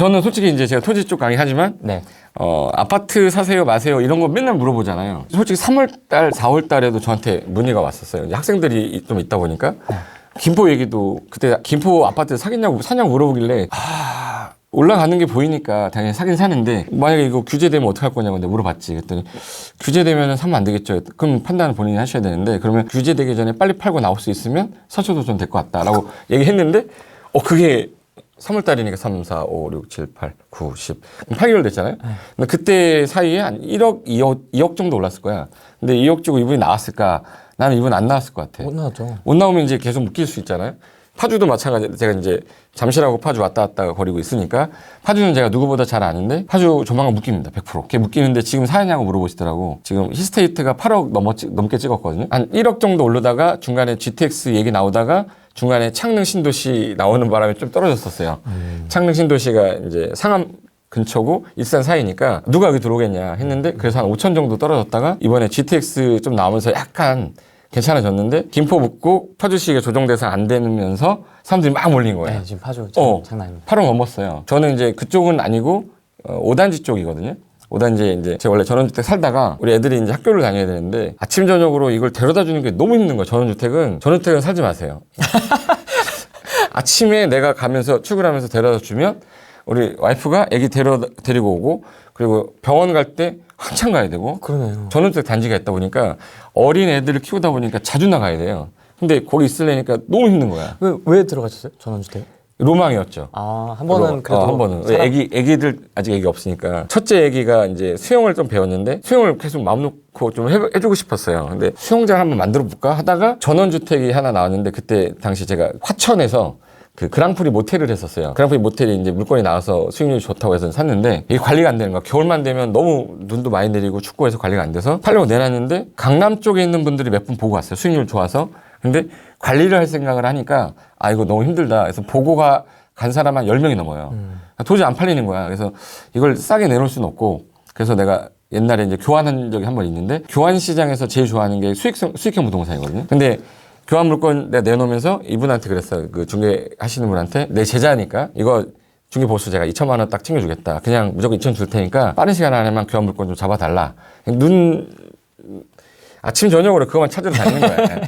저는 솔직히 이제 제가 토지 쪽 강의 하지만 네. 아파트 사세요 마세요 이런 거 맨날 물어보잖아요. 솔직히 3월달 4월달에도 저한테 문의가 왔었어요. 이제 학생들이 좀 있다 보니까 김포 얘기도 그때 김포 아파트 사냐고 물어보길래 올라가는 게 보이니까 당연히 사긴 사는데 만약에 이거 규제되면 어떡할 거냐고 내가 물어봤지. 그랬더니 규제되면 사면 안 되겠죠. 그럼 판단을 본인이 하셔야 되는데 그러면 규제되기 전에 빨리 팔고 나올 수 있으면 사셔도 좀 될 것 같다라고 얘기했는데 그게 3월달이니까 3, 4, 5, 6, 7, 8, 9, 10 8개월 됐잖아요. 근데 그때 사이에 한 1억, 2억 정도 올랐을 거야. 근데 2억 주고 이분이 나왔을까? 나는 이분 안 나왔을 것 같아. 못 나왔죠. 못 나오면 이제 계속 묶일 수 있잖아요. 파주도 마찬가지로 제가 이제 잠실하고 파주 왔다 갔다 거리고 있으니까 파주는 제가 누구보다 잘 아는데 파주 조만간 묶입니다. 100%. 그게 묶이는데 지금 사냐고 물어보시더라고. 지금 히스테이트가 8억 넘게 찍었거든요. 한 1억 정도 오르다가 중간에 GTX 얘기 나오다가 중간에 창릉 신도시 나오는 바람에 좀 떨어졌었어요. 창릉 신도시가 이제 상암 근처고 일산 사이니까 누가 여기 들어오겠냐 했는데 그래서 한 5천 정도 떨어졌다가 이번에 GTX 좀 나오면서 약간 괜찮아졌는데 김포 붙고 파주시가 조정 대상 안 되면서 사람들이 막 몰린 거예요. 네, 지금 파주 장난 아닙니다. 8억 넘었어요. 저는 이제 그쪽은 아니고 5단지 쪽이거든요. 5단지에 이제 제가 원래 전원주택 살다가 우리 애들이 이제 학교를 다녀야 되는데 아침 저녁으로 이걸 데려다 주는 게 너무 힘든 거예요. 전원주택은 살지 마세요. 아침에 내가 가면서 출근하면서 데려다 주면 우리 와이프가 애기 데리고 오고 그리고 병원 갈 때 한참 가야 되고 그러네요. 전원주택 단지가 있다 보니까 어린 애들을 키우다 보니까 자주 나가야 돼요. 근데 거기 있으려니까 너무 힘든 거야. 왜 들어가셨어요? 전원주택? 로망이었죠. 한 번은 그래도 한 번은. 왜 애기들 아직 애기 없으니까 첫째 애기가 이제 수영을 좀 배웠는데 수영을 계속 마음 놓고 좀 해주고 싶었어요. 근데 수영장 한번 만들어 볼까 하다가 전원주택이 하나 나왔는데 그때 당시 제가 화천에서 그 그랑프리 모텔을 했었어요. 그랑프리 모텔이 이제 물건이 나와서 수익률이 좋다고 해서 샀는데 이게 관리가 안 되는 거야. 겨울만 되면 너무 눈도 많이 내리고 춥고 해서 관리가 안 돼서 팔려고 내놨는데 강남 쪽에 있는 분들이 몇 분 보고 왔어요. 수익률 좋아서. 근데 관리를 할 생각을 하니까 이거 너무 힘들다. 그래서 보고가 간 사람 한 10명이 넘어요. 도저히 안 팔리는 거야. 그래서 이걸 싸게 내놓을 수는 없고 그래서 내가 옛날에 이제 교환한 적이 한 번 있는데 교환 시장에서 제일 좋아하는 게 수익형 부동산이거든요. 근데 교환 물건 내가 내놓으면서 이분한테 그랬어요. 그 중개하시는 분한테 내 제자니까 이거 중개 보수 제가 2천만 원 딱 챙겨주겠다. 그냥 무조건 2천 줄 테니까 빠른 시간 안에만 교환 물건 좀 잡아달라. 아침 저녁으로 그것만 찾으러 다니는 거야.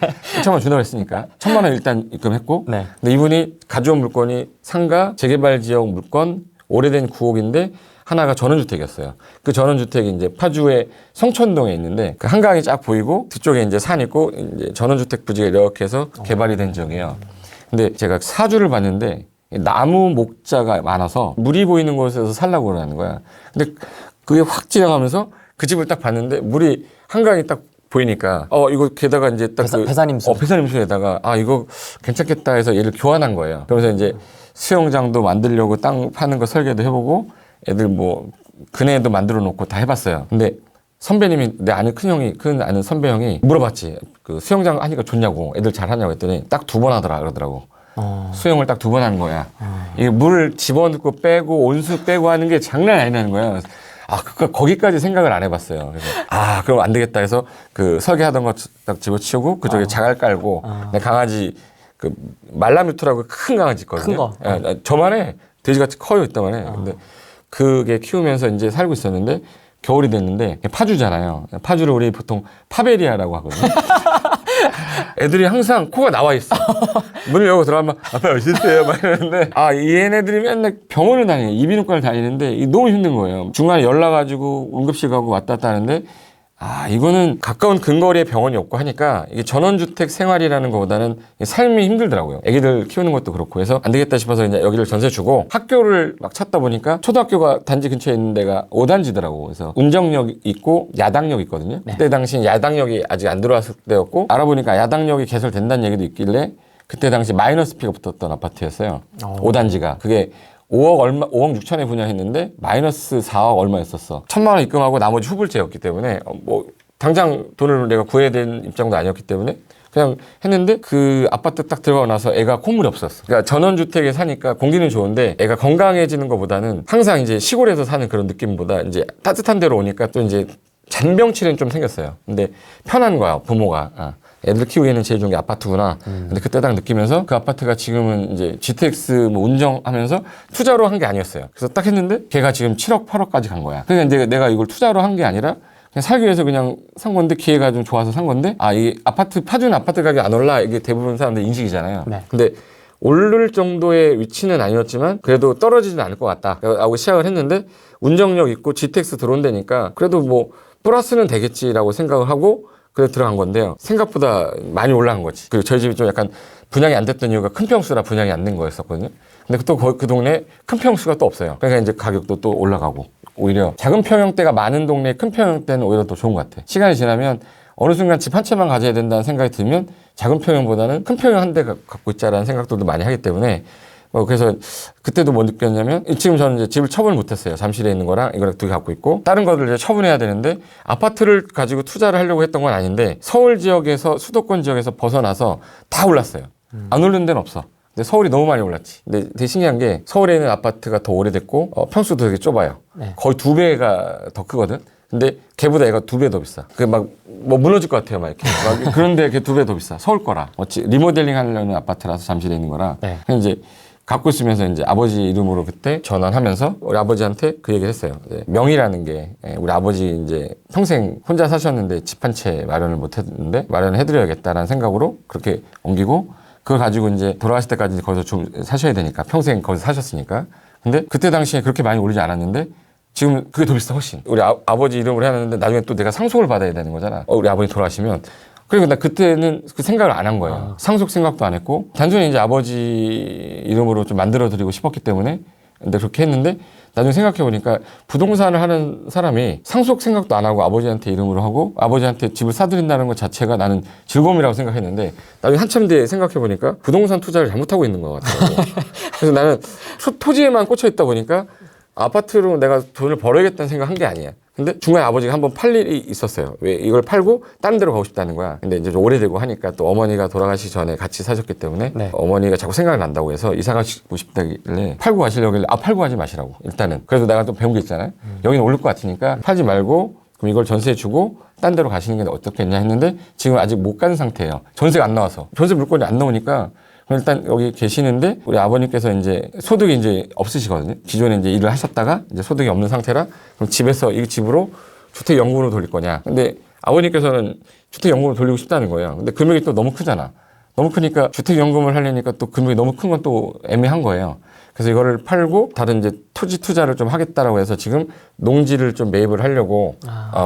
2천만 원 준다고 했으니까 1,000만 원 일단 입금했고 네. 근데 이분이 가져온 물건이 상가 재개발 지역 물건 오래된 구옥인데 하나가 전원주택이었어요. 그 전원주택이 이제 파주의 성촌동에 있는데 그 한강이 쫙 보이고 뒤쪽에 이제 산 있고 이제 전원주택 부지가 이렇게 해서 개발이 된 지역이에요. 근데 제가 사주를 봤는데 나무 목자가 많아서 물이 보이는 곳에서 살라고 그러는 거야. 근데 그게 확 지나가면서 그 집을 딱 봤는데 물이 한강이 딱 보이니까 이거 게다가 이제 딱 배산임수. 배산임수에다가 이거 괜찮겠다 해서 얘를 교환한 거예요. 그러면서 이제 수영장도 만들려고 땅 파는 거 설계도 해보고 애들 뭐 그네도 만들어 놓고 다 해봤어요. 근데 선배님이 내 아는 큰 아는 선배 형이 물어봤지. 그 수영장 하니까 좋냐고 애들 잘 하냐고 했더니 딱 2번 하더라 그러더라고. 수영을 딱 2번 하는 거야. 이게 물 집어넣고 빼고 온수 빼고 하는 게 장난 아니라는 거야. 거기까지 생각을 안 해봤어요. 그래서 그럼 안 되겠다 해서 그 설계하던 거 딱 집어치우고 그쪽에 자갈 깔고 내 강아지 그 말라뮤트라고 큰 강아지 있거든요. 큰 거. 저만해 돼지같이 커요 이따만해. 근데 그게 키우면서 이제 살고 있었는데 겨울이 됐는데 파주잖아요. 파주를 우리 보통 파베리아라고 하거든요. 애들이 항상 코가 나와 있어. 문을 열고 들어가면 아빠 어딨어요? 막 이러는데 얘네들이 맨날 병원을 다녀요. 이비인후과를 다니는데 이게 너무 힘든 거예요. 중간에 연락가지고 응급실 가고 왔다 갔다 하는데 이거는 가까운 근거리에 병원이 없고 하니까 이게 전원주택 생활이라는 것보다는 삶이 힘들더라고요. 애기들 키우는 것도 그렇고 해서 안 되겠다 싶어서 이제 여기를 전세 주고 학교를 막 찾다 보니까 초등학교가 단지 근처에 있는 데가 5단지더라고. 그래서 운정역 있고 야당역 있거든요. 네. 그때 당시 야당역이 아직 안 들어왔을 때였고 알아보니까 야당역이 개설된다는 얘기도 있길래 그때 당시 마이너스 피가 붙었던 아파트였어요. 5단지가. 그게 5억 6천에 분양했는데 마이너스 4억 얼마였었어. 1,000만 원 입금하고 나머지 후불제였기 때문에 뭐 당장 돈을 내가 구해야 되는 입장도 아니었기 때문에 그냥 했는데 그 아파트 딱 들어가고 나서 애가 콧물이 없었어. 그러니까 전원주택에 사니까 공기는 좋은데 애가 건강해지는 것보다는 항상 이제 시골에서 사는 그런 느낌보다 이제 따뜻한 데로 오니까 또 이제 잔병치레는 좀 생겼어요. 근데 편한 거야 부모가. 애들 키우기에는 제일 좋은 게 아파트구나. 근데 그때 딱 느끼면서 그 아파트가 지금은 이제 GTX 뭐 운정하면서 투자로 한 게 아니었어요. 그래서 딱 했는데 걔가 지금 7억, 8억까지 간 거야. 그러니까 이제 내가 이걸 투자로 한 게 아니라 그냥 살기 위해서 그냥 산 건데 기회가 좀 좋아서 산 건데 이 아파트 파주는 아파트 가격이 안 올라 이게 대부분 사람들 인식이잖아요. 네. 근데 오를 정도의 위치는 아니었지만 그래도 떨어지진 않을 것 같다 하고 시작을 했는데 운정력 있고 GTX 들어온다니까 그래도 뭐 플러스는 되겠지라고 생각을 하고 그래 들어간 건데요. 생각보다 많이 올라간 거지. 그리고 저희 집이 좀 약간 분양이 안 됐던 이유가 큰 평수라 분양이 안 된 거였었거든요. 근데 또 그 동네에 큰 평수가 또 없어요. 그러니까 이제 가격도 또 올라가고 오히려 작은 평형대가 많은 동네에 큰 평형대는 오히려 더 좋은 것 같아. 시간이 지나면 어느 순간 집 한 채만 가져야 된다는 생각이 들면 작은 평형보다는 큰 평형 한 대 갖고 있자라는 생각들도 많이 하기 때문에 그래서 그때도 뭐 느꼈냐면 지금 저는 이제 집을 처분을 못했어요. 잠실에 있는 거랑 이거랑 두 개 갖고 있고 다른 것들 이제 처분해야 되는데 아파트를 가지고 투자를 하려고 했던 건 아닌데 서울 지역에서 수도권 지역에서 벗어나서 다 올랐어요. 안 오른 데는 없어. 근데 서울이 너무 많이 올랐지. 근데 되게 신기한 게 서울에 있는 아파트가 더 오래됐고 평수도 되게 좁아요. 네. 거의 2배가 더 크거든. 근데 걔보다 얘가 2배 더 비싸. 그 막 뭐 무너질 것 같아요, 막 이렇게. 막 그런데 걔 2배 더 비싸. 서울 거라. 리모델링 하려는 아파트라서 잠실에 있는 거라. 네. 이제 갖고 있으면서 이제 아버지 이름으로 그때 전환하면서 우리 아버지한테 그 얘기를 했어요. 명의라는 게 우리 아버지 이제 평생 혼자 사셨는데 집 한 채 마련을 못 했는데 마련을 해드려야겠다라는 생각으로 그렇게 옮기고 그걸 가지고 이제 돌아가실 때까지 거기서 좀 사셔야 되니까 평생 거기서 사셨으니까. 근데 그때 당시에 그렇게 많이 오르지 않았는데 지금 그게 더 비싸 훨씬. 우리 아버지 이름으로 해놨는데 나중에 또 내가 상속을 받아야 되는 거잖아. 우리 아버지 돌아가시면. 그리고 나 그때는 그 생각을 안 한 거예요. 상속 생각도 안 했고 단순히 이제 아버지 이름으로 좀 만들어 드리고 싶었기 때문에 근데 그렇게 했는데 나중에 생각해 보니까 부동산을 하는 사람이 상속 생각도 안 하고 아버지한테 이름으로 하고 아버지한테 집을 사드린다는 것 자체가 나는 즐거움이라고 생각했는데 나중에 한참 뒤에 생각해 보니까 부동산 투자를 잘못하고 있는 것 같더라고. 그래서 나는 토지에만 꽂혀 있다 보니까 아파트로 내가 돈을 벌어야겠다는 생각 한 게 아니야. 근데 중간에 아버지가 한번 팔 일이 있었어요. 왜 이걸 팔고 다른 데로 가고 싶다는 거야. 근데 이제 좀 오래되고 하니까 또 어머니가 돌아가시기 전에 같이 사셨기 때문에 네. 어머니가 자꾸 생각이 난다고 해서 이사 가시고 싶다길래 팔고 가시려길래 팔고 가지 마시라고 일단은. 그래도 내가 좀 배운 게 있잖아요. 여기는 오를 것 같으니까 팔지 말고 그럼 이걸 전세에 주고 딴 데로 가시는 게 어떻겠냐 했는데 지금 아직 못 간 상태예요. 전세가 안 나와서. 전세 물건이 안 나오니까 그럼 일단 여기 계시는데 우리 아버님께서 이제 소득이 이제 없으시거든요. 기존에 이제 일을 하셨다가 이제 소득이 없는 상태라 그럼 집에서 이 집으로 주택연금으로 돌릴 거냐. 근데 아버님께서는 주택연금으로 돌리고 싶다는 거예요. 근데 금액이 또 너무 크잖아. 너무 크니까 주택연금을 하려니까 또 금액이 너무 큰 건 또 애매한 거예요. 그래서 이거를 팔고 다른 이제 토지 투자를 좀 하겠다라고 해서 지금 농지를 좀 매입을 하려고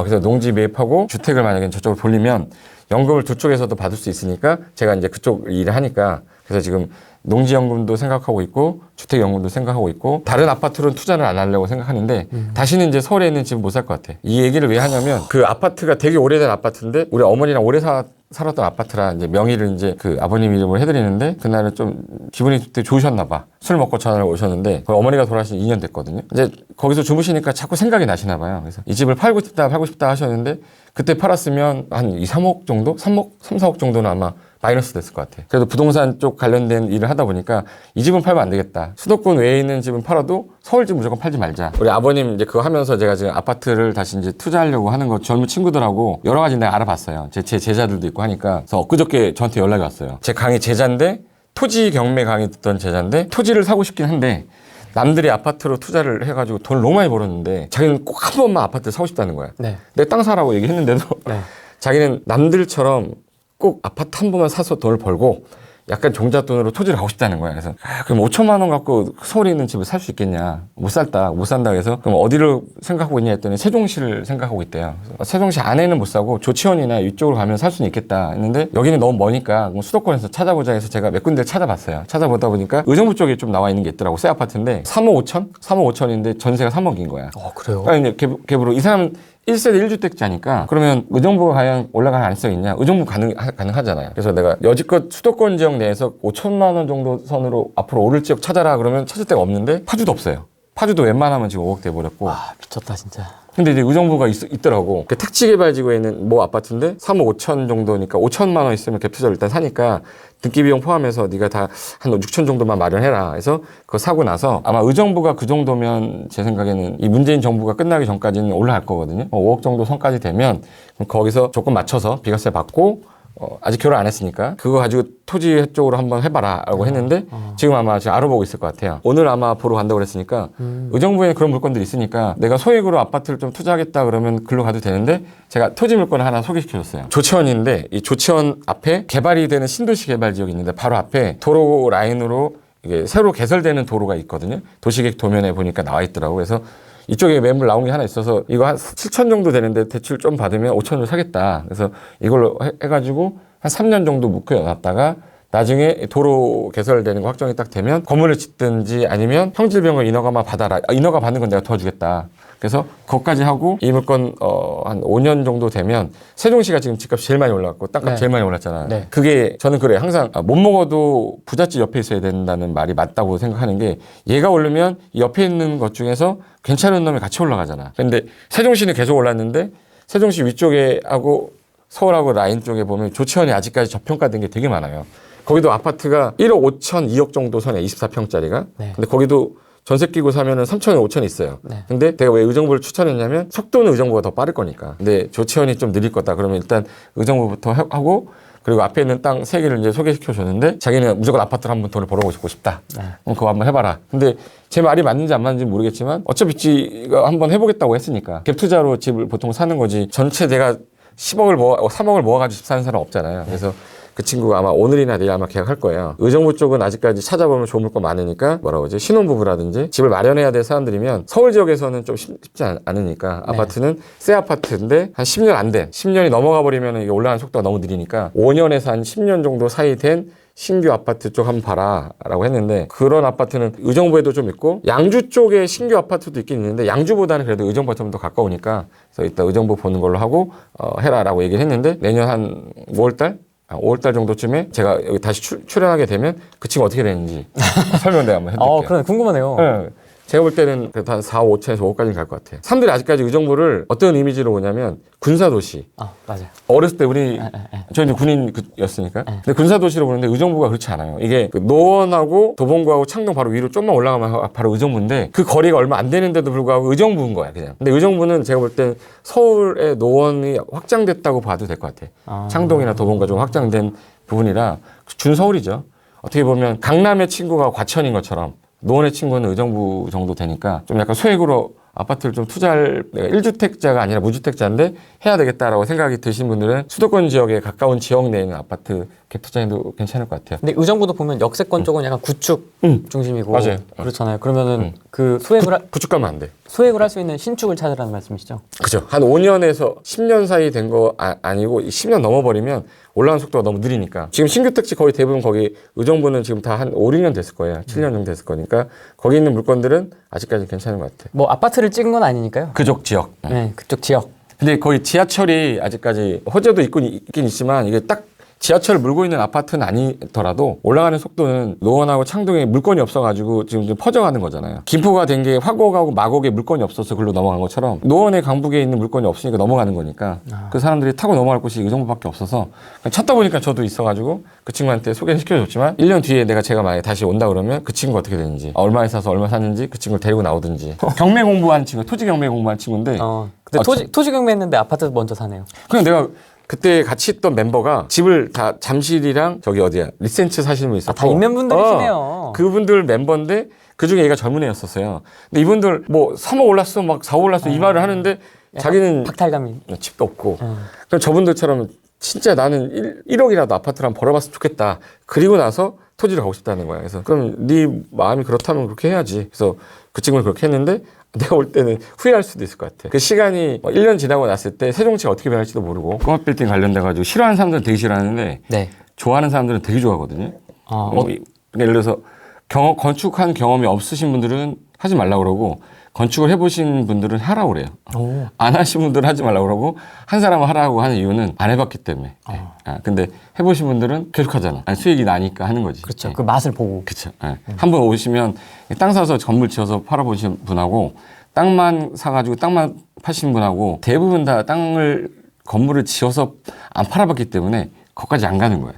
그래서 농지 매입하고 주택을 만약에 저쪽으로 돌리면 연금을 두 쪽에서도 받을 수 있으니까 제가 이제 그쪽 일을 하니까 그래서 지금 농지연금도 생각하고 있고 주택연금도 생각하고 있고 다른 아파트로는 투자를 안 하려고 생각하는데 다시는 이제 서울에 있는 집은 못 살 것 같아. 이 얘기를 왜 하냐면 그 아파트가 되게 오래된 아파트인데 우리 어머니랑 오래 살았던 아파트라 이제 명의를 이제 그 아버님 이름으로 해드리는데 그날은 좀 기분이 되게 좋으셨나 봐. 술 먹고 전화를 오셨는데 어머니가 돌아가신 2년 됐거든요. 이제 거기서 주무시니까 자꾸 생각이 나시나 봐요. 그래서 이 집을 팔고 싶다 하셨는데 그때 팔았으면 한 2, 3억 정도? 3, 4억 정도는 아마 마이너스 됐을 것 같아. 그래도 부동산 쪽 관련된 일을 하다 보니까 이 집은 팔면 안 되겠다. 수도권 외에 있는 집은 팔아도 서울 집 무조건 팔지 말자. 우리 아버님 이제 그거 하면서 제가 지금 아파트를 다시 이제 투자하려고 하는 거 젊은 친구들하고 여러 가지 내가 알아봤어요. 제 제자들도 있고 하니까. 그래서 엊그저께 저한테 연락이 왔어요. 제 강의 제자인데 토지 경매 강의 듣던 제자인데 토지를 사고 싶긴 한데 남들이 아파트로 투자를 해가지고 돈을 너무 많이 벌었는데 자기는 꼭 한 번만 아파트를 사고 싶다는 거야. 네. 내 땅 사라고 얘기했는데도 네. 자기는 남들처럼 꼭 아파트 한 번만 사서 돈을 벌고 약간 종잣돈으로 토지를 가고 싶다는 거야. 그래서 그럼 5천만 원 갖고 서울에 있는 집을 살 수 있겠냐. 못 산다 해서 그럼 어디를 생각하고 있냐 했더니 세종시를 생각하고 있대요. 세종시 안에는 못 사고 조치원이나 이쪽으로 가면 살 수는 있겠다 했는데 여기는 너무 머니까 수도권에서 찾아보자 해서 제가 몇 군데를 찾아봤어요. 찾아보다 보니까 의정부 쪽에 좀 나와 있는 게 있더라고. 새 아파트인데 3억 5천? 3억 5천인데 전세가 3억인 거야. 그래요? 그러니까 이제 갭으로 이 사람 1세대 1주택자니까 그러면 의정부가 과연 올라갈 가능성이 있냐? 의정부 가능하잖아요. 그래서 내가 여지껏 수도권 지역 내에서 5천만 원 정도 선으로 앞으로 오를 지역 찾아라 그러면 찾을 데가 없는데 파주도 없어요. 파주도 웬만하면 지금 5억 돼 버렸고. 미쳤다 진짜. 근데 이제 의정부가 있더라고. 그 택지개발지구에 있는 모 아파트인데 3억 5천 정도니까 5천만 원 있으면 갭 투자를 일단 사니까 등기 비용 포함해서 네가 다 한 6천 정도만 마련해라. 해서 그거 사고 나서 아마 의정부가 그 정도면 제 생각에는 이 문재인 정부가 끝나기 전까지는 올라갈 거거든요. 5억 정도 선까지 되면 그럼 거기서 조금 맞춰서 비과세 받고 아직 결혼 안 했으니까 그거 가지고 토지 쪽으로 한번 해봐라라고 했는데 지금 아마 지금 알아보고 있을 것 같아요. 오늘 아마 보러 간다고 그랬으니까 의정부에 그런 물건들이 있으니까 내가 소액으로 아파트를 좀 투자하겠다 그러면 글로 가도 되는데 제가 토지 물건을 하나 소개시켜줬어요. 조치원인데 이 조치원 앞에 개발이 되는 신도시 개발 지역이 있는데 바로 앞에 도로 라인으로 이게 새로 개설되는 도로가 있거든요. 도시계획 도면에 보니까 나와 있더라고요. 그래서 이쪽에 매물 나온 게 하나 있어서 이거 한 7천 정도 되는데 대출 좀 받으면 5천으로 사겠다. 그래서 이걸로 해가지고 한 3년 정도 묶여놨다가 나중에 도로 개설되는 거 확정이 딱 되면 건물을 짓든지 아니면 형질병을 인허가만 받아라. 인허가 받는 건 내가 도와주겠다. 그래서 그것까지 하고 이 물건 한 5년 정도 되면 세종시가 지금 집값 제일 많이 올랐고 땅값 네. 제일 많이 올랐잖아. 네. 그게 저는 그래요. 항상 못 먹어도 부잣집 옆에 있어야 된다는 말이 맞다고 생각하는 게 얘가 오르면 이 옆에 있는 것 중에서 괜찮은 놈이 같이 올라가잖아. 근데 세종시는 계속 올랐는데 세종시 위쪽에 하고 서울하고 라인 쪽에 보면 조치원이 아직까지 저평가된 게 되게 많아요. 거기도 아파트가 1억 5천, 2억 정도 선에 24평짜리가. 네. 근데 거기도 전세 끼고 사면은 3천에 5천이 있어요. 네. 근데 내가 왜 의정부를 추천했냐면 속도는 의정부가 더 빠를 거니까. 근데 조치원이 좀 느릴 거다. 그러면 일단 의정부부터 하고 그리고 앞에 있는 땅 3개를 이제 소개시켜 줬는데 자기는 무조건 아파트를 한번 돈을 벌어보고 싶다. 네. 그럼 그거 한번 해봐라. 근데 제 말이 맞는지 안 맞는지 모르겠지만 어차피 지가 한번 해보겠다고 했으니까 갭 투자로 집을 보통 사는 거지 전체 내가 10억을 3억을 모아가지고 집 사는 사람 없잖아요. 그래서 그 친구가 아마 오늘이나 내일 아마 계약할 거예요. 의정부 쪽은 아직까지 찾아보면 좋은 물건 많으니까 뭐라고 하지? 신혼부부라든지 집을 마련해야 될 사람들이면 서울 지역에서는 좀 쉽지 않으니까 네. 아파트는 새 아파트인데 한 10년 안 된, 10년이 넘어가 버리면 이게 올라가는 속도가 너무 느리니까 5년에서 한 10년 정도 사이 된 신규 아파트 쪽 한번 봐라 라고 했는데 그런 아파트는 의정부에도 좀 있고 양주 쪽에 신규 아파트도 있긴 있는데 양주보다는 그래도 의정부가 좀 더 가까우니까 그래서 이따 의정부 보는 걸로 하고 해라 라고 얘기를 했는데 내년 한 5월달? 5월달 정도쯤에 제가 여기 다시 출연하게 되면 그 친구 어떻게 되는지 설명 내가 한번 해드릴게요. 그래 궁금하네요. 네. 제가 볼 때는 그래도 한 4, 5천에서 5억까지는 갈 것 같아요. 사람들이 아직까지 의정부를 어떤 이미지로 보냐면 군사도시. 맞아요. 어렸을 때 저희는 군인이었으니까. 근데 군사도시로 보는데 의정부가 그렇지 않아요. 이게 그 노원하고 도봉구하고 창동 바로 위로 좀만 올라가면 바로 의정부인데 그 거리가 얼마 안 되는데도 불구하고 의정부인 거야, 그냥. 근데 의정부는 제가 볼 때 서울의 노원이 확장됐다고 봐도 될 것 같아요. 창동이나 도봉구가 좀 확장된 부분이라 준서울이죠. 어떻게 보면 강남의 친구가 과천인 것처럼 노원의 친구는 의정부 정도 되니까 좀 약간 소액으로 아파트를 좀 투자할 내가 1주택자가 아니라 무주택자인데 해야 되겠다라고 생각이 드신 분들은 수도권 지역에 가까운 지역 내에 있는 아파트 갭 투자해도 괜찮을 것 같아요. 근데 의정부도 보면 역세권 쪽은 약간 구축 중심이고 맞아요. 그렇잖아요. 그러면은 그 구축 가면 안 돼. 소액을 할 수 있는 신축을 찾으라는 말씀이시죠? 그죠. 한 5년에서 10년 사이 된 거 아니고 10년 넘어버리면 올라가는 속도가 너무 느리니까. 지금 신규 택지 거의 대부분 거기 의정부는 지금 다 한 5, 6년 됐을 거예요. 7년 정도 됐을 거니까 거기 있는 물건들은 아직까지 괜찮은 것 같아요. 뭐 아파트를 찍은 건 아니니까요. 그쪽 지역. 네, 그쪽 지역. 근데 거의 지하철이 아직까지 호재도 있긴 있지만 이게 딱 지하철을 물고 있는 아파트는 아니더라도 올라가는 속도는 노원하고 창동에 물건이 없어가지고 지금 좀 퍼져가는 거잖아요. 김포가 된 게 화곡하고 마곡에 물건이 없어서 글로 넘어간 것처럼 노원의 강북에 있는 물건이 없으니까 넘어가는 거니까 그 사람들이 타고 넘어갈 곳이 의정부밖에 없어서 찾다 보니까 저도 있어가지고 그 친구한테 소개를 시켜줬지만 1년 뒤에 제가 만약에 다시 온다 그러면 그 친구가 어떻게 되는지 얼마에 사서 얼마 샀는지 그 친구를 데리고 나오든지 경매 공부한 친구, 토지 경매 공부한 친구인데 근데 토지 경매했는데 아파트 먼저 사네요. 그냥 내가 그때 같이 있던 멤버가 집을 다 잠실이랑 저기 어디야 리센츠 사시는 분 있었고 다 있는 분들이시네요. 그분들 멤버인데 그중에 얘가 젊은 애였었어요. 근데 이분들 뭐 3억 올랐어 막 4억 올랐어 이 말을 하는데 자기는 박탈감이 집도 없고 그럼 저분들처럼 진짜 나는 1억이라도 아파트를 한번 벌어봤으면 좋겠다. 그리고 나서 토지를 가고 싶다는 거야. 그래서 그럼 네 마음이 그렇다면 그렇게 해야지. 그래서 그 친구는 그렇게 했는데 내가 볼 때는 후회할 수도 있을 것 같아. 그 시간이 1년 지나고 났을 때 세종시가 어떻게 변할지도 모르고 공업 빌딩 관련돼가지고 싫어하는 사람들은 되게 싫어하는데 네. 좋아하는 사람들은 되게 좋아하거든요. 예를 들어서 건축한 경험이 없으신 분들은 하지 말라고 그러고 건축을 해보신 분들은 하라고 그래요. 안 하신 분들은 하지 말라고 그러고 한 사람은 하라고 하는 이유는 안 해봤기 때문에. 근데 해보신 분들은 계속 하잖아. 수익이 나니까 하는 거지. 그렇죠. 그 맛을 보고. 그렇죠. 한번 오시면 땅 사서 건물 지어서 팔아보신 분하고 땅만 사가지고 땅만 파신 분하고 대부분 다 건물을 지어서 안 팔아봤기 때문에 거기까지 안 가는 거예요.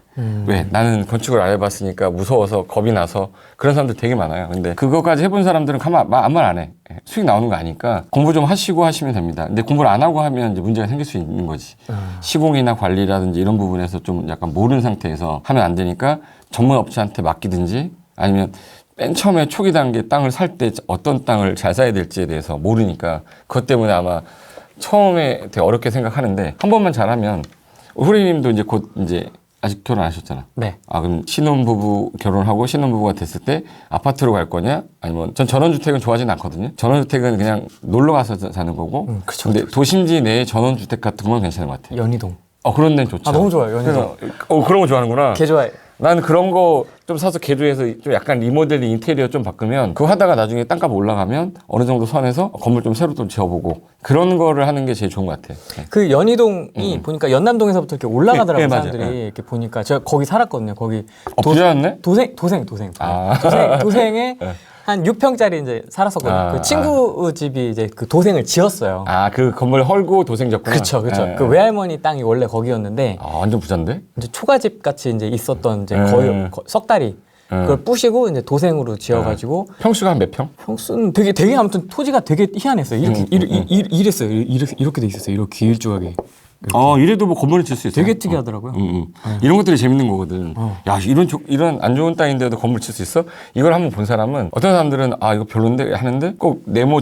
왜? 나는 건축을 안 해봤으니까 무서워서 겁이 나서 그런 사람들 되게 많아요. 근데 그거까지 해본 사람들은 아무 말 안 해. 수익 나오는 거 아니까 공부 좀 하시고 하시면 됩니다. 근데 공부를 안 하고 하면 이제 문제가 생길 수 있는 거지. 시공이나 관리라든지 이런 부분에서 좀 약간 모르는 상태에서 하면 안 되니까 전문 업체한테 맡기든지 아니면 맨 처음에 초기 단계 땅을 살 때 어떤 땅을 잘 사야 될지에 대해서 모르니까 그것 때문에 아마 처음에 되게 어렵게 생각하는데 한 번만 잘하면 후리님도 이제 곧 이제 아직 결혼 안 하셨잖아. 네. 아 그럼 신혼부부 결혼하고 신혼부부가 됐을 때 아파트로 갈 거냐? 아니면 전 전원주택은 좋아하진 않거든요. 전원주택은 그냥 놀러 가서 사는 거고. 그쵸, 근데 도심지 내에 전원주택 같은 건 괜찮은 것 같아요. 연희동. 그런 데는 좋죠. 아, 너무 좋아요, 연희동. 그래서, 그런 거 좋아하는구나. 개 좋아해. 나는 그런 거 좀 사서 개조해서 좀 약간 리모델링 인테리어 좀 바꾸면 그거 하다가 나중에 땅값 올라가면 어느 정도 선에서 건물 좀 새로 좀 지어보고 그런 거를 하는 게 제일 좋은 것 같아요. 네. 그 연희동이 보니까 연남동에서부터 이렇게 올라가더라고요. 네, 맞아요. 사람들이 네. 이렇게 보니까 제가 거기 살았거든요. 거기 부자였네? 도생. 아. 도생에 네. 한 6평짜리 이제 살았었거든요. 그 친구 집이 이제 그 도생을 지었어요. 그 건물 헐고 도생졌구나. 그렇죠. 네. 그 외할머니 땅이 원래 거기였는데 완전 부자인데? 이제 초가집 같이 이제 있었던 이제 네. 거의 석 달이 그걸 부시고 이제 도생으로 지어가지고 평수가 한 몇 평? 평수는 되게 아무튼 토지가 되게 희한했어요. 이랬어요. 이렇게 돼 있었어요. 이렇게 길쭉하게. 이래도 뭐 건물을 질 수 있어요. 되게 특이하더라고요. 이런 것들이 재밌는 거거든. 야, 이런 안 좋은 땅인데도 건물 칠 수 있어? 이걸 한번 본 사람은 어떤 사람들은 이거 별론데 하는데 꼭 네모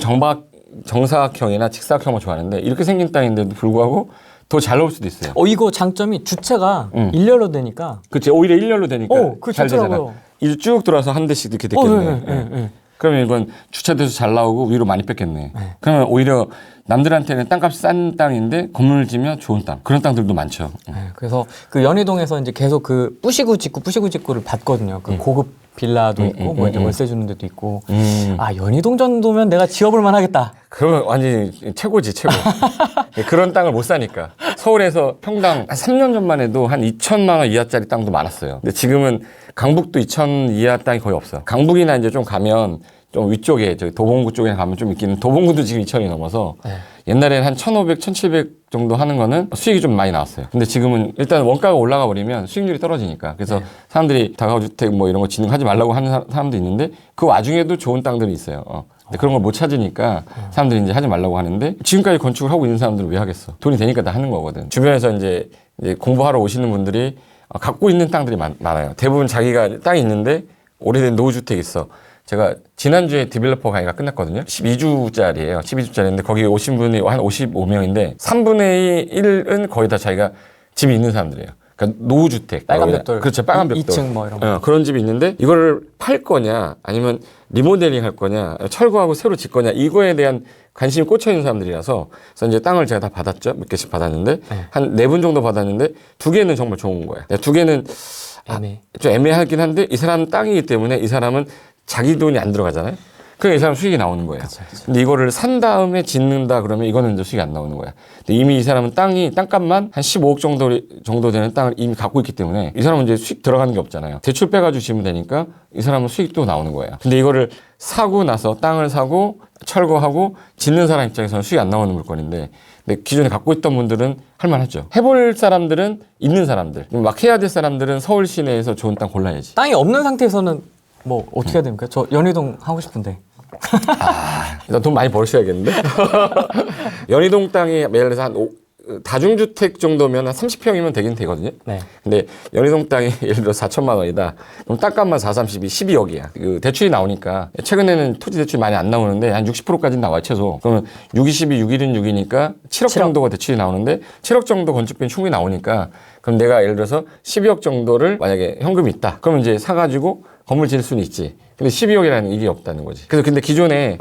정사각형이나 직사각형을 좋아하는데 이렇게 생긴 땅인데도 불구하고 더 잘 나올 수도 있어요. 이거 장점이 주차가 일렬로 되니까. 그치, 오히려 일렬로 되니까 그거 잘 되잖아. 좋더라고요. 일 쭉 돌아서 한 대씩 이렇게 됐겠네. 네. 그러면 이건 주차돼서 잘 나오고 위로 많이 뺐겠네. 그러면 오히려 남들한테는 땅값이 싼 땅인데 건물을 지면 좋은 땅. 그런 땅들도 많죠. 네, 그래서 그 연희동에서 이제 계속 그 부시고 짓고를 봤거든요. 그 고급 빌라도 있고 뭐 이제 월세 주는 데도 있고. 연희동 정도면 내가 지어볼 만하겠다. 그러면 완전히 최고지, 최고. 그런 땅을 못 사니까. 서울에서 평당 한 3년 전만 해도 한 2천만 원 이하짜리 땅도 많았어요. 근데 지금은 강북도 2천 이하 땅이 거의 없어요. 강북이나 이제 좀 가면 좀 위쪽에 저기 도봉구 쪽에 가면 좀 있기는 도봉구도 지금 2천이 넘어서 옛날에는 한 1,500, 1,700 정도 하는 거는 수익이 좀 많이 나왔어요. 근데 지금은 일단 원가가 올라가 버리면 수익률이 떨어지니까 그래서 사람들이 다가구주택 뭐 이런 거 짓는 거 하지 말라고 하는 사람도 있는데 그 와중에도 좋은 땅들이 있어요. 근데 그런 걸 못 찾으니까 사람들이 이제 하지 말라고 하는데 지금까지 건축을 하고 있는 사람들은 왜 하겠어? 돈이 되니까 다 하는 거거든. 주변에서 이제 공부하러 오시는 분들이 갖고 있는 땅들이 많아요. 대부분 자기가 땅이 있는데 오래된 노후주택이 있어. 제가 지난주에 디벨로퍼 강의가 끝났거든요. 12주짜리예요. 12주짜리인데 거기 오신 분이 한 55명인데 3분의 1은 거의 다 자기가 집이 있는 사람들이에요. 그러니까 노후주택. 빨간 벽돌. 그렇죠. 빨간 벽돌. 2층 뭐 이런 거. 그런 집이 있는데 이거를 팔 거냐 아니면 리모델링 할 거냐 철거하고 새로 짓 거냐 이거에 대한 관심이 꽂혀 있는 사람들이라서 그래서 이제 땅을 제가 다 받았죠. 몇 개씩 받았는데 한 4분 정도 받았는데 2개는 정말 좋은 거예요. 2개는 좀 애매하긴 한데 이 사람 땅이기 때문에 이 사람은 자기 돈이 안 들어가잖아요. 그러니까 이 사람 수익이 나오는 거야. 그쵸. 근데 이거를 산 다음에 짓는다 그러면 이거는 이제 수익이 안 나오는 거야. 근데 이미 이 사람은 땅값만 한 15억 정도 되는 땅을 이미 갖고 있기 때문에 이 사람은 이제 수익 들어가는 게 없잖아요. 대출 빼가지고 지면 되니까 이 사람은 수익도 나오는 거야. 근데 이거를 사고 나서 땅을 사고 철거하고 짓는 사람 입장에서는 수익이 안 나오는 물건인데 근데 기존에 갖고 있던 분들은 할만하죠. 해볼 사람들은 있는 사람들. 막 해야 될 사람들은 서울 시내에서 좋은 땅 골라야지. 땅이 없는 상태에서는 뭐 어떻게 해야 됩니까? 저 연희동 하고 싶은데. 일단 돈 많이 벌으셔야겠는데? 연희동 땅이 예를 들어서 한 다중주택 정도면 한 30평이면 되긴 되거든요. 네. 근데 연희동 땅이 예를 들어 4천만 원이다. 그럼 땅값만 4, 32, 12억이야. 그 대출이 나오니까 최근에는 토지 대출이 많이 안 나오는데 한 60%까지는 나와요, 최소. 그러면 6, 22, 6일은 6이니까 7억 정도가 대출이 나오는데 7억 정도 건축비는 충분히 나오니까 그럼 내가 예를 들어서 12억 정도를 만약에 현금이 있다. 그러면 이제 사가지고 건물 지을 수는 있지. 근데 12억이라는 일이 없다는 거지. 그래서 근데 기존에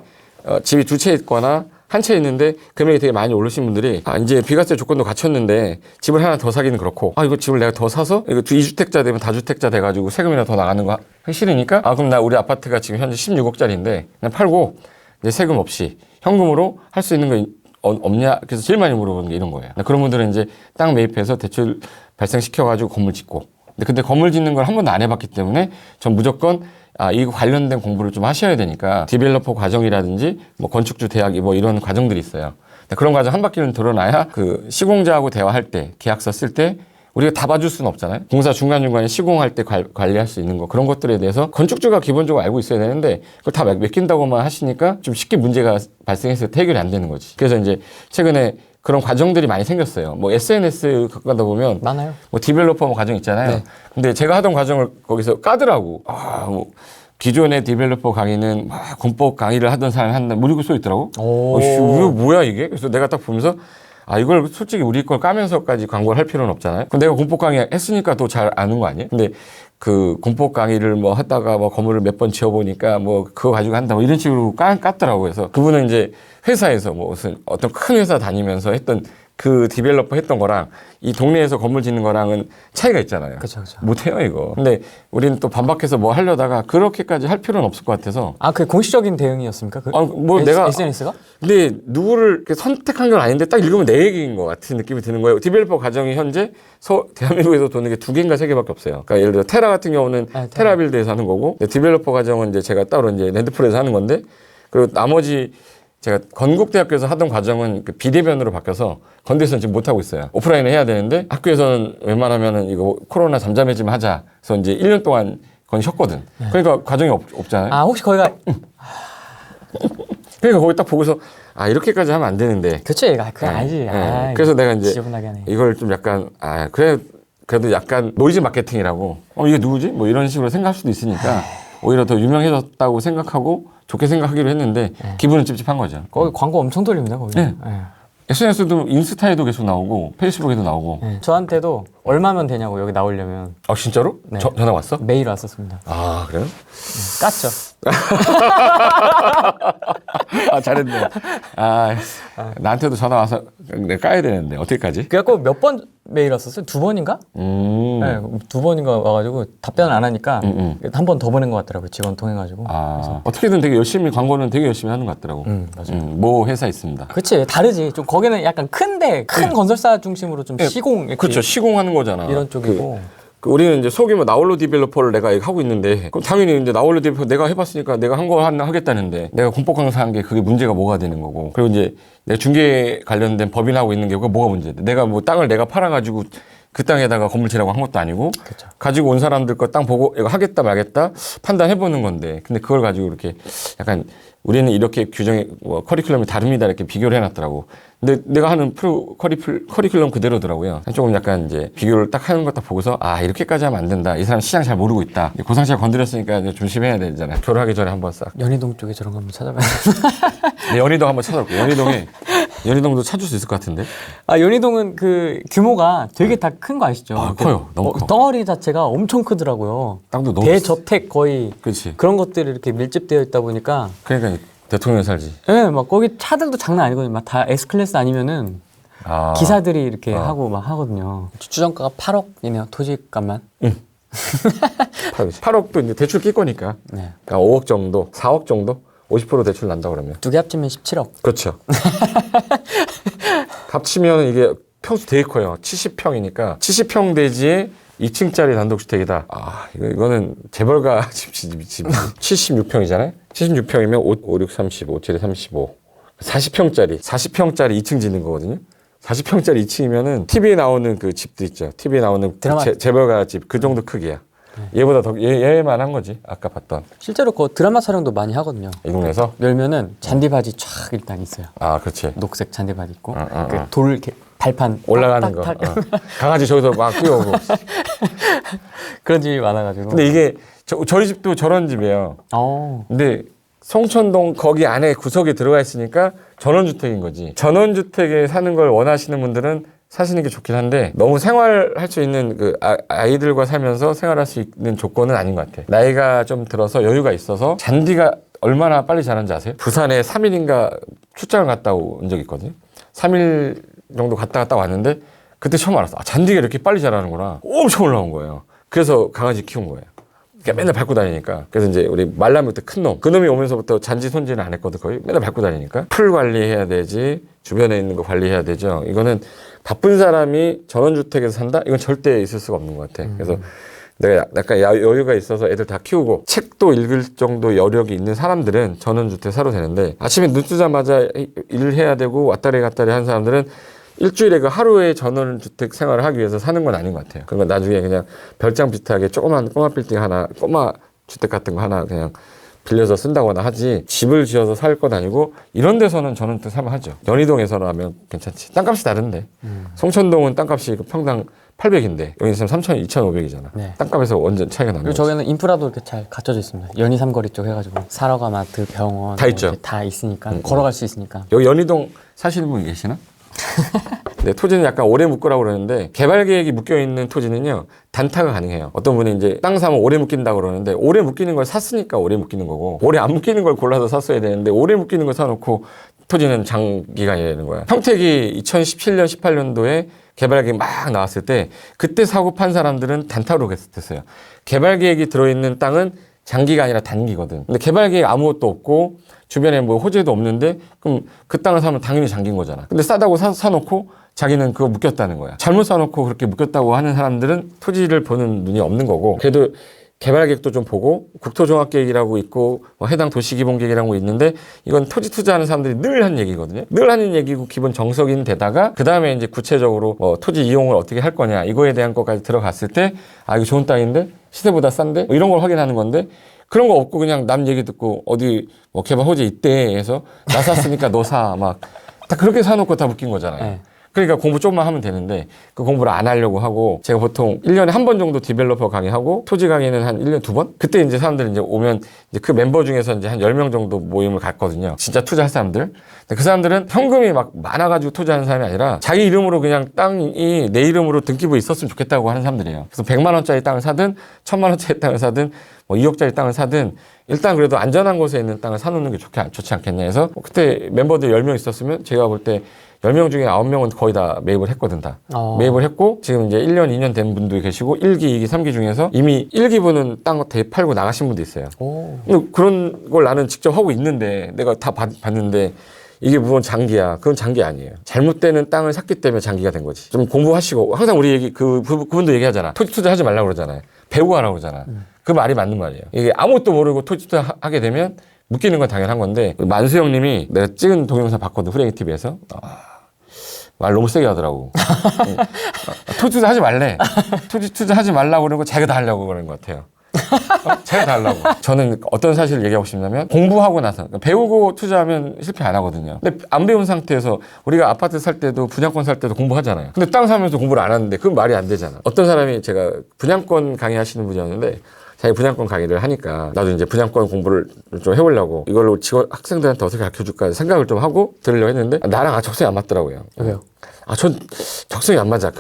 집이 2채 있거나 한 채 있는데 금액이 되게 많이 오르신 분들이 이제 비과세 조건도 갖췄는데 집을 하나 더 사기는 그렇고 이거 집을 내가 더 사서 이거 2주택자 되면 다주택자 돼가지고 세금이나 더 나가는 거 하기 싫으니까 그럼 우리 아파트가 지금 현재 16억짜리인데 그냥 팔고 이제 세금 없이 현금으로 할 수 있는 거 없냐? 그래서 제일 많이 물어보는 게 이런 거예요. 그런 분들은 이제 땅 매입해서 대출 발생시켜가지고 건물 짓고 근데 건물 짓는 걸 한 번도 안 해봤기 때문에 전 무조건 이거 관련된 공부를 좀 하셔야 되니까 디벨로퍼 과정이라든지 뭐 건축주 대학이 뭐 이런 과정들이 있어요. 그런 과정 한 바퀴는 돌아놔야 그 시공자하고 대화할 때 계약서 쓸 때 우리가 다 봐줄 수는 없잖아요. 공사 중간중간에 시공할 때 관리할 수 있는 거 그런 것들에 대해서 건축주가 기본적으로 알고 있어야 되는데 그걸 다 맡긴다고만 하시니까 좀 쉽게 문제가 발생해서 해결이 안 되는 거지. 그래서 이제 최근에 그런 과정들이 많이 생겼어요. 뭐 SNS 가다 보면 많아요. 뭐 디벨로퍼 뭐 과정 있잖아요. 네. 근데 제가 하던 과정을 거기서 까더라고. 뭐 기존의 디벨로퍼 강의는 막 군법 강의를 하던 사람이 한다. 뭐 이러고 써 있더라고. 이거 뭐야 이게? 그래서 내가 딱 보면서 이걸 솔직히 우리 걸 까면서까지 광고를 할 필요는 없잖아요. 그럼 내가 군법 강의 했으니까 더 잘 아는 거 아니에요? 근데 그 군법 강의를 뭐 하다가 뭐 건물을 몇 번 지어보니까 뭐 그거 가지고 한다 뭐 이런 식으로 깠더라고요. 그래서 그분은 이제 회사에서 뭐 무슨 어떤 큰 회사 다니면서 했던 그 디벨로퍼 했던 거랑 이 동네에서 건물 짓는 거랑은 차이가 있잖아요. 그쵸. 못해요, 이거. 근데 우리는 또 반박해서 뭐 하려다가 그렇게까지 할 필요는 없을 것 같아서. 그게 공식적인 대응이었습니까? 내가. SNS가? 근데 누구를 이렇게 선택한 건 아닌데 딱 읽으면 내 얘기인 것 같은 느낌이 드는 거예요. 디벨로퍼 과정이 현재 대한민국에서 도는 게 2개인가 3개밖에 없어요. 그러니까 예를 들어 테라 같은 경우는 테라빌드에서 하는 거고, 디벨로퍼 과정은 이제 제가 따로 이제 랜드풀에서 하는 건데, 그리고 나머지 제가 건국대학교에서 하던 과정은 그 비대면으로 바뀌어서 건대에서는 지금 못하고 있어요. 오프라인을 해야 되는데 학교에서는 웬만하면은 이거 코로나 잠잠해지면 하자. 그래서 이제 1년 동안 건 쉬었거든. 그러니까 과정이 없잖아요. 혹시 거기가 그러니까 거기 딱 보고서 이렇게까지 하면 안 되는데. 그치, 그게 알지. 그래서 내가 이제 지저분하게 하네. 이걸 좀 약간 그래도 약간 노이즈 마케팅이라고 이게 누구지? 뭐 이런 식으로 생각할 수도 있으니까 오히려 더 유명해졌다고 생각하고 좋게 생각하기로 했는데 기분은 찝찝한 거죠. 거기 광고 엄청 돌립니다, 거기. 네. SNS도 인스타에도 계속 나오고 페이스북에도 나오고. 저한테도 얼마면 되냐고 여기 나오려면. 진짜로? 네. 전화 왔어? 메일 왔었습니다. 그래요? 깠죠. 잘했네. 나한테도 전화 와서 내가 까야 되는데 어떻게까지? 그래갖고 몇 번 메일 왔었어요? 2번인가? 네, 2번인가 와가지고 답변을 안 하니까 한 번 더 보낸 것 같더라고요. 직원 통해가지고. 그래서. 어떻게든 되게 열심히 광고는 되게 열심히 하는 것 같더라고. 맞아요. 모 회사 있습니다. 그치, 다르지. 좀 거기는 약간 큰 건설사 중심으로 좀 시공. 이렇게 그렇죠. 시공하는 거잖아. 이런 쪽이고. 우리는 이제 소규모 나홀로 디벨로퍼를 내가 하고 있는데, 그럼 당연히 이제 나홀로 디벨로퍼 내가 해봤으니까 내가 한 거 하겠다는데, 내가 군법 강사한 게 그게 문제가 뭐가 되는 거고, 그리고 이제 내가 중개 관련된 법인하고 있는 게 그게 뭐가 문제돼? 내가 뭐 땅을 내가 팔아가지고 그 땅에다가 건물 지라고 한 것도 아니고, 그쵸. 가지고 온 사람들 거 땅 보고 이거 하겠다 말겠다 판단해보는 건데, 근데 그걸 가지고 이렇게 약간 우리는 이렇게 규정이 커리큘럼이 다릅니다 이렇게 비교를 해놨더라고. 근데 내가 하는 커리큘럼 그대로더라고요. 조금 약간 이제 비교를 딱 하는 거 딱 보고서 이렇게까지 하면 안 된다. 이 사람 시장 잘 모르고 있다. 고상시가 건드렸으니까 이제 조심해야 되잖아요. 졸업하기 전에 한번 싹. 연희동 쪽에 저런 거 한번 찾아봐야 네, 연희동 한번 찾아볼게요. 연희동도 찾을 수 있을 것 같은데. 연희동은 그 규모가 되게 다 큰 거 아시죠? 커요. 너무 커. 덩어리 자체가 엄청 크더라고요. 땅도 너무 대저택 거의 그렇지. 그런 것들이 이렇게 밀집되어 있다 보니까. 그러니까 대통령 살지. 네, 막 거기 차들도 장난 아니거든요. 막 다 S클래스 아니면은 기사들이 이렇게 하고 막 하거든요. 주정가가 8억이네요. 토지값만. 8억도 이제 대출 낄 거니까. 네. 그러니까 5억 정도, 4억 정도, 50% 대출 난다 그러면. 두 개 합치면 17억. 그렇죠. 합치면 이게 평수 되게 커요. 70평이니까 70평 대지에 2층짜리 단독주택이다. 이거는 재벌가 집 76평이잖아요. 76평이면 5, 6, 35, 7, 35. 40평짜리 2층 짓는 거거든요. 40평짜리 2층이면은 TV에 나오는 그 집도 있죠. TV에 나오는 드라마. 재벌가 집 그 정도 크기야. 얘보다 더 얘만 한 거지. 아까 봤던. 실제로 그 드라마 촬영도 많이 하거든요. 이 동네에서. 열면은 잔디바지 쫙 일단 있어요. 그렇지. 녹색 잔디바지 있고 그 돌 이렇게 발판 올라가는 거. 강아지 저기서 막 뛰어오고. 그런 집이 많아가지고. 근데 이게 저희 집도 저런 집이에요. 근데 성촌동 거기 안에 구석에 들어가 있으니까 전원주택인 거지. 전원주택에 사는 걸 원하시는 분들은 사시는 게 좋긴 한데 너무 생활할 수 있는 그 아이들과 살면서 생활할 수 있는 조건은 아닌 것 같아. 나이가 좀 들어서 여유가 있어서 잔디가 얼마나 빨리 자라는지 아세요? 부산에 3일인가 출장을 갔다 온 적이 있거든요. 3일 정도 갔다 왔는데 그때 처음 알았어. 잔디가 이렇게 빨리 자라는구나. 엄청 올라온 거예요. 그래서 강아지 키운 거예요. 그러니까 맨날 밟고 다니니까. 그래서 이제 우리 말라부터 큰 놈. 그 놈이 오면서부터 잔디 손질은 안 했거든. 거의 맨날 밟고 다니니까. 풀 관리해야 되지. 주변에 있는 거 관리해야 되죠. 이거는 바쁜 사람이 전원주택에서 산다? 이건 절대 있을 수가 없는 것 같아. 그래서 내가 약간 여유가 있어서 애들 다 키우고 책도 읽을 정도 여력이 있는 사람들은 전원주택 사도 되는데 아침에 눈 뜨자마자 일을 해야 되고 왔다리 갔다리 하는 사람들은 일주일에 그 하루의 전원주택 생활을 하기 위해서 사는 건 아닌 것 같아요. 그러면 나중에 그냥 별장 비슷하게 조그만 꼬마 빌딩 하나, 꼬마 주택 같은 거 하나 그냥 빌려서 쓴다거나 하지 집을 지어서 살 건 아니고 이런 데서는 전원주택 사면 하죠. 연희동에서는 하면 괜찮지. 땅값이 다른데. 송천동은 땅값이 그 평당 800인데 여기 있으면 3,000, 2,500이잖아. 네. 땅값에서 완전 차이가 나는 그리고 거지. 저기는 인프라도 이렇게 잘 갖춰져 있습니다. 연희 삼거리 쪽 해가지고 사러가 마트, 병원 다 있죠. 이렇게 다 있으니까 걸어갈 수 있으니까. 여기 연희동 사시는 분 계시나? 네, 토지는 약간 오래 묶으라고 그러는데 개발 계획이 묶여 있는 토지는요 단타가 가능해요. 어떤 분이 이제 땅 사면 오래 묶인다고 그러는데 오래 묶이는 걸 샀으니까 오래 묶이는 거고 오래 안 묶이는 걸 골라서 샀어야 되는데 오래 묶이는 걸 사놓고 토지는 장기간이 되는 거야. 평택이 2017년, 18년도에 개발 계획이 막 나왔을 때 그때 사고 판 사람들은 단타로 됐어요. 개발 계획이 들어있는 땅은 장기가 아니라 단기거든. 근데 개발 계획 아무것도 없고 주변에 뭐 호재도 없는데 그럼 그 땅을 사면 당연히 장기인 거잖아. 근데 싸다고 사놓고 자기는 그거 묶였다는 거야. 잘못 사놓고 그렇게 묶였다고 하는 사람들은 토지를 보는 눈이 없는 거고 그래도 개발 계획도 좀 보고 국토종합계획이라고 있고 뭐 해당 도시기본계획이라고 있는데 이건 토지 투자하는 사람들이 늘 하는 얘기거든요. 늘 하는 얘기고 기본 정석인 데다가 그 다음에 이제 구체적으로 토지 이용을 어떻게 할 거냐 이거에 대한 것까지 들어갔을 때 아 이거 좋은 땅인데 시세보다 싼데 뭐 이런 걸 확인하는 건데 그런 거 없고 그냥 남 얘기 듣고 어디 뭐 개발 호재 있대 해서 나 샀으니까 너 사 막 다 그렇게 사놓고 다 묶인 거잖아요. 네. 그러니까 공부 조금만 하면 되는데 그 공부를 안 하려고 하고 제가 보통 1년에 한 번 정도 디벨로퍼 강의하고 토지 강의는 한 1년 2번? 그때 이제 사람들이 이제 오면 이제 그 멤버 중에서 이제 한 10명 정도 모임을 갔거든요. 진짜 투자할 사람들. 근데 그 사람들은 현금이 막 많아가지고 투자하는 사람이 아니라 자기 이름으로 그냥 땅이 내 이름으로 등기부에 있었으면 좋겠다고 하는 사람들이에요. 그래서 100만 원짜리 땅을 사든 1000만 원짜리 땅을 사든 뭐 2억짜리 땅을 사든 일단 그래도 안전한 곳에 있는 땅을 사놓는 게 좋지 않겠냐 해서 그때 멤버들 10명 있었으면 제가 볼 때 10명 중에 9명은 거의 다 매입을 했거든 다. 매입을 했고 지금 이제 1년, 2년 된 분도 계시고 1기, 2기, 3기 중에서 이미 1기분은 땅 대팔고 나가신 분도 있어요. 근데 그런 걸 나는 직접 하고 있는데 내가 다 봤는데 이게 물론 장기야. 그건 장기 아니에요. 잘못되는 땅을 샀기 때문에 장기가 된 거지. 좀 공부하시고 항상 우리 얘기 그분도 얘기하잖아. 토지 투자하지 말라고 그러잖아요. 배우고 하라고 그러잖아. 그 말이 맞는 말이에요. 이게 아무것도 모르고 토지 투자하게 되면 묶이는 건 당연한 건데 만수영 님이 내가 찍은 동영상 봤거든. 후레기 TV에서. 말 너무 세게 하더라고. 토지 투자 하지 말래. 토지 투자 하지 말라고 그러고 자기가 다 하려고 그러는 것 같아요. 제가 다 하려고. 저는 어떤 사실을 얘기하고 싶냐면 공부하고 나서 그러니까 배우고 투자하면 실패 안 하거든요. 근데 안 배운 상태에서 우리가 아파트 살 때도 분양권 살 때도 공부하잖아요. 근데 땅 사면서 공부를 안 하는데 그건 말이 안 되잖아. 어떤 사람이 제가 분양권 강의하시는 분이었는데 자기 분양권 강의를 하니까 나도 이제 분양권 공부를 좀 해보려고 이걸로 학생들한테 어떻게 가르쳐줄까 생각을 좀 하고 들으려고 했는데 나랑 적성이 안 맞더라고요. 왜요? 전 적성이 안 맞아.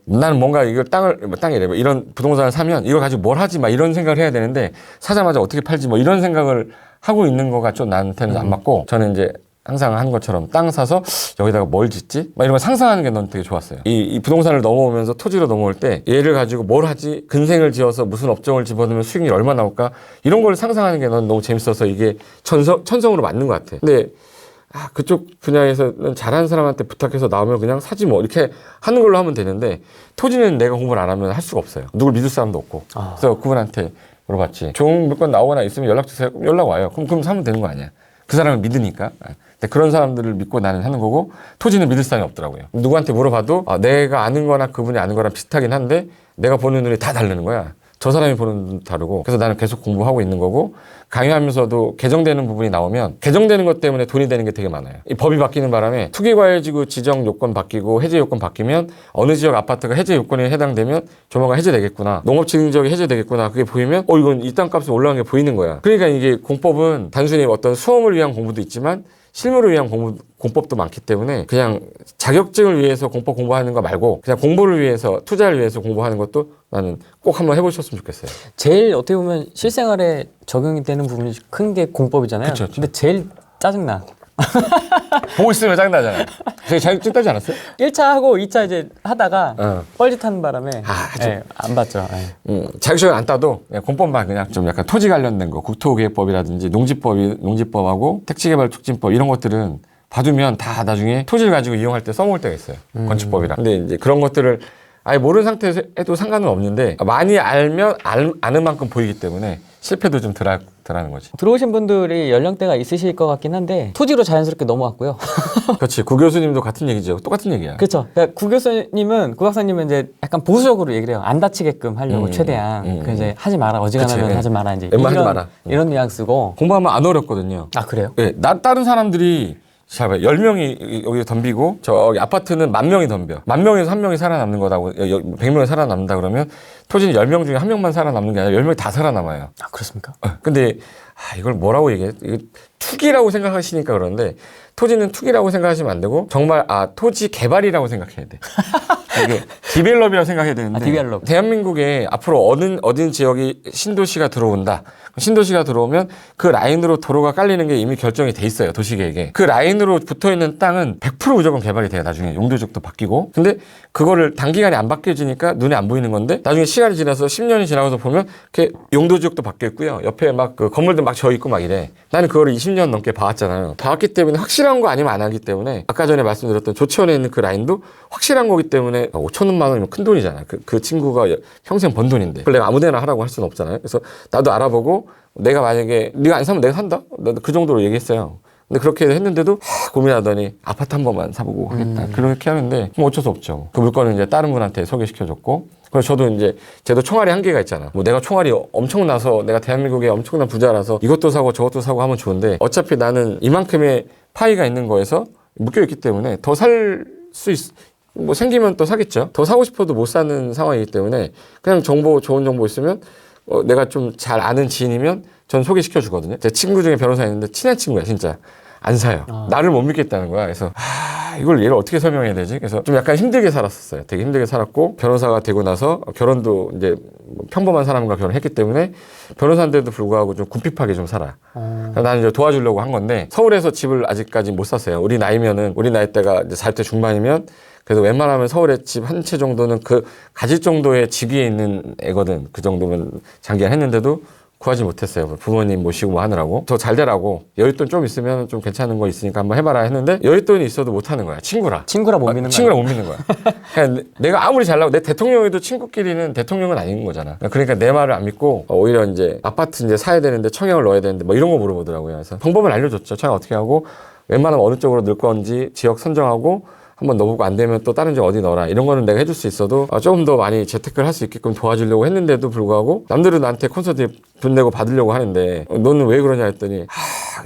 나는 뭔가 이걸 땅이래. 뭐 이런 부동산을 사면 이걸 가지고 뭘 하지? 막 이런 생각을 해야 되는데 사자마자 어떻게 팔지? 뭐 이런 생각을 하고 있는 거가 좀 나한테는 안 맞고 저는 이제 항상 하는 것처럼 땅 사서 여기다가 뭘 짓지? 막 이런 거 상상하는 게 넌 되게 좋았어요. 이 부동산을 넘어오면서 토지로 넘어올 때 얘를 가지고 뭘 하지? 근생을 지어서 무슨 업종을 집어넣으면 수익률이 얼마 나올까? 이런 걸 상상하는 게 넌 너무 재밌어서 이게 천성으로 맞는 것 같아. 근데 그쪽 분야에서는 잘하는 사람한테 부탁해서 나오면 그냥 사지 뭐 이렇게 하는 걸로 하면 되는데 토지는 내가 공부를 안 하면 할 수가 없어요. 누굴 믿을 사람도 없고. 그래서 그분한테 물어봤지. 좋은 물건 나오거나 있으면 연락 주세요. 그럼 연락 와요. 그럼 사면 되는 거 아니야. 그 사람을 믿으니까. 근데 그런 사람들을 믿고 나는 하는 거고 토지는 믿을 사람이 없더라고요. 누구한테 물어봐도 내가 아는 거나 그분이 아는 거랑 비슷하긴 한데 내가 보는 눈이 다 다르는 거야. 저 사람이 보는 눈도 다르고 그래서 나는 계속 공부하고 있는 거고 강의하면서도 개정되는 부분이 나오면 개정되는 것 때문에 돈이 되는 게 되게 많아요. 이 법이 바뀌는 바람에 투기과열지구 지정 요건 바뀌고 해제 요건 바뀌면 어느 지역 아파트가 해제 요건에 해당되면 조만간 해제되겠구나. 농업지능지역이 해제되겠구나. 그게 보이면 이건 이 땅값이 올라간 게 보이는 거야. 그러니까 이게 공법은 단순히 어떤 수험을 위한 공부도 있지만 실무를 위한 공법도 많기 때문에 그냥 자격증을 위해서 공법 공부하는 거 말고 그냥 공부를 위해서 투자를 위해서 공부하는 것도 나는 꼭 한번 해보셨으면 좋겠어요. 제일 어떻게 보면 실생활에 적용이 되는 부분이 큰 게 공법이잖아요. 그쵸. 근데 제일 짜증나. 보고 있으면 짜증나잖아요. 제가 자격증 따지 않았어요? 1차 하고 2차 이제 하다가 뻘짓하는 바람에 안 봤죠. 자격증을 안 따도 공법만 그냥 좀 약간 토지 관련된 거 국토기획법이라든지 농지법하고 택지개발促진법 이런 것들은 봐두면 다 나중에 토지를 가지고 이용할 때 써먹을 때가 있어요. 건축법이랑. 근데 이제 그런 것들을 아예 모르는 상태에서 해도 상관은 없는데 많이 알면 아는 만큼 보이기 때문에 실패도 좀 덜하는 거지. 들어오신 분들이 연령대가 있으실 것 같긴 한데 토지로 자연스럽게 넘어왔고요. 그렇지. 구 교수님도 같은 얘기죠. 똑같은 얘기야. 그렇죠. 그러니까 구 교수님은 구 박사님은 이제 약간 보수적으로 얘기를 해요. 안 다치게끔 하려고 최대한 그 이제 하지 마라. 어지간하면 그치. 하지 마라. 이제 웬만하지 이런, 마라. 이런 뉘앙스고. 공부하면 안 어렵거든요. 아 그래요? 예, 다른 사람들이 잘 봐요. 10명이 여기 덤비고 저기 아파트는 10,000명이 덤벼. 10,000명에서 1명이 살아남는 거다고 100명이 살아남는다 그러면 토지는 10명 중에 1명만 살아남는 게 아니라 10명이 다 살아남아요. 아 그렇습니까? 근데 이걸 뭐라고 얘기해? 이거 투기라고 생각하시니까 그러는데 토지는 투기라고 생각하시면 안 되고 정말 토지 개발이라고 생각해야 돼. 이게 디벨롭이라고 생각해야 되는데 디벨롭. 대한민국에 앞으로 어딘 지역이 신도시가 들어온다. 신도시가 들어오면 그 라인으로 도로가 깔리는 게 이미 결정이 돼 있어요. 도시계획에. 그 라인으로 붙어있는 땅은 100% 무조건 개발이 돼요. 나중에 용도적도 바뀌고. 근데 그거를 단기간에 안 바뀌어지니까 눈에 안 보이는 건데 나중에 시간이 지나서 10년이 지나서 보면 이렇게 용도지역도 바뀌어 있고요. 옆에 막 그 건물들 막 져 있고 막 이래. 나는 그거를 20년 넘게 봐왔잖아요. 봐왔기 때문에 확실한 거 아니면 안 하기 때문에 아까 전에 말씀드렸던 조치원에 있는 그 라인도 확실한 거기 때문에 5천만 원이면 큰 돈이잖아요. 그 친구가 평생 번 돈인데 그걸 내가 아무데나 하라고 할 수는 없잖아요. 그래서 나도 알아보고 내가 만약에 네가 안 사면 내가 산다? 나도 그 정도로 얘기했어요. 근데 그렇게 했는데도 고민하더니 아파트 한 번만 사보고 하겠다. 그렇게 하는데 뭐 어쩔 수 없죠. 그 물건은 이제 다른 분한테 소개시켜줬고 그래서 저도 이제 쟤도 총알이 한계가 있잖아. 뭐 내가 총알이 엄청나서 내가 대한민국의 엄청난 부자라서 이것도 사고 저것도 사고 하면 좋은데 어차피 나는 이만큼의 파이가 있는 거에서 묶여있기 때문에 더 살 수 뭐 생기면 또 사겠죠. 더 사고 싶어도 못 사는 상황이기 때문에 그냥 좋은 정보 있으면 내가 좀 잘 아는 지인이면 전 소개시켜 주거든요. 제 친구 중에 변호사 있는데 친한 친구야 진짜. 안 사요. 나를 못 믿겠다는 거야. 그래서 이걸 얘를 어떻게 설명해야 되지? 그래서 좀 약간 힘들게 살았었어요. 되게 힘들게 살았고 변호사가 되고 나서 결혼도 이제 평범한 사람과 결혼했기 때문에 변호사인데도 불구하고 좀 궁핍하게 좀 살아. 나는 이제 도와주려고 한 건데 서울에서 집을 아직까지 못 샀어요. 우리 나이 때가 이제 40대 중반이면 그래서 웬만하면 서울에 집 한 채 정도는 가질 정도의 직위에 있는 애거든. 그 정도면 장기간 했는데도 구하지 못했어요. 부모님 모시고 뭐 하느라고. 더 잘 되라고. 여윳돈 좀 있으면 좀 괜찮은 거 있으니까 한번 해봐라 했는데 여윳돈이 있어도 못 하는 거야. 친구라 못 믿는 거야. 친구라 못 믿는 거야. 그냥 내가 아무리 잘나고 내 대통령이도 친구끼리는 대통령은 아닌 거잖아. 그러니까 내 말을 안 믿고 오히려 이제 아파트 이제 사야 되는데 청약을 넣어야 되는데 뭐 이런 거 물어보더라고요. 그래서 방법을 알려줬죠. 청약 어떻게 하고 웬만하면 어느 쪽으로 넣을 건지 지역 선정하고 한번 넣어보고 안 되면 또 다른 집 어디 넣어라. 이런 거는 내가 해줄 수 있어도 조금 더 많이 재테크를 할 수 있게끔 도와주려고 했는데도 불구하고 남들은 나한테 콘서트에 돈 내고 받으려고 하는데 너는 왜 그러냐 했더니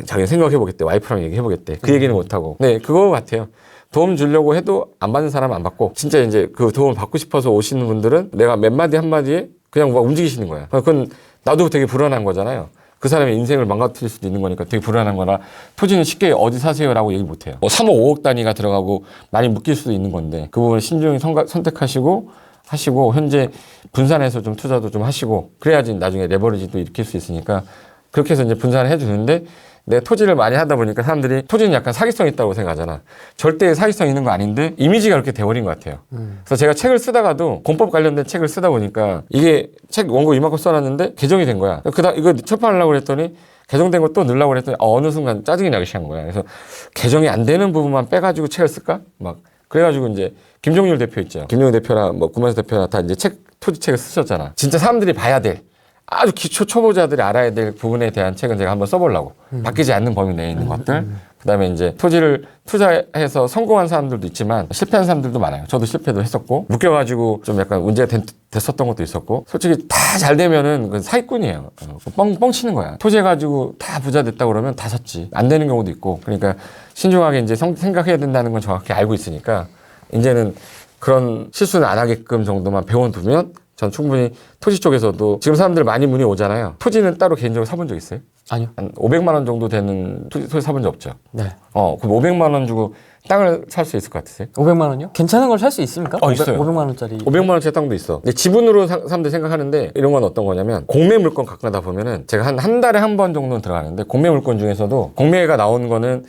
자기 생각해보겠대. 와이프랑 얘기해보겠대. 그 얘기는 못하고. 네, 그거 같아요. 도움 주려고 해도 안 받는 사람은 안 받고 진짜 이제 그 도움을 받고 싶어서 오시는 분들은 내가 몇 마디 한마디에 그냥 막 움직이시는 거야. 그건 나도 되게 불안한 거잖아요. 그 사람의 인생을 망가뜨릴 수도 있는 거니까 되게 불안한 거라 토지는 쉽게 어디 사세요라고 얘기 못 해요. 3억 5억 단위가 들어가고 많이 묶일 수도 있는 건데 그 부분을 신중히 선택하시고 현재 분산해서 좀 투자도 좀 하시고 그래야지 나중에 레버리지도 일으킬 수 있으니까 그렇게 해서 이제 분산을 해주는데 내 토지를 많이 하다 보니까 사람들이 토지는 약간 사기성 있다고 생각하잖아. 절대 사기성 있는 거 아닌데 이미지가 그렇게 돼버린 것 같아요. 그래서 제가 책을 쓰다가도 공법 관련된 책을 쓰다 보니까 이게 책 원고 이만큼 써놨는데 개정이 된 거야. 그다음 이거 출판하려고 그랬더니 개정된 거 또 넣으려고 그랬더니 어느 순간 짜증이 나기 시작한 거야. 그래서 개정이 안 되는 부분만 빼가지고 책을 쓸까? 막 그래가지고 이제 김종률 대표 있죠. 김종률 대표나 뭐 구만수 대표나 다 이제 토지 책을 쓰셨잖아. 진짜 사람들이 봐야 돼. 아주 기초 초보자들이 알아야 될 부분에 대한 책은 제가 한번 써보려고. 바뀌지 않는 범위 내에 있는 것들. 그다음에 이제 토지를 투자해서 성공한 사람들도 있지만 실패한 사람들도 많아요. 저도 실패도 했었고 묶여가지고 좀 약간 문제가 됐었던 것도 있었고 솔직히 다 잘 되면은 그 사기꾼이에요. 뻥 치는 거야. 토지해가지고 다 부자 됐다 그러면 다 샀지. 안 되는 경우도 있고 그러니까 신중하게 이제 생각해야 된다는 건 정확히 알고 있으니까 이제는 그런 실수는 안 하게끔 정도만 배워두면 전 충분히 토지 쪽에서도 지금 사람들 많이 문의 오잖아요. 토지는 따로 개인적으로 사본 적 있어요? 아니요. 한 500만 원 정도 되는 토지 사본 적 없죠? 네. 그럼 500만 원 주고 땅을 살 수 있을 것 같으세요? 500만 원이요? 괜찮은 걸 살 수 있습니까? 있어요. 500만 원짜리. 500만 원짜리 땅도 있어. 근데 지분으로 사람들이 생각하는데 이런 건 어떤 거냐면 공매 물건 갖고 나다 보면은 제가 한 달에 한 번 정도는 들어가는데 공매 물건 중에서도 공매가 나오는 거는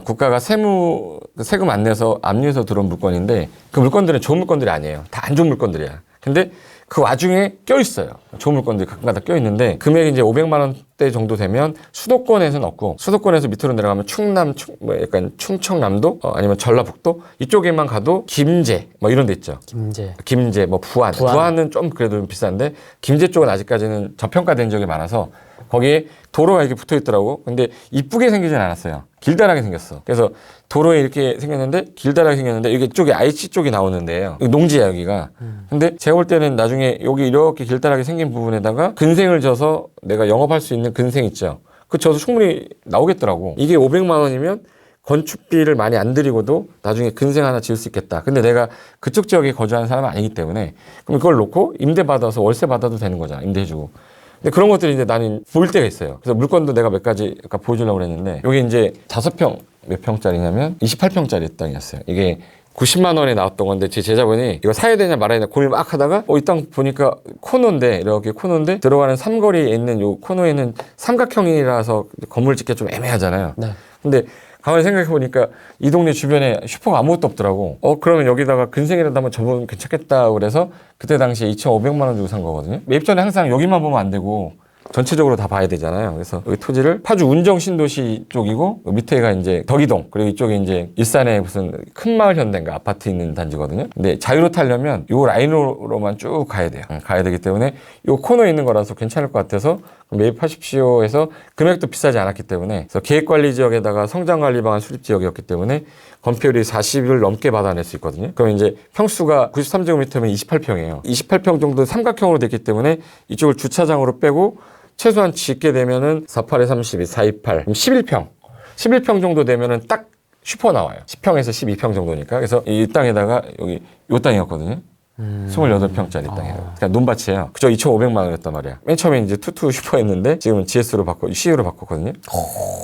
국가가 세금 안 내서 압류해서 들어온 물건인데 그 물건들은 좋은 물건들이 아니에요. 다 안 좋은 물건들이야. 근데 그 와중에 껴있어요. 좋은 물건들이 가끔가다 껴있는데 금액이 이제 500만 원대 정도 되면 수도권에서는 없고 수도권에서 밑으로 내려가면 약간 충청남도 아니면 전라북도 이쪽에만 가도 김제 뭐 이런 데 있죠. 김제 뭐 부안은 좀 그래도 좀 비싼데 김제 쪽은 아직까지는 저평가된 지역이 많아서 거기에 도로가 이렇게 붙어 있더라고. 근데 이쁘게 생기진 않았어요. 길다랗게 생겼어. 그래서 도로에 이렇게 생겼는데 길다랗게 생겼는데 이게 쪽에 IC 쪽이 나오는데요. 여기 농지야 여기가. 근데 제가 볼 때는 나중에 여기 이렇게 길다랗게 생긴 부분에다가 근생을 져서 내가 영업할 수 있는 근생 있죠. 그 져서 충분히 나오겠더라고. 이게 500만 원이면 건축비를 많이 안 들이고도 나중에 근생 하나 지을 수 있겠다. 근데 내가 그쪽 지역에 거주하는 사람은 아니기 때문에 그럼 그걸 놓고 임대 받아서 월세 받아도 되는 거잖아. 임대해주고. 근데 그런 것들이 이제 나는 보일 때가 있어요. 그래서 물건도 내가 몇 가지 아까 보여주려고 그랬는데 여기 이제 5평 몇 평짜리냐면 28평짜리 땅이었어요. 이게 90만 원에 나왔던 건데 제 제자분이 이거 사야 되냐 말아야 되냐 고민 막 하다가 이 땅 보니까 코너인데 이렇게 코너인데 들어가는 삼거리에 있는 요 코너에는 삼각형이라서 건물 짓기 좀 애매하잖아요. 네. 근데 가만히 생각해보니까 이 동네 주변에 슈퍼가 아무것도 없더라고. 그러면 여기다가 근생이라도 한번 접으면 괜찮겠다 그래서 그때 당시에 2,500만 원 주고 산 거거든요. 매입 전에 항상 여기만 보면 안 되고 전체적으로 다 봐야 되잖아요. 그래서 여기 토지를 파주 운정 신도시 쪽이고 밑에가 이제 덕이동 그리고 이쪽에 이제 일산에 무슨 큰 마을 현대인가 아파트 있는 단지거든요. 근데 자유로 타려면 요 라인으로만 쭉 가야 돼요. 가야 되기 때문에 요 코너에 있는 거라서 괜찮을 것 같아서 매입하십시오 해서 금액도 비싸지 않았기 때문에 그래서 계획관리 지역에다가 성장관리 방안 수립 지역이었기 때문에 건폐율이 40을 넘게 받아낼 수 있거든요. 그럼 이제 평수가 93제곱미터면 28평이에요. 28평 정도 삼각형으로 됐기 때문에 이쪽을 주차장으로 빼고 최소한 짓게 되면은 48에 32, 428, 11평. 11평 정도 되면은 딱 슈퍼 나와요. 10평에서 12평 정도니까. 그래서 이 땅에다가 여기 요 땅이었거든요. 28평짜리 땅이에요. 그러니까 논밭이에요. 그저 2,500만 원이었단 말이야. 맨 처음에 이제 투투 슈퍼였는데 지금은 GS로 CU로 바꿨거든요.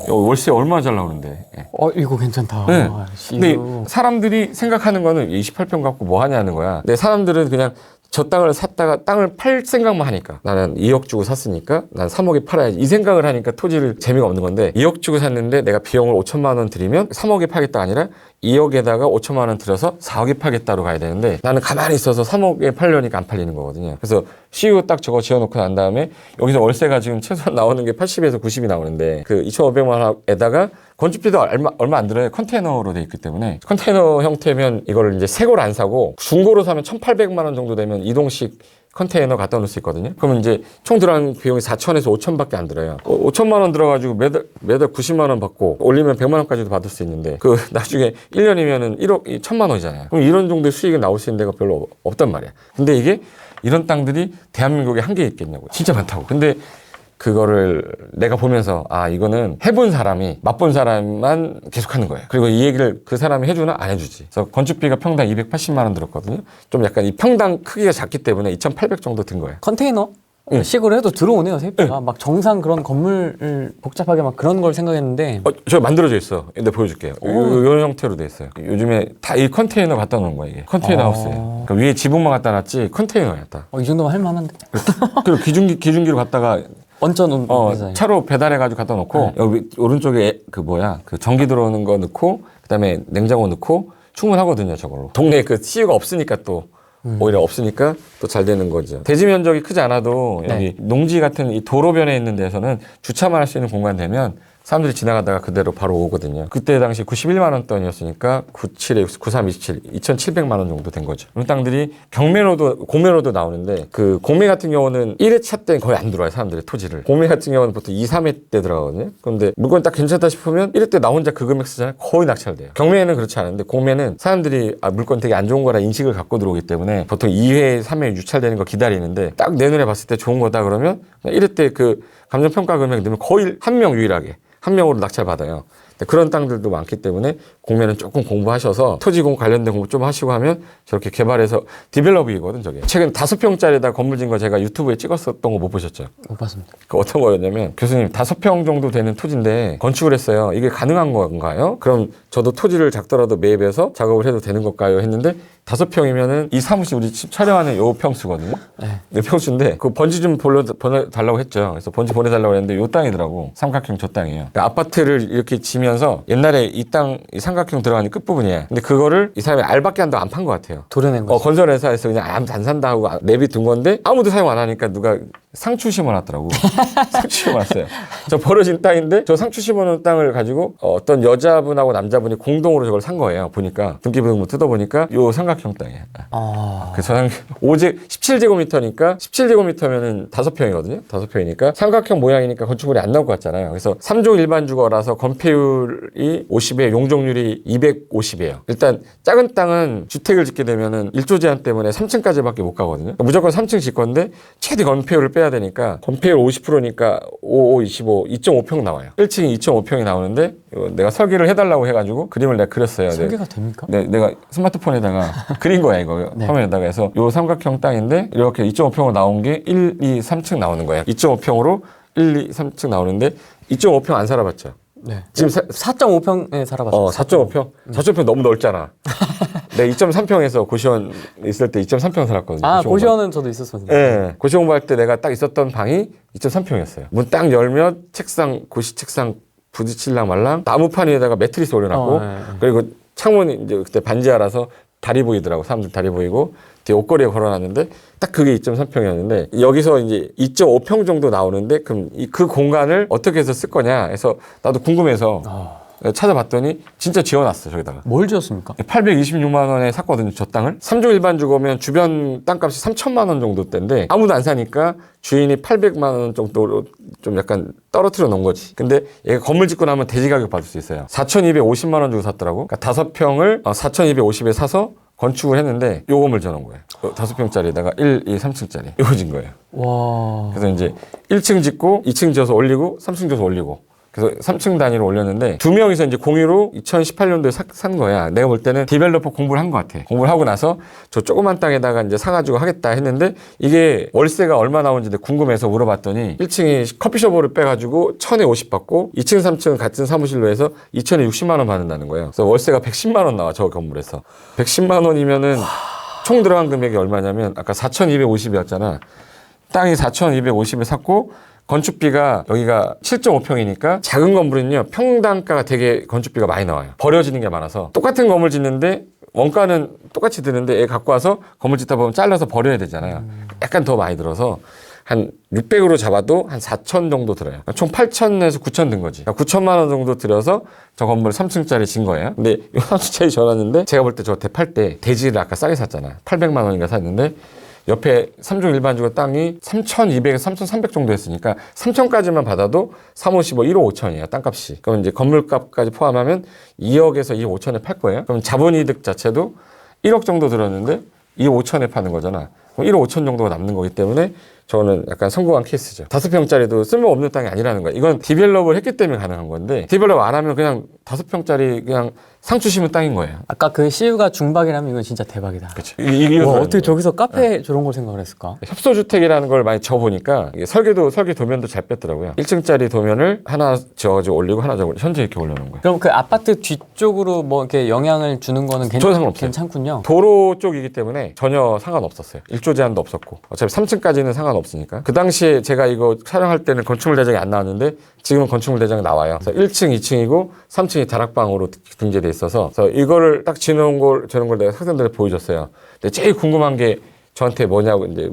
월세 얼마나 잘 나오는데. 예. 이거 괜찮다. 네. CU. 근데 사람들이 생각하는 거는 28평 갖고 뭐 하냐는 거야. 근데 사람들은 그냥 저 땅을 샀다가 땅을 팔 생각만 하니까 나는 2억 주고 샀으니까 난 3억에 팔아야지 이 생각을 하니까 토지를 재미가 없는 건데 2억 주고 샀는데 내가 비용을 5천만 원 들이면 3억에 팔겠다 아니라 2억에다가 5천만 원 들여서 4억에 팔겠다로 가야 되는데 나는 가만히 있어서 3억에 팔려니까 안 팔리는 거거든요. 그래서 CU 딱 저거 지어놓고 난 다음에 여기서 월세가 지금 최소한 나오는 게 80에서 90이 나오는데 그 2,500만 원에다가 건축비도 얼마 안 들어요. 컨테이너로 돼 있기 때문에 컨테이너 형태면 이걸 이제 새걸 안 사고 중고로 사면 1,800만 원 정도 되면 이동식 컨테이너 갖다 놓을 수 있거든요. 그러면 이제 총 들어간 비용이 4천에서 5천밖에 안 들어요. 5천만 원 들어가지고 매달 90만 원 받고 올리면 100만 원까지도 받을 수 있는데 그 나중에 1년이면은 1억 1천만 원이잖아요. 그럼 이런 정도의 수익이 나올 수 있는 데가 별로 없단 말이야. 근데 이게 이런 땅들이 대한민국에 한 개 있겠냐고. 진짜 많다고. 근데 그거를 내가 보면서 이거는 해본 사람이 맛본 사람만 계속하는 거예요. 그리고 이 얘기를 그 사람이 해주나 안 해주지. 그래서 건축비가 평당 280만 원 들었거든요. 좀 약간 이 평당 크기가 작기 때문에 2,800 정도 든 거예요. 컨테이너? 식으로 해도 들어오네요, 세입자가. 막 정상 그런 건물을 복잡하게 막 그런 걸 생각했는데. 저 만들어져 있어. 근데 보여줄게요. 이런 형태로 돼 있어요. 요즘에 다 이 컨테이너 갖다 놓은 거야, 이게. 컨테이너 하우스예요. 그러니까 위에 지붕만 갖다 놨지 컨테이너야, 다. 이 정도면 할 만한데. 그리고 기중기로 갖다가 얹어놓은 차로 배달해가지고 갖다 놓고 여기 오른쪽에 그 전기 들어오는 거 넣고 그다음에 냉장고 넣고 충분하거든요, 저걸로. 동네에 그 CU가 없으니까 또 오히려 없으니까 또 잘 되는 거죠. 대지 면적이 크지 않아도 여기 농지 같은 이 도로변에 있는 데서는 주차만 할 수 있는 공간 되면 사람들이 지나가다가 그대로 바로 오거든요. 그때 당시 91만 원 돈이었으니까 97에 93, 27, 2,700만 원 정도 된 거죠. 그런 땅들이 공매로도 나오는데 그 공매 같은 경우는 1회차 때는 거의 안 들어와요, 사람들이 토지를. 공매 같은 경우는 보통 2, 3회 때 들어가거든요. 그런데 물건 딱 괜찮다 싶으면 1회 때 나 혼자 그 금액 쓰잖아요. 거의 낙찰돼요. 경매는 그렇지 않은데 공매는 사람들이 물건 되게 안 좋은 거라 인식을 갖고 들어오기 때문에 보통 2회, 3회 유찰되는 거 기다리는데 딱 내 눈에 봤을 때 좋은 거다 그러면 1회 때 그 감정평가 금액 넣으면 거의 한 명 유일하게 한 명으로 낙찰받아요. 그런 땅들도 많기 때문에 공매는 조금 공부하셔서 토지공 관련된 공부 좀 하시고 하면 저렇게 개발해서 디벨롭이거든 저게. 최근 5평짜리에다 건물 진 거 제가 유튜브에 찍었었던 거 못 보셨죠? 못 봤습니다. 그 어떤 거였냐면 교수님 5평 정도 되는 토지인데 건축을 했어요. 이게 가능한 건가요? 그럼 저도 토지를 작더라도 매입해서 작업을 해도 되는 걸까요? 했는데 5평이면은 이 사무실 우리 집 촬영하는 요 평수거든요. 네 평수인데 그 번지 좀 보내달라고 했죠. 그래서 번지 보내달라고 했는데 요 땅이더라고. 삼각형 저 땅이에요. 그러니까 아파트를 이렇게 지면서 옛날에 이 땅 이 삼각형 들어가는 끝부분이에요. 근데 그거를 이 사람이 알밖에 한다고 안 판 것 같아요. 도려낸 거죠. 건설회사에서 그냥 안 산다 하고 내비 둔 건데 아무도 사용 안 하니까 누가 상추 심어놨더라고. 상추 심어놨어요. 저 벌어진 땅인데 저 상추 심어놓은 땅을 가지고 어떤 여자분하고 남자분이 공동으로 저걸 산 거예요. 보니까 등기부등본 뜯어보니까 요 삼각형 땅이에요. 그래서 17제곱미터니까 17제곱미터면은 5평이거든요. 5평이니까 삼각형 모양이니까 건축물이 안 나올 것 같잖아요. 그래서 3종 일반 주거라서 건폐율이 50에 용적률이 250이에요. 일단 작은 땅은 주택을 짓게 되면은 1조 제한 때문에 3층까지밖에 못 가거든요. 무조건 3층 질 건데 최대 건폐율을 빼야 되니까 건폐율 50%니까 5, 25, 2.5평 나와요. 1층이 2.5평이 나오는데 내가 설계를 해달라고 해가지고 그림을 내가 그렸어요. 설계가 됩니까? 내가 스마트폰에다가 그린 거야 이거. 네. 화면에다가 해서 요 삼각형 땅인데 이렇게 2.5평으로 나온 게 1, 2, 3층 나오는 거예요. 2.5평으로 1, 2, 3층 나오는데 2.5평 안 살아봤죠? 네. 지금 4.5평에 살아봤어요. 4.5평? 4.5평 너무 넓잖아. 내가 2.3평에서 고시원 있을 때 2.3평 살았거든요. 아, 고시원은 저도 있었었는데. 네. 고시 공부할 때 내가 딱 있었던 방이 2.3평이었어요. 문 딱 열면 책상, 고시 책상 부딪힐랑 말랑 나무판 위에다가 매트리스 올려놨고 네. 그리고 창문이 이제 그때 반지하라서 다리 보이더라고. 사람들 다리 보이고 뒤에 옷걸이에 걸어놨는데 딱 그게 2.3평이었는데 여기서 이제 2.5평 정도 나오는데 그럼 그 공간을 어떻게 해서 쓸 거냐 해서 나도 궁금해서 찾아봤더니 진짜 지어놨어 저기다가. 뭘 지었습니까? 826만 원에 샀거든요 저 땅을. 3종 일반 주거면 주변 땅값이 3천만 원 정도 대인데 아무도 안 사니까 주인이 800만 원 정도로 좀 약간 떨어뜨려 놓은 거지. 근데 얘가 건물 짓고 나면 대지 가격 받을 수 있어요. 4,250만 원 주고 샀더라고. 그러니까 5평을 4,250에 사서 건축을 했는데 요 건물 지어놓은 거예요. 5평짜리에다가 1, 2, 3층짜리 요거 진 거예요. 와. 그래서 이제 1층 짓고 2층 지어서 올리고 3층 지어서 올리고 그래서 3층 단위로 올렸는데 두 명이서 이제 공유로 2018년도에 산 거야. 내가 볼 때는 디벨로퍼 공부를 한 것 같아. 공부를 하고 나서 저 조그만 땅에다가 이제 사가지고 하겠다 했는데 이게 월세가 얼마 나오는지 궁금해서 물어봤더니 1층이 커피숍을 빼가지고 1,050 받고 2층, 3층 같은 사무실로 해서 2,000에 60만 원 받는다는 거예요. 그래서 월세가 110만 원 나와 저 건물에서. 110만 원이면은 총 들어간 금액이 얼마냐면 아까 4,250이었잖아. 땅이 4,250에 샀고 건축비가 여기가 7.5평이니까 작은 건물은요 평당가가 되게 건축비가 많이 나와요. 버려지는 게 많아서 똑같은 건물 짓는데 원가는 똑같이 드는데 얘 갖고 와서 건물 짓다 보면 잘라서 버려야 되잖아요. 약간 더 많이 들어서 한 600으로 잡아도 한 4천 정도 들어요. 총 8천에서 9천 든 거지. 9천만 원 정도 들여서 저 건물 3층짜리 진 거예요. 근데 이 3층짜리 지어놨는데 제가 볼 때 저 대팔 때 대지를 아까 싸게 샀잖아. 800만 원인가 샀는데 옆에 3종 일반 주거 땅이 3,200에서 3,300 정도 했으니까 3천까지만 받아도 3,55, 1억 5천이에요. 땅값이. 그럼 이제 건물값까지 포함하면 2억에서 2억 5천에 팔 거예요. 그럼 자본이득 자체도 1억 정도 들었는데 2억 5천에 파는 거잖아. 그럼 1억 5천 정도가 남는 거기 때문에 저는 약간 성공한 케이스죠. 5평짜리도 쓸모없는 땅이 아니라는 거야. 이건 디벨롭을 했기 때문에 가능한 건데 디벨롭 안 하면 그냥 5평짜리 그냥 상추 심은 땅인 거예요. 아까 그 CU가 중박이라면 이건 진짜 대박이다. 그렇죠. 와, 어떻게 저기서 카페 저런 걸 생각을 했을까? 협소주택이라는 걸 많이 지어보니까 이게 설계 도면도 잘 뺐더라고요. 1층짜리 도면을 하나 지어가지고 올리고 하나 지어가지고 현재 이렇게 올려놓은 거예요. 그럼 그 아파트 뒤쪽으로 뭐 이렇게 영향을 주는 거는 저는 상관없어요. 괜찮군요. 도로 쪽이기 때문에 전혀 상관없었어요. 1조 제한도 없었고 어차피 3층까지는 상관없으니까. 그 당시에 제가 이거 촬영할 때는 건축물 대장이 안 나왔는데 지금은 건축물 대장이 나와요. 그래서 1층, 2층이고 3층이 다락방으로 등재돼 있어서 그래서 이거를 딱 지어놓은 걸 내가 학생들한테 보여줬어요. 근데 제일 궁금한 게 저한테 뭐냐고 이제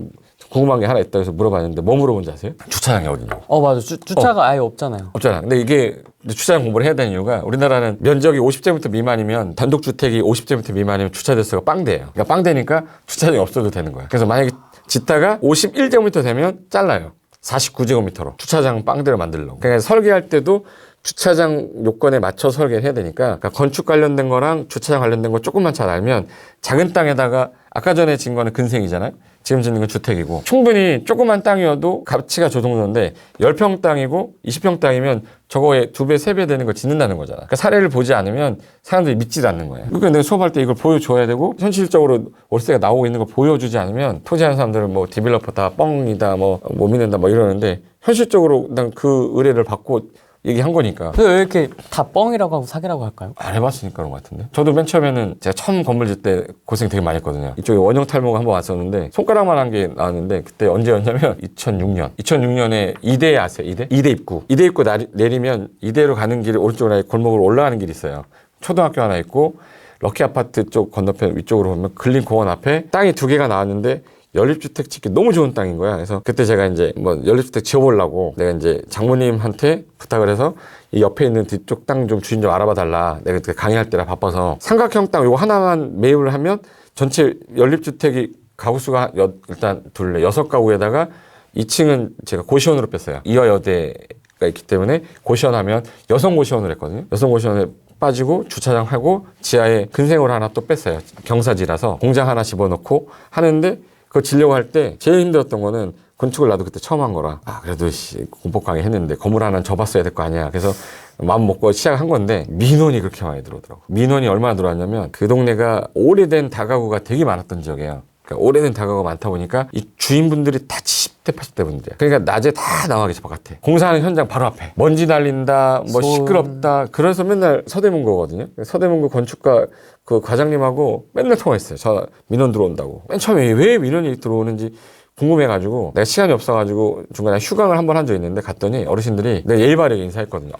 궁금한 게 하나 있다고 해서 물어봤는데 뭐 물어본지 아세요? 주차장이 어디냐고. 맞아. 주차가 아예 없잖아요. 없잖아. 근데 이게 주차장 공부를 해야 되는 이유가 우리나라는 면적이 50제곱미터 미만이면 단독주택이 50제곱미터 미만이면 주차 대수가 빵대예요. 그러니까 빵대니까 주차장이 없어도 되는 거야. 그래서 만약에 짓다가 51제곱미터 되면 잘라요. 49제곱미터로 주차장 빵대로 만들려고. 그러니까 설계할 때도 주차장 요건에 맞춰 설계를 해야 되니까 그러니까 건축 관련된 거랑 주차장 관련된 거 조금만 잘 알면 작은 땅에다가 아까 전에 진 거는 근생이잖아요. 지금 짓는 건 주택이고 충분히 조그만 땅이어도 가치가 저 정도인데 10평 땅이고 20평 땅이면 저거에 2배, 3배 되는 거 짓는다는 거잖아. 그러니까 사례를 보지 않으면 사람들이 믿지도 않는 거예요. 그러니까 내가 수업할 때 이걸 보여줘야 되고 현실적으로 월세가 나오고 있는 걸 보여주지 않으면 토지하는 사람들은 뭐 디벨로퍼 다 뻥이다 뭐 못 믿는다 뭐 이러는데 현실적으로 난 그 의뢰를 받고 얘기한 거니까. 근데 왜 이렇게 다 뻥이라고 하고 사기라고 할까요? 안 해봤으니까 그런 것 같은데. 저도 맨 처음에는 제가 처음 건물 짓 때 고생 되게 많이 했거든요. 이쪽에 원형 탈모가 한번 왔었는데 손가락만 한 게 나왔는데 그때 언제였냐면 2006년. 2006년에 이대 아세요? 이대? 이대 입구. 이대 입구 내리면 이대로 가는 길이 오른쪽으로 골목으로 올라가는 길이 있어요. 초등학교 하나 있고 럭키 아파트 쪽 건너편 위쪽으로 보면 근린 공원 앞에 땅이 2개가 나왔는데 연립주택 짓기 너무 좋은 땅인 거야. 그래서 그때 제가 이제 뭐 연립주택 지어보려고 내가 이제 장모님한테 부탁을 해서 이 옆에 있는 뒤쪽 땅 좀 주인 좀 알아봐 달라. 내가 그때 강의할 때라 바빠서 삼각형 땅 요거 하나만 매입을 하면 전체 연립주택이 가구수가 일단 둘레 6가구에다가 2층은 제가 고시원으로 뺐어요. 이화여대가 있기 때문에 고시원하면 여성 고시원을 했거든요. 여성 고시원에 빠지고 주차장하고 지하에 근생을 하나 또 뺐어요. 경사지라서 공장 하나 집어넣고 하는데 그거 지려고 할 때 제일 힘들었던 거는 건축을 나도 그때 처음 한 거라 그래도 공법 강의 했는데 건물 하나는 접었어야 될 거 아니야. 그래서 마음 먹고 시작한 건데 민원이 그렇게 많이 들어오더라고. 민원이 얼마나 들어왔냐면 그 동네가 오래된 다가구가 되게 많았던 지역이에요. 그러니까 오래된 다가구가 많다 보니까 이 주인분들이 다 70대 80대 분들이야. 그러니까 낮에 다 나와 계셔 바깥에. 공사하는 현장 바로 앞에. 먼지 날린다 뭐 시끄럽다. 그래서 맨날 서대문구거든요. 서대문구 건축가 그 과장님하고 맨날 통화했어요. 저 민원 들어온다고. 맨 처음에 왜 민원이 들어오는지 궁금해가지고 내가 시간이 없어가지고 중간에 휴강을 한 번 한 적이 있는데 갔더니 어르신들이 내가 예의 바르게 인사했거든요.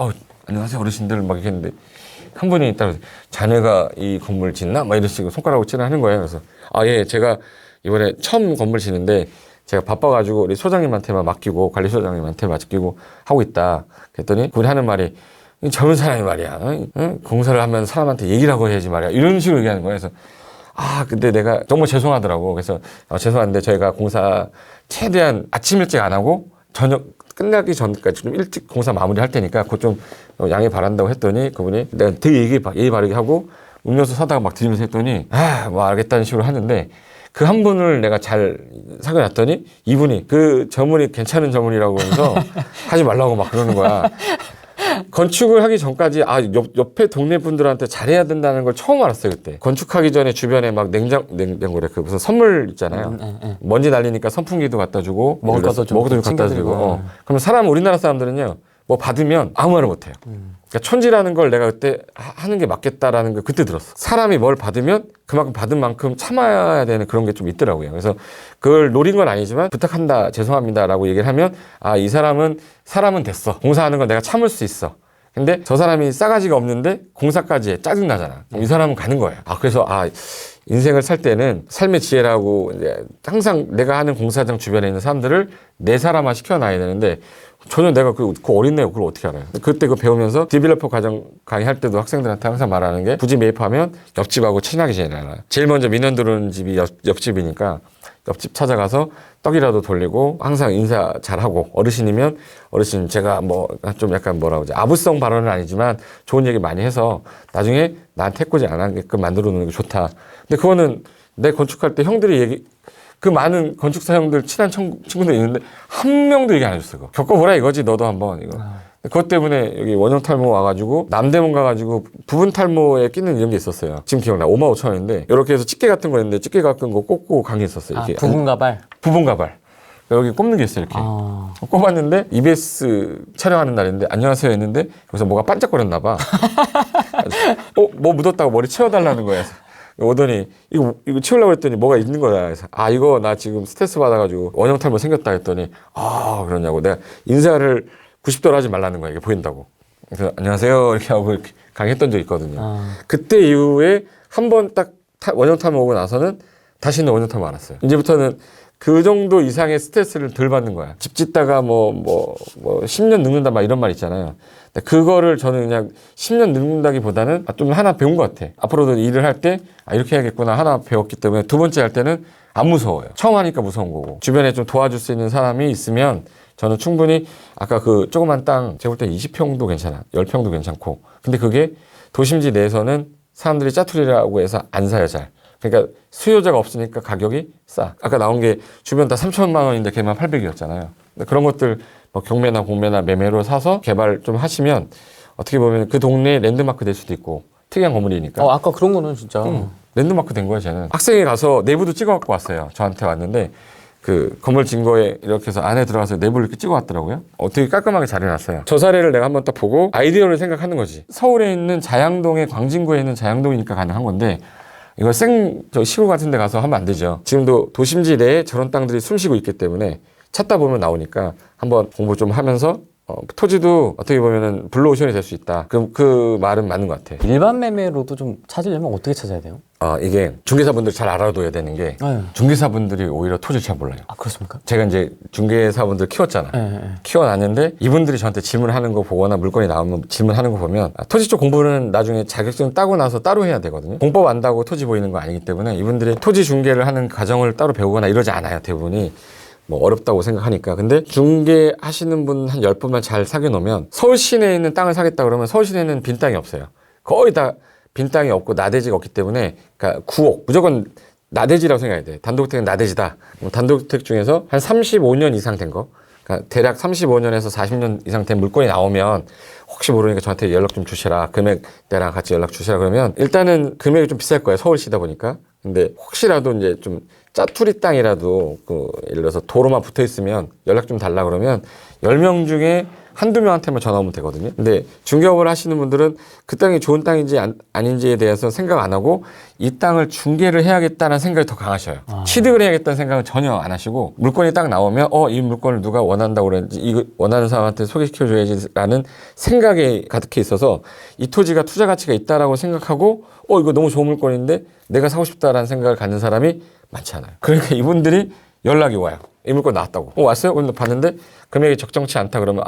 안녕하세요 어르신들 막 이렇게 했는데 한 분이 있다고 자네가 이 건물 짓나? 막 이런 식으로 손가락으로 찌르하는 거예요. 그래서 예 제가 이번에 처음 건물 짓는데 제가 바빠가지고 우리 소장님한테만 맡기고 관리소장님한테 맡기고 하고 있다. 그랬더니 그분이 하는 말이 젊은 사람이 말이야. 공사를 하면 사람한테 얘기를 하고 해야지 말이야. 이런 식으로 얘기하는 거예요. 그래서 근데 내가 너무 죄송하더라고. 그래서 죄송한데 저희가 공사 최대한 아침 일찍 안 하고 저녁 끝나기 전까지 좀 일찍 공사 마무리할 테니까 그거 좀 양해 바란다고 했더니 그분이 내가 되게 예의 바르게 하고 음료수 사다가 막 드리면서 했더니 뭐 알겠다는 식으로 하는데 그 한 분을 내가 잘 사귀어놨더니 이분이 그 저문이 괜찮은 저문이라고 하면서 하지 말라고 막 그러는 거야. 건축을 하기 전까지 옆에 동네 분들한테 잘해야 된다는 걸 처음 알았어요. 그때 건축하기 전에 주변에 막 냉장고래 그 무슨 선물 있잖아요. 먼지 날리니까 선풍기도 갖다 주고 먹을 것도 좀 갖다 주고 그러면 우리나라 사람들은요 뭐 받으면 아무 말을 못해요. 그러니까 촌지라는 걸 내가 그때 하는 게 맞겠다라는 걸 그때 들었어. 사람이 뭘 받으면 그만큼 받은 만큼 참아야 되는 그런 게 좀 있더라고요. 그래서 그걸 노린 건 아니지만 부탁한다 죄송합니다라고 얘기를 하면 이 사람은 됐어. 공사하는 건 내가 참을 수 있어. 근데 저 사람이 싸가지가 없는데 공사까지 해. 짜증나잖아. 이 사람은 가는 거예요. 그래서 인생을 살 때는 삶의 지혜라고 이제 항상 내가 하는 공사장 주변에 있는 사람들을 내 사람화 시켜놔야 되는데 전혀 내가 그 어린애 그걸 어떻게 알아요? 그때 그거 배우면서 디벨로퍼 과정 강의할 때도 학생들한테 항상 말하는 게 부지 매입하면 옆집하고 친하게 지내라. 제일 먼저 민원 들어오는 집이 옆집이니까 옆집 찾아가서 떡이라도 돌리고 항상 인사 잘하고 어르신이면 어르신 제가 뭐 좀 약간 뭐라고 하지 아부성 발언은 아니지만 좋은 얘기 많이 해서 나중에 나한테 해코지 안 하게끔 만들어 놓는 게 좋다. 근데 그거는 내 건축할 때 형들이 그 많은 건축사 형들 친한 친구들 있는데 한 명도 얘기 안 해줬어. 그거. 겪어보라 이거지 너도 한번 이거. 그것 때문에 여기 원형 탈모 와가지고 남대문 가가지고 부분 탈모에 끼는 이런 게 있었어요. 지금 기억나. 55,000원인데 이렇게 해서 집게 같은 거 있는데 집게 같은 거 꽂고 강의했었어요. 이렇게. 부분 가발. 부분 가발. 여기 꼽는 게 있어요. 이렇게. 꼽았는데 EBS 촬영하는 날인데 안녕하세요 했는데 여기서 뭐가 반짝거렸나 봐. 뭐 묻었다고 머리 채워달라는 거야. 오더니 이거 치우려고 했더니 뭐가 있는 거야. 그래서 이거 나 지금 스트레스 받아가지고 원형 탈모 생겼다 했더니 그러냐고 내가 인사를 90도로 하지 말라는 거야. 이게 보인다고. 그래서 안녕하세요 이렇게 하고 이렇게 강의했던 적이 있거든요. 그때 이후에 한 번 딱 원형 탈모 오고 나서는 다시는 원형 탈모 안 왔어요. 이제부터는 그 정도 이상의 스트레스를 덜 받는 거야. 집 짓다가 뭐 10년 늙는다 막 이런 말 있잖아요. 근데 그거를 저는 그냥 10년 늙는다기보다는 좀 하나 배운 것 같아. 앞으로도 일을 할 때 이렇게 해야겠구나 하나 배웠기 때문에 두 번째 할 때는 안 무서워요. 처음 하니까 무서운 거고. 주변에 좀 도와줄 수 있는 사람이 있으면 저는 충분히 아까 그 조그만 땅 제가 볼 때 20평도 괜찮아. 10평도 괜찮고. 근데 그게 도심지 내에서는 사람들이 짜투리라고 해서 안 사요 잘. 그러니까 수요자가 없으니까 가격이 싸. 아까 나온 게 주변 다 3천만 원인데 걔만 800이었잖아요. 그런 것들 뭐 경매나 공매나 매매로 사서 개발 좀 하시면 어떻게 보면 그 동네에 랜드마크 될 수도 있고 특이한 건물이니까. 아까 그런 거는 진짜 랜드마크 된 거야 쟤는. 학생이 가서 내부도 찍어 갖고 왔어요. 저한테 왔는데 그 건물 증거에 이렇게 해서 안에 들어가서 내부를 이렇게 찍어 왔더라고요. 되게 깔끔하게 잘 해놨어요. 저 사례를 내가 한번 딱 보고 아이디어를 생각하는 거지. 서울에 있는 자양동에 광진구에 있는 자양동이니까 가능한 건데 이거 저 시골 같은 데 가서 하면 안 되죠. 지금도 도심지 내에 저런 땅들이 숨쉬고 있기 때문에 찾다 보면 나오니까 한번 공부 좀 하면서 토지도 어떻게 보면은 블루오션이 될 수 있다. 그 말은 맞는 것 같아. 일반 매매로도 좀 찾으려면 어떻게 찾아야 돼요? 이게 중개사분들 잘 알아둬야 되는 게 네. 중개사분들이 오히려 토지를 잘 몰라요. 아, 그렇습니까? 제가 이제 중개사분들 키웠잖아. 네. 키워놨는데 이분들이 저한테 질문하는 거 보거나 물건이 나오면 질문하는 거 보면 토지 쪽 공부는 나중에 자격증 따고 나서 따로 해야 되거든요. 공법 안다고 토지 보이는 거 아니기 때문에 이분들이 토지 중개를 하는 과정을 따로 배우거나 이러지 않아요. 대부분이. 뭐 어렵다고 생각하니까. 근데 중개하시는 분 한 10분만 잘 사귀어 놓으면 서울 시내에 있는 땅을 사겠다 그러면 서울 시내에는 빈 땅이 없어요. 거의 다 빈 땅이 없고 나대지가 없기 때문에 그러니까 구옥 무조건 나대지라고 생각해야 돼. 단독주택은 나대지다. 단독주택 중에서 한 35년 이상 된 거. 그러니까 대략 35년에서 40년 이상 된 물건이 나오면 혹시 모르니까 저한테 연락 좀 주시라. 금액대랑 같이 연락 주시라 그러면 일단은 금액이 좀 비쌀 거예요. 서울시다 보니까. 근데 혹시라도 이제 좀 짜투리 땅이라도 예를 들어서 도로만 붙어 있으면 연락 좀 달라 그러면 10명 중에 한두 명한테만 전화 오면 되거든요. 근데 중개업을 하시는 분들은 그 땅이 좋은 땅인지 아닌지에 대해서 생각 안 하고 이 땅을 중개를 해야겠다는 생각이 더 강하셔요. 취득을 해야겠다는 생각은 전혀 안 하시고 물건이 딱 나오면 이 물건을 누가 원한다고 그랬는지 이거 원하는 사람한테 소개시켜줘야지라는 생각이 가득해 있어서 이 토지가 투자 가치가 있다라고 생각하고 이거 너무 좋은 물건인데 내가 사고 싶다라는 생각을 갖는 사람이 많지 않아요. 그러니까 이분들이 연락이 와요. 이 물건 나왔다고. 왔어요? 근데 봤는데 금액이 적정치 않다 그러면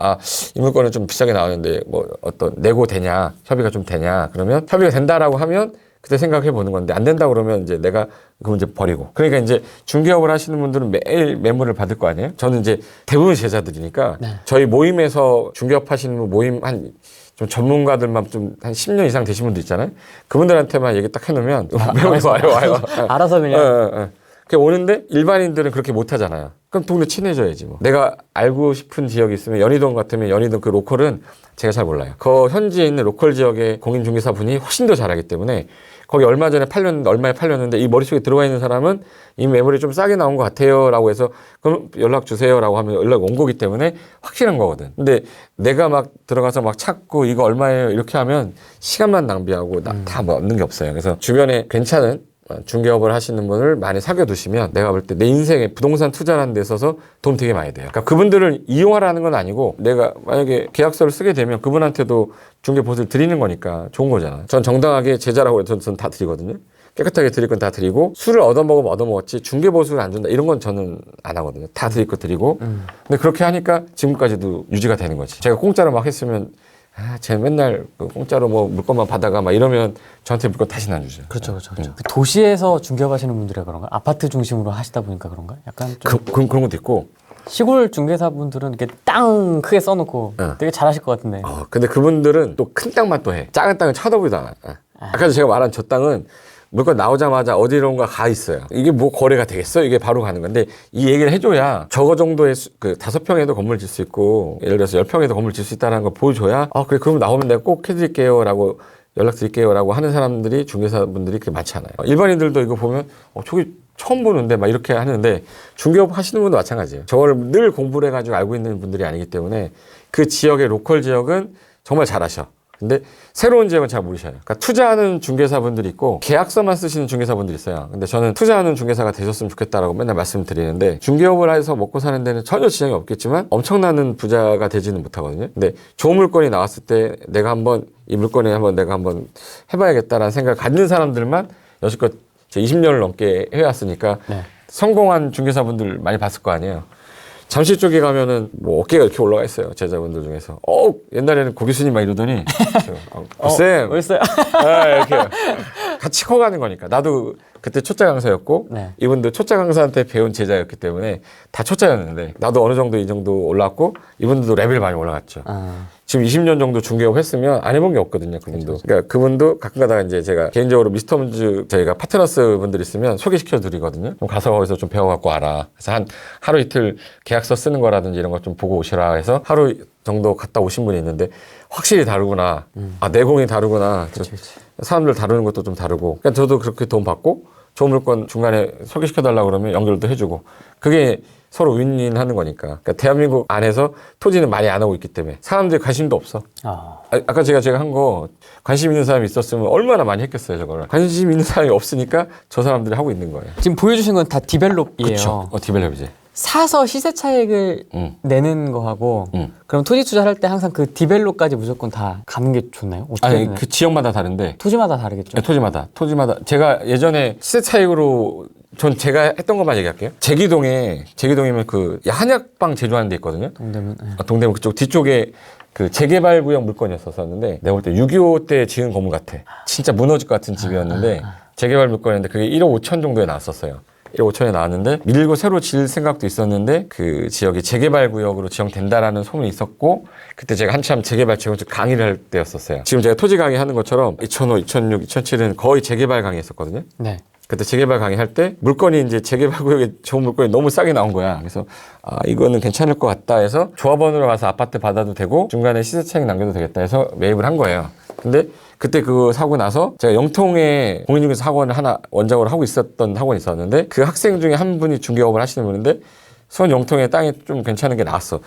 이 물건은 좀 비싸게 나왔는데 뭐 어떤 내고 되냐, 협의가 좀 되냐 그러면 협의가 된다라고 하면 그때 생각해 보는 건데 안 된다 그러면 이제 내가 그 문제 버리고. 그러니까 이제 중개업을 하시는 분들은 매일 매물을 받을 거 아니에요? 저는 이제 대부분 제자들이니까 저희 모임에서 중개업 하시는 모임 좀 전문가들만 좀 한 10년 이상 되신 분들 있잖아요. 그분들한테만 얘기 딱 해놓으면 매물이 와요. 알아서 그냥. 그 오는데 일반인들은 그렇게 못 하잖아요. 그럼 동네 친해져야지 뭐. 내가 알고 싶은 지역이 있으면 연희동 같으면 연희동 그 로컬은 제가 잘 몰라요. 그 현지에 있는 로컬 지역의 공인중개사 분이 훨씬 더 잘하기 때문에 거기 얼마 전에 얼마에 팔렸는데 이 머릿속에 들어가 있는 사람은 이 매물이 좀 싸게 나온 것 같아요 라고 해서 그럼 연락 주세요 라고 하면 연락 온 거기 때문에 확실한 거거든. 근데 내가 막 들어가서 막 찾고 이거 얼마예요 이렇게 하면 시간만 낭비하고 다 뭐 얻는 게 없어요. 그래서 주변에 괜찮은 중개업을 하시는 분을 많이 사귀어두시면 내가 볼 때 내 인생에 부동산 투자라는 데 있어서 돈 되게 많이 돼요. 그러니까 그분들을 이용하라는 건 아니고 내가 만약에 계약서를 쓰게 되면 그분한테도 중개 보수를 드리는 거니까 좋은 거잖아. 전 정당하게 제자라고 해서 전 다 드리거든요. 깨끗하게 드릴 건 다 드리고 술을 얻어먹으면 얻어먹었지 중개 보수를 안 준다 이런 건 저는 안 하거든요. 다 드릴 거 드리고 근데 그렇게 하니까 지금까지도 유지가 되는 거지. 제가 공짜로 막 했으면 쟤 맨날 공짜로 뭐 물건만 받아가 막 이러면 저한테 물건 다시는 안 주죠. 그렇죠. 그 도시에서 중개업하시는 분들이 그런가? 아파트 중심으로 하시다 보니까 그런가? 약간 좀 그런 것도 있고. 시골 중개사분들은 이렇게 땅 크게 써놓고 되게 잘하실 것 같은데. 근데 그분들은 또 큰 땅만 또 해. 작은 땅은 쳐다보지도 않아. 아까 제가 말한 저 땅은 물건 나오자마자 어디론가 가 있어요. 이게 뭐 거래가 되겠어? 이게 바로 가는 건데 이 얘기를 해줘야 저거 정도의 5평에도 건물 질 수 있고 예를 들어서 10평에도 건물 질 수 있다는 걸 보여줘야 그래 그럼 나오면 내가 꼭 해드릴게요 라고 연락드릴게요 라고 하는 사람들이 중개사분들이 그렇게 많지 않아요. 일반인들도 이거 보면 저기 처음 보는데 막 이렇게 하는데 중개업 하시는 분도 마찬가지예요. 저걸 늘 공부를 해가지고 알고 있는 분들이 아니기 때문에 그 지역의 로컬 지역은 정말 잘하셔. 근데 새로운 지역은 잘 모르셔요. 그러니까 투자하는 중개사분들이 있고 계약서만 쓰시는 중개사분들이 있어요. 근데 저는 투자하는 중개사가 되셨으면 좋겠다라고 맨날 말씀드리는데 중개업을 해서 먹고 사는 데는 전혀 지장이 없겠지만 엄청나는 부자가 되지는 못하거든요. 근데 좋은 물건이 나왔을 때 내가 한번 이 물건에 내가 한번 해봐야겠다라는 생각을 갖는 사람들만 여지껏 제 20년을 넘게 해왔으니까 성공한 중개사분들 많이 봤을 거 아니에요. 잠실 쪽에 가면은 뭐 어깨가 이렇게 올라가 있어요. 제자분들 중에서. 옛날에는 고 교수님 막 이러더니 쌤 벌써요? 이렇게 같이 커가는 거니까. 나도 그때 초짜 강사였고 이분도 초짜 강사한테 배운 제자였기 때문에 다 초짜였는데 나도 어느 정도 이 정도 올랐고 이분들도 레벨이 많이 올라갔죠. 지금 20년 정도 중개업 했으면 안 해본 게 없거든요, 그분도. 그러니까 그분도 가끔 가다가 이제 제가 개인적으로 미스터 문즈 저희가 파트너스 분들 있으면 소개시켜 드리거든요. 좀 가서 거기서 좀 배워갖고 와라. 그래서 하루 이틀 계약서 쓰는 거라든지 이런 거 좀 보고 오시라 해서 하루 정도 갔다 오신 분이 있는데 확실히 다르구나. 내공이 다르구나. 그치. 사람들 다루는 것도 좀 다르고. 그러니까 저도 그렇게 돈 받고 좋은 물건 중간에 소개시켜 달라고 그러면 연결도 해주고. 그게 서로 윈윈하는 거니까. 그러니까 대한민국 안에서 토지는 많이 안 하고 있기 때문에 사람들이 관심도 없어. 아까 제가 한 거 관심 있는 사람이 있었으면 얼마나 많이 했겠어요, 저거를. 관심 있는 사람이 없으니까 저 사람들이 하고 있는 거예요. 지금 보여주신 건 다 디벨롭이에요. 그렇죠. 디벨롭이지. 사서 시세 차익을 내는 거하고 그럼 토지 투자를 할 때 항상 그 디벨로까지 무조건 다 가는 게 좋나요? 어떻게 아니 되나요? 그 지역마다 다른데 토지마다 다르겠죠. 네, 토지마다 제가 예전에 시세 차익으로 전 제가 했던 것만 얘기할게요. 제기동이면 그 한약방 제조하는 데 있거든요. 동대문. 네. 동대문 그쪽 뒤쪽에 그 재개발 구역 물건이었었는데 내가 볼 때 6.25 때 지은 건물 같아. 진짜 무너질 것 같은 집이었는데 재개발 물건이었는데 그게 1억 5천 정도에 나왔었어요. 1억 5천에 나왔는데 밀고 새로 지을 생각도 있었는데 그 지역이 재개발 구역으로 지정된다라는 소문이 있었고 그때 제가 한참 재개발 재건축 강의를 할 때였었어요. 지금 제가 토지 강의 하는 것처럼 2005, 2006, 2007은 거의 재개발 강의했었거든요. 네. 그때 재개발 강의할 때 물건이 이제 재개발 구역에 좋은 물건이 너무 싸게 나온 거야. 그래서 이거는 괜찮을 것 같다 해서 조합원으로 가서 아파트 받아도 되고 중간에 시세 차익 남겨도 되겠다 해서 매입을 한 거예요. 근데 그때 그거 사고 나서 제가 영통에 공인중개사 학원을 하나 원작으로 하고 있었던 학원이 있었는데 그 학생 중에 한 분이 중개업을 하시는 분인데 수원 영통에 땅이 좀 괜찮은 게 나왔어.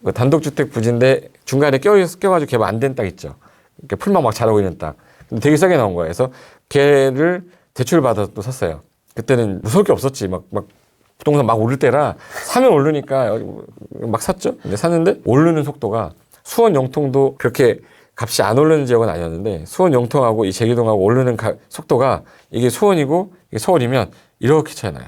그 단독주택 부지인데 중간에 껴가지고 개발 안 된 땅 있죠. 이렇게 풀만 막 자라고 있는 땅. 근데 되게 싸게 나온 거야. 그래서 걔를 대출 받아서 또 샀어요. 그때는 무서울 게 없었지. 막 부동산 막 오를 때라 사면 오르니까 막 샀죠. 근데 샀는데 오르는 속도가 수원 영통도 그렇게 값이 안 오르는 지역은 아니었는데 수원 영통하고 이 제기동하고 오르는 속도가 이게 수원이고 이게 서울이면 이렇게 차이 나요.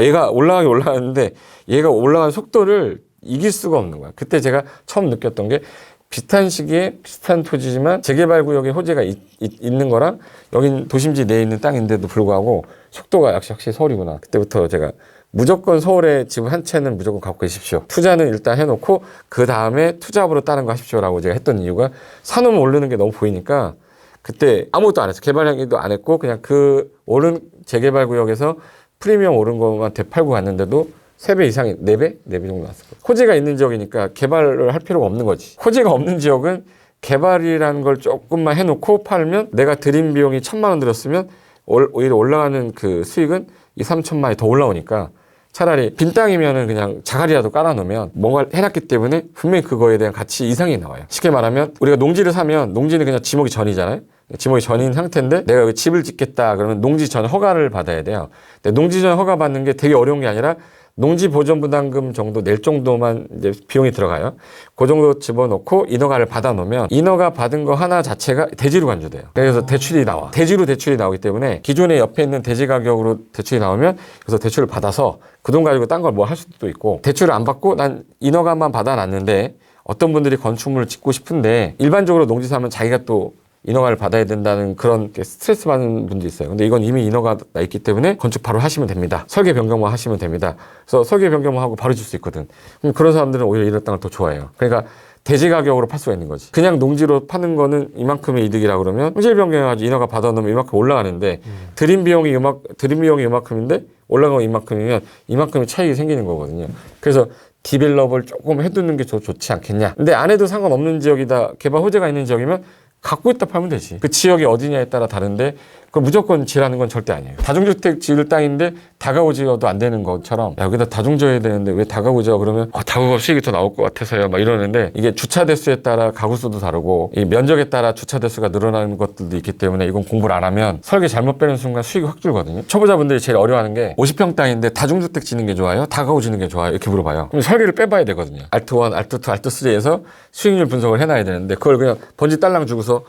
얘가 올라가는데 얘가 올라가는 속도를 이길 수가 없는 거야. 그때 제가 처음 느꼈던 게 비슷한 시기에 비슷한 토지지만 재개발 구역에 호재가 있는 거랑 여긴 도심지 내에 있는 땅인데도 불구하고 속도가 역시 확실히 서울이구나. 그때부터 제가 무조건 서울에 집 한 채는 무조건 갖고 계십시오. 투자는 일단 해놓고 그 다음에 투자업으로 다른 거 하십시오라고 제가 했던 이유가 사놓으면 오르는 게 너무 보이니까 그때 아무것도 안 했어. 개발 행위도 안 했고 그냥 그 오른 재개발 구역에서 프리미엄 오른 것만 되팔고 갔는데도 3배 이상이 4배? 4배 정도 나왔을 거예요. 호재가 있는 지역이니까 개발을 할 필요가 없는 거지. 호재가 없는 지역은 개발이라는 걸 조금만 해놓고 팔면 내가 들인 비용이 1,000만 원 들었으면 오히려 올라가는 그 수익은 2, 3천만 원이 더 올라오니까 차라리 빈 땅이면은 그냥 자갈이라도 깔아놓으면 뭔가 해놨기 때문에 분명히 그거에 대한 가치 이상이 나와요. 쉽게 말하면 우리가 농지를 사면 농지는 그냥 지목이 전이잖아요. 지목이 전인 상태인데 내가 여기 집을 짓겠다 그러면 농지 전 허가를 받아야 돼요. 근데 농지 전 허가 받는 게 되게 어려운 게 아니라 농지 보전 부담금 정도 낼 정도만 이제 비용이 들어가요. 그 정도 집어넣고 인허가를 받아놓으면 인허가 받은 거 하나 자체가 대지로 간주돼요. 그래서 대출이 나와. 대지로 대출이 나오기 때문에 기존에 옆에 있는 대지 가격으로 대출이 나오면 그래서 대출을 받아서 그 돈 가지고 딴 걸 뭐 할 수도 있고 대출을 안 받고 난 인허가만 받아놨는데 어떤 분들이 건축물을 짓고 싶은데 일반적으로 농지 사면 자기가 또 인허가를 받아야 된다는 그런 스트레스 받는 분도 있어요. 근데 이건 이미 인허가 나 있기 때문에 건축 바로 하시면 됩니다. 설계 변경만 하시면 됩니다. 그래서 설계 변경만 하고 바로 줄 수 있거든. 그럼 그런 사람들은 오히려 이런 땅을 더 좋아해요. 그러니까 대지 가격으로 팔 수가 있는 거지. 그냥 농지로 파는 거는 이만큼의 이득이라 그러면 품질 변경해가지고 인허가 받아놓으면 이만큼 올라가는데 들인 비용이 이만큼인데 올라가면 이만큼이면 이만큼의 차익이 생기는 거거든요. 그래서 디벨롭을 조금 해두는 게 좋지 않겠냐. 근데 안 해도 상관없는 지역이다. 개발 호재가 있는 지역이면 갖고 있다 팔면 되지. 그 지역이 어디냐에 따라 다른데 그걸 무조건 지라는 건 절대 아니에요. 다중주택 지을 땅인데 다가구 지어도 안 되는 것처럼 야, 여기다 다중 지어야 되는데 왜 다가구 지어 그러면 다가구 수익이 더 나올 것 같아서요 막 이러는데 이게 주차 대수에 따라 가구 수도 다르고 이 면적에 따라 주차 대수가 늘어나는 것들도 있기 때문에 이건 공부를 안 하면 설계 잘못 빼는 순간 수익이 확 줄거든요. 초보자분들이 제일 어려워하는 게 50평 땅인데 다중주택 짓는 게 좋아요? 다가구 짓는 게 좋아요? 이렇게 물어봐요. 그럼 설계를 빼봐야 되거든요. 알트1, 알트2, 알트3에서 수익률 분석을 해놔야 되는데 그걸 그냥 번지 딸랑 주고서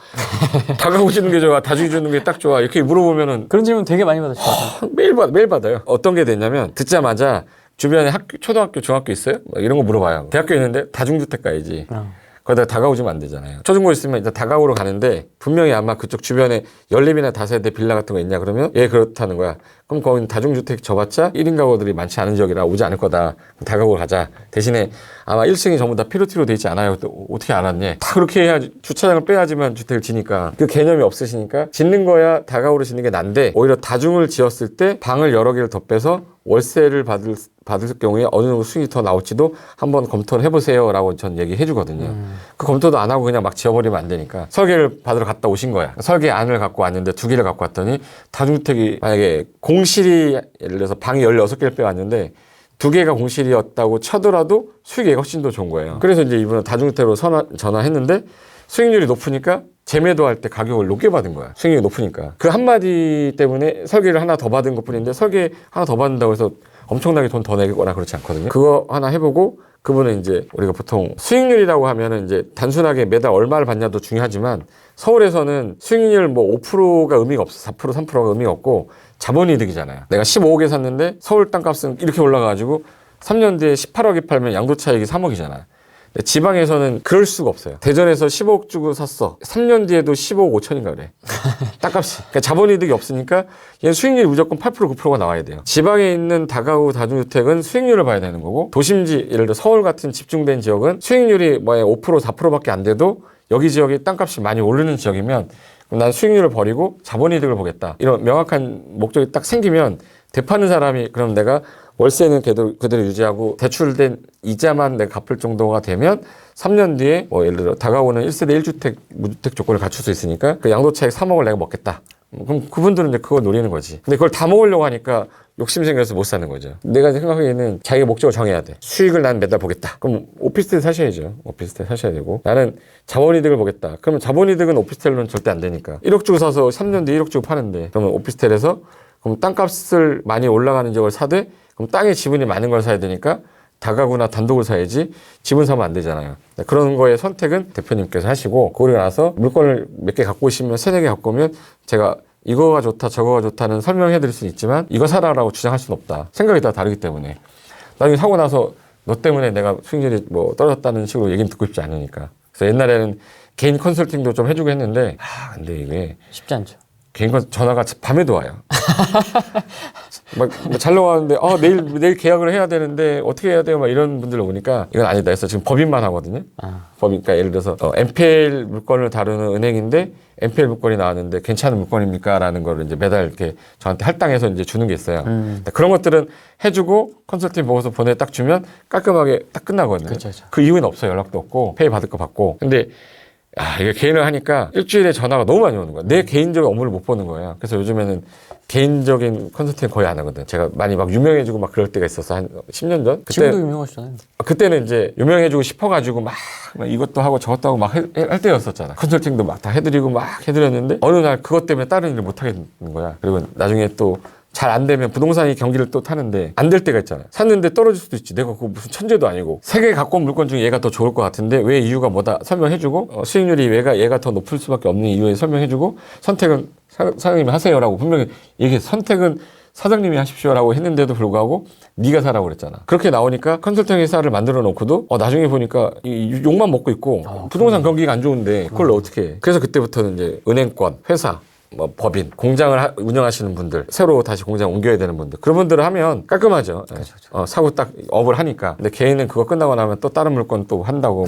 다가구 짓는 게 좋아? 다중 짓는 게 딱 좋아? 이렇게 물어보면은 그런 질문 되게 많이 받으실 것 같아요. 매일 받아요. 어떤 게 됐냐면 듣자마자 주변에 학교, 초등학교, 중학교 있어요? 막 이런 거 물어봐요. 대학교 있는데 다중주택 가야지. 거기다 다가구 지면 안 되잖아요. 초중고 있으면 일단 다가구로 가는데 분명히 아마 그쪽 주변에 연립이나 다세대 빌라 같은 거 있냐 그러면 예 그렇다는 거야. 그럼 거긴 다중주택 줘봤자 1인 가구들이 많지 않은 지역이라 오지 않을 거다. 다가구로 가자. 대신에 아마 1층이 전부 다 피로티로 돼 있지 않아요. 또 어떻게 알았니? 다 그렇게 해야지. 주차장을 빼야지만 주택을 지니까 그 개념이 없으시니까 짓는 거야 다가구로 짓는 게 난데 오히려 다중을 지었을 때 방을 여러 개를 더 빼서 월세를 받을 경우에 어느 정도 수익이 더 나올지도 한번 검토를 해보세요 라고 전 얘기해 주거든요. 그 검토도 안 하고 그냥 막 지어버리면 안 되니까 설계를 받으러 갔다 오신 거야. 설계안을 갖고 왔는데 2개를 갖고 왔더니 다중주택이 만약에 공실이 예를 들어서 방이 16개를 빼왔는데 2개가 공실이었다고 쳐더라도 수익이 훨씬 더 좋은 거예요. 그래서 이제 이분은 다중주택으로 전화했는데 수익률이 높으니까 재매도할 때 가격을 높게 받은 거야. 수익률이 높으니까. 그 한마디 때문에 설계를 하나 더 받은 것 뿐인데 설계 하나 더 받는다고 해서 엄청나게 돈 더 내거나 그렇지 않거든요. 그거 하나 해보고 그분은 이제 우리가 보통 수익률이라고 하면은 이제 단순하게 매달 얼마를 받냐도 중요하지만 서울에서는 수익률 뭐 5%가 의미가 없어. 4% 3%가 의미가 없고 자본이득이잖아요. 내가 15억에 샀는데 서울 땅값은 이렇게 올라가가지고 3년 뒤에 18억에 팔면 양도차익이 3억이잖아요. 지방에서는 그럴 수가 없어요. 대전에서 15억 주고 샀어. 3년 뒤에도 15억 5천인가 그래. 땅값이. 그러니까 자본이득이 없으니까 얘는 수익률이 무조건 8% 9%가 나와야 돼요. 지방에 있는 다가구 다중주택은 수익률을 봐야 되는 거고 도심지 예를 들어 서울 같은 집중된 지역은 수익률이 뭐 5% 4%밖에 안 돼도 여기 지역이 땅값이 많이 오르는 지역이면 그럼 난 수익률을 버리고 자본이득을 보겠다. 이런 명확한 목적이 딱 생기면 되파는 사람이 그럼 내가 월세는 그대로 유지하고 대출된 이자만 내가 갚을 정도가 되면 3년 뒤에 뭐 예를 들어 다가오는 1세대 1주택 무주택 조건을 갖출 수 있으니까 그 양도차익 3억을 내가 먹겠다. 그럼 그분들은 이제 그거 노리는 거지. 근데 그걸 다 먹으려고 하니까 욕심 생겨서 못 사는 거죠. 내가 생각하기에는 자기가 목적을 정해야 돼. 수익을 난 매달 보겠다. 그럼 오피스텔 사셔야죠. 오피스텔 사셔야 되고 나는 자본이득을 보겠다. 그러면 자본이득은 오피스텔로는 절대 안 되니까 1억 주고 사서 3년 뒤에 1억 주고 파는데 그러면 오피스텔에서 그럼 땅값을 많이 올라가는 지역을 사되 그럼 땅에 지분이 많은 걸 사야 되니까 다가구나 단독을 사야지 집은 사면 안 되잖아요. 그런 거의 선택은 대표님께서 하시고 그러고 나서 물건을 몇 개 갖고 오시면 3-4개 갖고 오면 제가 이거가 좋다 저거가 좋다는 설명해 드릴 수는 있지만 이거 사라라고 주장할 수는 없다. 생각이 다 다르기 때문에 나중에 사고 나서 너 때문에 내가 수익률이 뭐 떨어졌다는 식으로 얘기는 듣고 싶지 않으니까. 그래서 옛날에는 개인 컨설팅도 좀 해주고 했는데 근데 이게 쉽지 않죠. 개인 전화가 밤에도 와요. 막 잘 나가는데 내일 계약을 해야 되는데 어떻게 해야 돼요? 막 이런 분들 오니까 이건 아니다 해서 지금 법인만 하거든요. 법인, 그러니까 예를 들어서 NPL 물건을 다루는 은행인데 NPL 물건이 나왔는데 괜찮은 물건입니까? 라는 거를 이제 매달 이렇게 저한테 할당해서 이제 주는 게 있어요. 그런 것들은 해주고 컨설팅 보고서 보내 딱 주면 깔끔하게 딱 끝나거든요. 그쵸. 그 이후에는 없어요. 연락도 없고 페이 받을 거 받고. 근데 이게 개인을 하니까 일주일에 전화가 너무 많이 오는 거야. 내 개인적인 업무를 못 보는 거야. 그래서 요즘에는 개인적인 컨설팅 거의 안 하거든. 제가 많이 막 유명해지고 막 그럴 때가 있었어. 한 10년 전? 지금도 유명하시잖아요. 그때는 이제 유명해지고 싶어가지고 막 이것도 하고 저것도 하고 막 할 때였었잖아. 컨설팅도 막 다 해드리고 막 해드렸는데 어느 날 그것 때문에 다른 일을 못 하겠는 거야. 그리고 나중에 또 잘 안 되면 부동산이 경기를 또 타는데 안 될 때가 있잖아요. 샀는데 떨어질 수도 있지. 내가 그거 무슨 천재도 아니고 3개 갖고 온 물건 중에 얘가 더 좋을 것 같은데 왜 이유가 뭐다 설명해주고 수익률이 얘가 더 높을 수밖에 없는 이유에 설명해주고 선택은 사장님이 하세요라고 분명히 얘기해서 선택은 사장님이 하십시오라고 했는데도 불구하고 네가 사라고 그랬잖아. 그렇게 나오니까 컨설팅 회사를 만들어 놓고도 나중에 보니까 이 욕만 먹고 있고 부동산 경기가 안 좋은데 그걸 어떻게 해. 그래서 그때부터는 이제 은행권, 회사 뭐 법인, 공장을 운영하시는 분들, 새로 다시 공장 옮겨야 되는 분들, 그런 분들을 하면 깔끔하죠. 그렇죠. 사고 딱 업을 하니까. 근데 개인은 그거 끝나고 나면 또 다른 물건 또 한다고 뭐.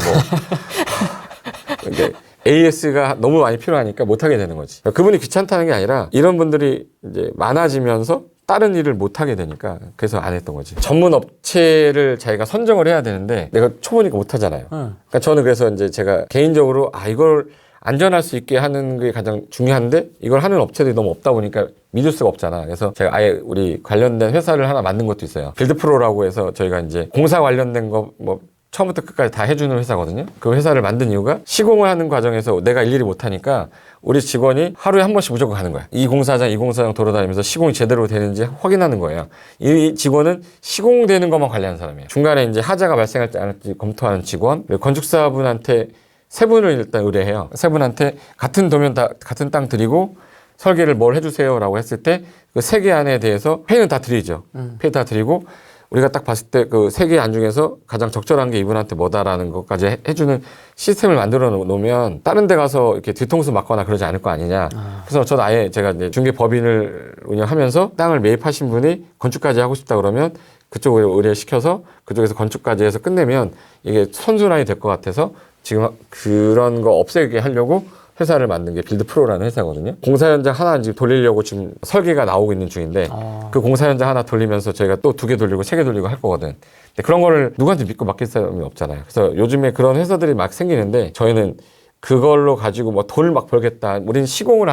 근데 AS가 너무 많이 필요하니까 못 하게 되는 거지. 그분이 귀찮다는 게 아니라 이런 분들이 이제 많아지면서 다른 일을 못 하게 되니까 그래서 안 했던 거지. 전문 업체를 자기가 선정을 해야 되는데 내가 초보니까 못 하잖아요. 그러니까 저는 그래서 이제 제가 개인적으로 이걸 안전할 수 있게 하는 게 가장 중요한데 이걸 하는 업체들이 너무 없다 보니까 믿을 수가 없잖아. 그래서 제가 아예 우리 관련된 회사를 하나 만든 것도 있어요. 빌드프로라고 해서 저희가 이제 공사 관련된 거 뭐 처음부터 끝까지 다 해주는 회사거든요. 그 회사를 만든 이유가 시공을 하는 과정에서 내가 일일이 못하니까 우리 직원이 하루에 한 번씩 무조건 가는 거야. 이 공사장 돌아다니면서 시공이 제대로 되는지 확인하는 거예요. 이 직원은 시공되는 것만 관리하는 사람이에요. 중간에 이제 하자가 발생할지 안 할지 검토하는 직원, 건축사분한테 3분을 일단 의뢰해요. 3분한테 같은 도면 같은 땅 드리고 설계를 뭘 해주세요라고 했을 때 그 3개 안에 대해서 페이는 다 드리죠. 페이 다 드리고 우리가 딱 봤을 때 그 3개 안 중에서 가장 적절한 게 이분한테 뭐다라는 것까지 해주는 시스템을 만들어 놓으면 다른 데 가서 이렇게 뒤통수 맞거나 그러지 않을 거 아니냐. 그래서 저는 아예 제가 이제 중개 법인을 운영하면서 땅을 매입하신 분이 건축까지 하고 싶다 그러면 그쪽을 의뢰시켜서 그쪽에서 건축까지 해서 끝내면 이게 선순환이 될 것 같아서 지금 그런 거 없애게 하려고 회사를 만든 게 빌드프로라는 회사거든요. 공사 현장 하나 지금 돌리려고 지금 설계가 나오고 있는 중인데 그 공사 현장 하나 돌리면서 저희가 또 2개 돌리고 3개 돌리고 할 거거든. 근데 그런 거를 누구한테 믿고 맡길 사람이 없잖아요. 그래서 요즘에 그런 회사들이 막 생기는데 저희는 그걸로 가지고 뭐 돈을 막 벌겠다. 우리는 시공을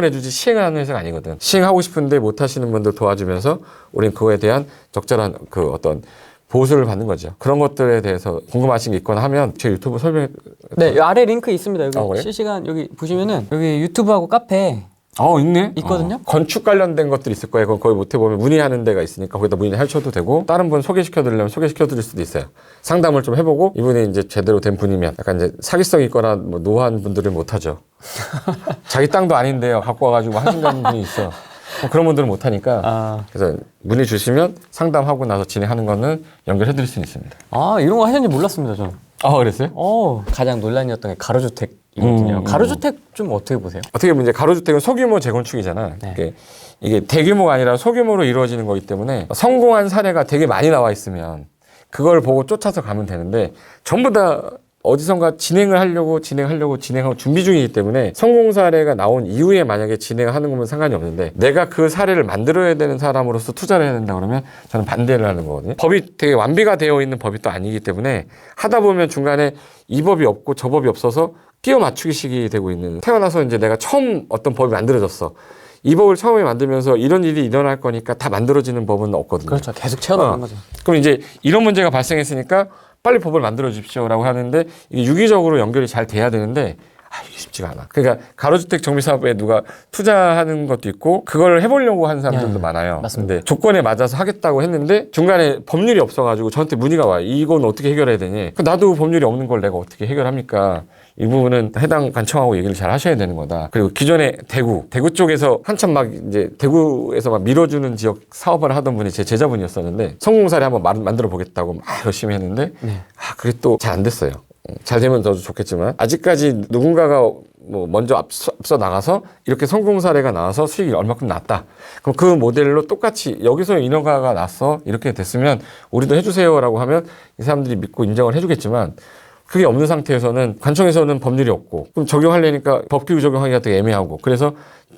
해주지 시행을 하는 회사가 아니거든. 시행하고 싶은데 못 하시는 분들 도와주면서 우리는 그거에 대한 적절한 그 어떤 보수를 받는 거죠. 그런 것들에 대해서 궁금하신 게 있거나 하면 제 유튜브 설명해. 네, 아래 링크 있습니다. 여기 그래? 실시간 여기 보시면은 여기 유튜브하고 카페 있네. 있거든요. 건축 관련된 것들이 있을 거예요. 거기 못해 보면 문의하는 데가 있으니까 거기다 문의하셔도 되고 다른 분 소개시켜드리려면 소개시켜드릴 수도 있어요. 상담을 좀 해보고 이분이 이제 제대로 된 분이면 약간 이제 사기성이 있거나 뭐 노화한 분들은 못하죠. 자기 땅도 아닌데요. 갖고 와가지고 하신 분이 있어. 그런 분들은 못하니까 그래서 문의 주시면 상담하고 나서 진행하는 거는 연결해드릴 수 있습니다. 이런 거 하는지 몰랐습니다, 저는. 그랬어요? 가장 논란이었던 게 가로주택이거든요. 가로주택 좀 어떻게 보세요? 어떻게 보면 이제 가로주택은 소규모 재건축이잖아. 네. 이게 대규모가 아니라 소규모로 이루어지는 거기 때문에 성공한 사례가 되게 많이 나와 있으면 그걸 보고 쫓아서 가면 되는데 전부 다 어디선가 진행하고 준비 중이기 때문에 성공 사례가 나온 이후에 만약에 진행하는 거면 상관이 없는데 내가 그 사례를 만들어야 되는 사람으로서 투자를 해야 된다 그러면 저는 반대를 하는 거거든요. 법이 되게 완비가 되어 있는 법이 또 아니기 때문에 하다 보면 중간에 이 법이 없고 저 법이 없어서 끼워 맞추기식이 되고 있는, 태어나서 이제 내가 처음 어떤 법이 만들어졌어. 이 법을 처음에 만들면서 이런 일이 일어날 거니까 다 만들어지는 법은 없거든요. 그렇죠. 계속 채워나가는 거죠. 그럼 이제 이런 문제가 발생했으니까 빨리 법을 만들어 주십시오라고 하는데 이게 유기적으로 연결이 잘 돼야 되는데 이게 쉽지가 않아. 그러니까 가로주택 정비사업에 누가 투자하는 것도 있고 그걸 해보려고 하는 사람들도 많아요. 맞습니다. 근데 조건에 맞아서 하겠다고 했는데 중간에 법률이 없어가지고 저한테 문의가 와요. 이건 어떻게 해결해야 되니? 나도 법률이 없는 걸 내가 어떻게 해결합니까? 이 부분은 해당 관청하고 얘기를 잘 하셔야 되는 거다. 그리고 기존에 대구 쪽에서 한참 막 이제 대구에서 막 밀어주는 지역 사업을 하던 분이 제 제자분이었었는데 성공 사례 한번 만들어 보겠다고 막 열심히 했는데 그게 또 잘 안 됐어요. 잘 되면 더 좋겠지만 아직까지 누군가가 뭐 먼저 앞서 나가서 이렇게 성공 사례가 나와서 수익이 얼마큼 났다. 그럼 그 모델로 똑같이 여기서 인허가가 났어 이렇게 됐으면 우리도 해주세요라고 하면 이 사람들이 믿고 인정을 해주겠지만 그게 없는 상태에서는 관청에서는 법률이 없고 그럼 적용하려니까 법규 적용하기가 되게 애매하고 그래서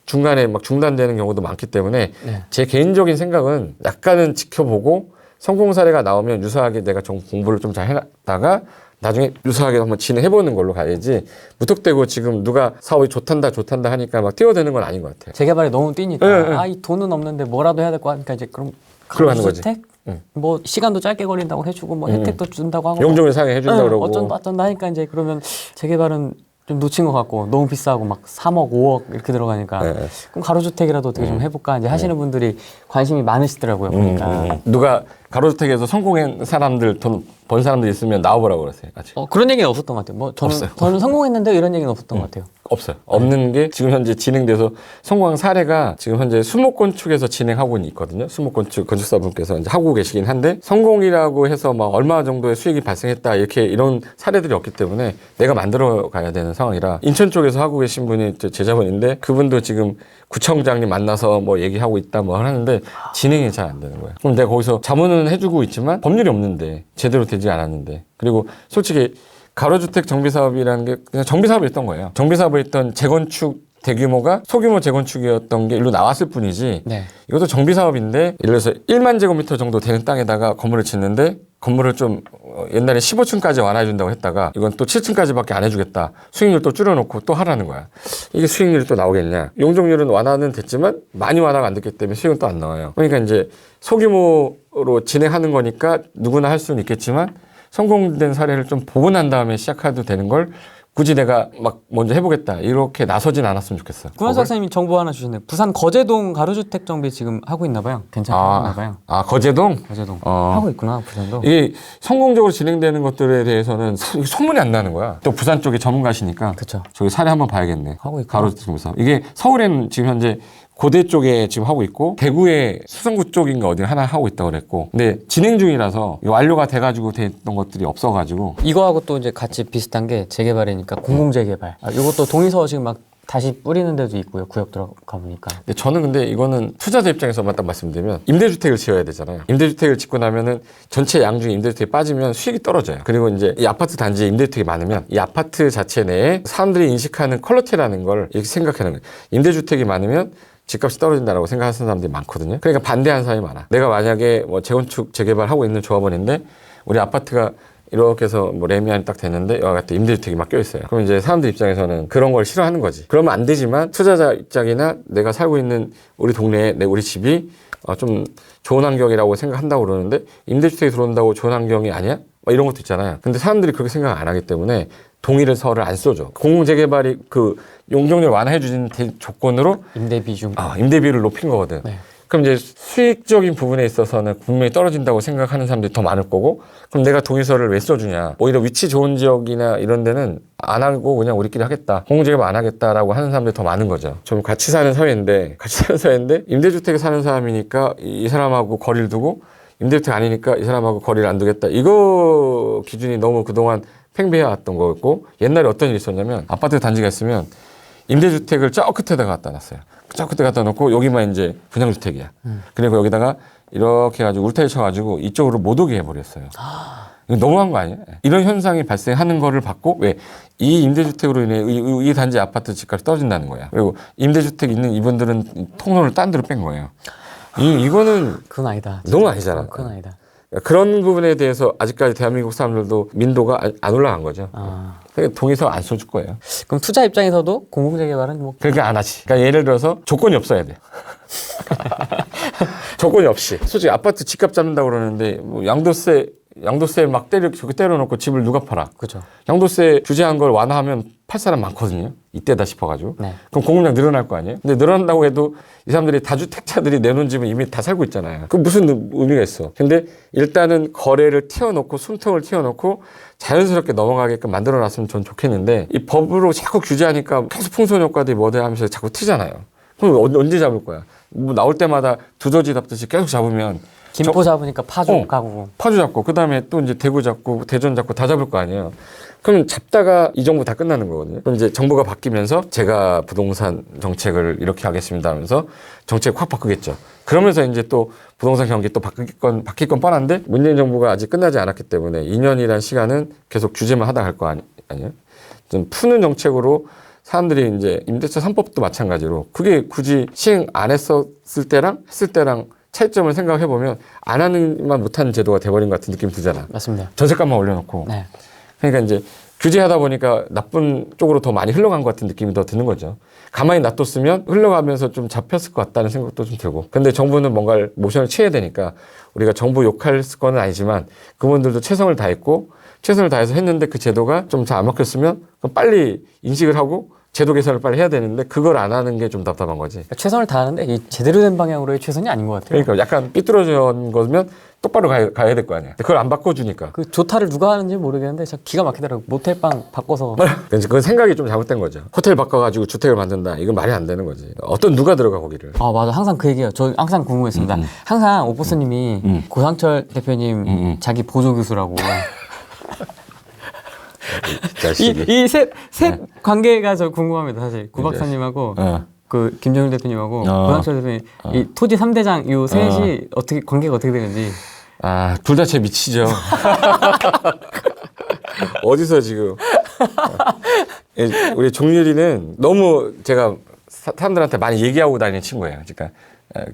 중간에 막 중단되는 경우도 많기 때문에 제 개인적인 생각은 약간은 지켜보고 성공 사례가 나오면 유사하게 내가 좀 공부를 좀 잘 해놨다가 나중에 유사하게 한번 진행해보는 걸로 가야지 무턱대고 지금 누가 사업이 좋단다 하니까 막 뛰어드는 건 아닌 것 같아요. 재개발에 너무 뛰니까 이 돈은 없는데 뭐라도 해야 될 거 하니까 이제 그럼 그러는 거지. 가로주택? 뭐 시간도 짧게 걸린다고 해주고 뭐 혜택도 준다고 하고 용적률 상회 해준다고 그러고 어쩐다 하니까 이제 그러면 재개발은 좀 놓친 것 같고 너무 비싸고 막 3억, 5억 이렇게 들어가니까 그럼 가로주택이라도 어떻게 좀 해볼까 이제 하시는 분들이 관심이 많으시더라고요. 보니까 누가 가로주택에서 성공한 사람들 돈 번 사람들 있으면 나와보라고 그러세요. 아직 그런 얘기는 없었던 것 같아요. 뭐 저는 성공했는데 이런 얘기는 없었던 것 같아요. 없어요. 없는 게 지금 현재 진행돼서 성공한 사례가 지금 현재 수목건축에서 진행하고 있거든요. 수목건축 건축사분께서 이제 하고 계시긴 한데 성공이라고 해서 막 얼마 정도의 수익이 발생했다 이런 사례들이 없기 때문에 내가 만들어 가야 되는 상황이라 인천 쪽에서 하고 계신 분이 제자분인데 그분도 지금 구청장님 만나서 뭐 얘기하고 있다 뭐 하는데 진행이 잘 안 되는 거예요. 그럼 내가 거기서 자문은 해주고 있지만 법률이 없는데 제대로 되지 않았는데 그리고 솔직히 가로주택 정비사업이라는 게 그냥 정비사업이었던 거예요. 정비사업이었던 재건축 대규모가 소규모 재건축이었던 게 일로 나왔을 뿐이지 이것도 정비사업인데 예를 들어서 1만 제곱미터 정도 되는 땅에다가 건물을 짓는데 건물을 좀 옛날에 15층까지 완화해준다고 했다가 이건 또 7층까지밖에 안 해주겠다. 수익률 또 줄여놓고 또 하라는 거야. 이게 수익률이 또 나오겠냐. 용적률은 완화는 됐지만 많이 완화가 안 됐기 때문에 수익은 또 안 나와요. 그러니까 이제 소규모로 진행하는 거니까 누구나 할 수는 있겠지만 성공된 사례를 좀 보고 난 다음에 시작해도 되는 걸 굳이 내가 막 먼저 해보겠다 이렇게 나서진 않았으면 좋겠어. 구현석 선생님이 정보 하나 주셨네요. 부산 거제동 가로주택 정비 지금 하고 있나 봐요. 괜찮나 봐요. 거제동? 거제동 하고 있구나. 부산도. 이게 성공적으로 진행되는 것들에 대해서는 소문이 안 나는 거야. 또 부산 쪽에 전문가시니까 그쵸. 저기 사례 한번 봐야겠네. 하고 있구나. 가로주택 정비사업. 이게 서울에는 지금 현재 고대 쪽에 지금 하고 있고 대구에 수성구 쪽인가 어디 하나 하고 있다고 그랬고 근데 진행 중이라서 완료가 돼가지고 됐던 것들이 없어가지고 이거하고 또 이제 같이 비슷한 게 재개발이니까 공공재개발. 이것도 동의서 지금 막 다시 뿌리는 데도 있고요. 구역 들어가 보니까. 근데 저는 근데 이거는 투자자 입장에서만 딱 말씀드리면 임대주택을 지어야 되잖아요. 임대주택을 짓고 나면은 전체 양 중에 임대주택이 빠지면 수익이 떨어져요. 그리고 이제 이 아파트 단지에 임대주택이 많으면 이 아파트 자체 내에 사람들이 인식하는 퀄리티라는 걸 이렇게 생각하는 거예요. 임대주택이 많으면 집값이 떨어진다라고 생각하는 사람들이 많거든요. 그러니까 반대하는 사람이 많아. 내가 만약에 뭐 재건축 재개발하고 있는 조합원인데 우리 아파트가 이렇게 해서 뭐 레미안이 딱 됐는데 여기 같은 임대주택이 막 껴있어요. 그럼 이제 사람들 입장에서는 그런 걸 싫어하는 거지. 그러면 안 되지만 투자자 입장이나 내가 살고 있는 우리 동네에 우리 집이 좀 좋은 환경이라고 생각한다고 그러는데 임대주택이 들어온다고 좋은 환경이 아니야? 막 이런 것도 있잖아요. 근데 사람들이 그렇게 생각 안 하기 때문에 동의서를 안 써줘. 공공재개발이 그 용적률 완화해주는 조건으로 임대 비중. 임대비를 높인 거거든. 네. 그럼 이제 수익적인 부분에 있어서는 분명히 떨어진다고 생각하는 사람들이 더 많을 거고, 그럼 내가 동의서를 왜 써주냐. 오히려 위치 좋은 지역이나 이런 데는 안 하고 그냥 우리끼리 하겠다. 공공재개발 안 하겠다라고 하는 사람들이 더 많은 거죠. 좀 같이 사는 사회인데 임대주택에 사는 사람이니까 이 사람하고 거리를 두고, 임대주택 아니니까 이 사람하고 거리를 안 두겠다. 이거 기준이 너무 그동안 팽배해왔던 거였고, 옛날에 어떤 일이 있었냐면 아파트 단지가 있으면 임대주택을 저 끝에다가 갖다 놨어요. 저 끝에 갖다 놓고 여기만 이제 분양주택이야. 그리고 여기다가 이렇게 해가지고 울타리 쳐가지고 이쪽으로 못 오게 해버렸어요. 이거 너무한 거 아니에요? 이런 현상이 발생하는 거를 받고, 왜? 이 임대주택으로 인해 이 단지 아파트 집값이 떨어진다는 거야. 그리고 임대주택 있는 이분들은 통로를 딴 데로 뺀 거예요. 이거는 그건 아니다. 너무 아니잖아. 그건 아니다. 그런 부분에 대해서 아직까지 대한민국 사람들도 민도가 안 올라간 거죠. 그러니까 동의서 안 써줄 거예요. 그럼 투자 입장에서도 공공재개발은 뭐 그렇게 안 하지. 그러니까 예를 들어서 조건이 없어야 돼. 조건이 없이. 솔직히 아파트 집값 잡는다고 그러는데 뭐 양도세 막 때려놓고 집을 누가 팔아? 그죠. 양도세 규제한 걸 완화하면 팔 사람 많거든요. 이때다 싶어가지고. 네. 그럼 공급량 늘어날 거 아니에요? 근데 늘어난다고 해도 이 사람들이 다주택자들이 내놓은 집은 이미 다 살고 있잖아요. 그럼 무슨 의미가 있어? 근데 일단은 거래를 튀어놓고 숨통을 튀어놓고 자연스럽게 넘어가게끔 만들어놨으면 전 좋겠는데, 이 법으로 자꾸 규제하니까 계속 풍선 효과들이 뭐대 하면서 자꾸 튀잖아요. 그럼 언제 잡을 거야? 뭐 나올 때마다 두더지 잡듯이 계속 잡으면 김포 잡으니까 파주 가고. 파주 잡고, 그 다음에 또 이제 대구 잡고, 대전 잡고 다 잡을 거 아니에요. 그럼 잡다가 이 정부 다 끝나는 거거든요. 그럼 이제 정부가 바뀌면서 제가 부동산 정책을 이렇게 하겠습니다 하면서 정책 확 바꾸겠죠. 그러면서 이제 또 부동산 경기 또 바뀔 건 뻔한데, 문재인 정부가 아직 끝나지 않았기 때문에 2년이란 시간은 계속 규제만 하다 갈 거 아니에요. 좀 푸는 정책으로 사람들이 이제 임대차 3법도 마찬가지로, 그게 굳이 시행 안 했었을 때랑 했을 때랑 차이점을 생각해 보면 안 하는만 못하는 제도가 돼버린 것 같은 느낌이 들잖아. 맞습니다. 전세값만 올려놓고. 네. 그러니까 이제 규제하다 보니까 나쁜 쪽으로 더 많이 흘러간 것 같은 느낌이 더 드는 거죠. 가만히 놔뒀으면 흘러가면서 좀 잡혔을 것 같다는 생각도 좀 들고. 근데 정부는 뭔가를 모션을 취해야 되니까, 우리가 정부 욕할 건 아니지만 그분들도 최선을 다했고, 최선을 다해서 했는데 그 제도가 좀 잘 안 먹혔으면 그럼 빨리 인식을 하고 제도 개선을 빨리 해야 되는데, 그걸 안 하는 게 좀 답답한 거지. 그러니까 최선을 다하는데 이 제대로 된 방향으로의 최선이 아닌 것 같아요. 그러니까 약간 삐뚤어진 거면 똑바로 가야 될 거 아니야. 그걸 안 바꿔주니까. 그 조타를 누가 하는지 모르겠는데 진짜 기가 막히더라고. 모텔방 바꿔서. 그건 생각이 좀 잘못된 거죠. 호텔 바꿔가지고 주택을 만든다. 이건 말이 안 되는 거지. 어떤 누가 들어가 거기를. 아 맞아. 항상 그 얘기예요. 저 항상 궁금했습니다. 항상 오보스님이 고상철 대표님 자기 보조 교수라고. 이 셋 관계가 저 궁금합니다. 사실 구 박사님하고 그 김정일 대표님하고 고상철 대표님 이 토지 3대장 요 셋이 어떻게 관계가 어떻게 되는지. 둘 다 제 미치죠. 어디서 지금. 우리 종률이는 너무 제가 사람들한테 많이 얘기하고 다니는 친구예요. 그러니까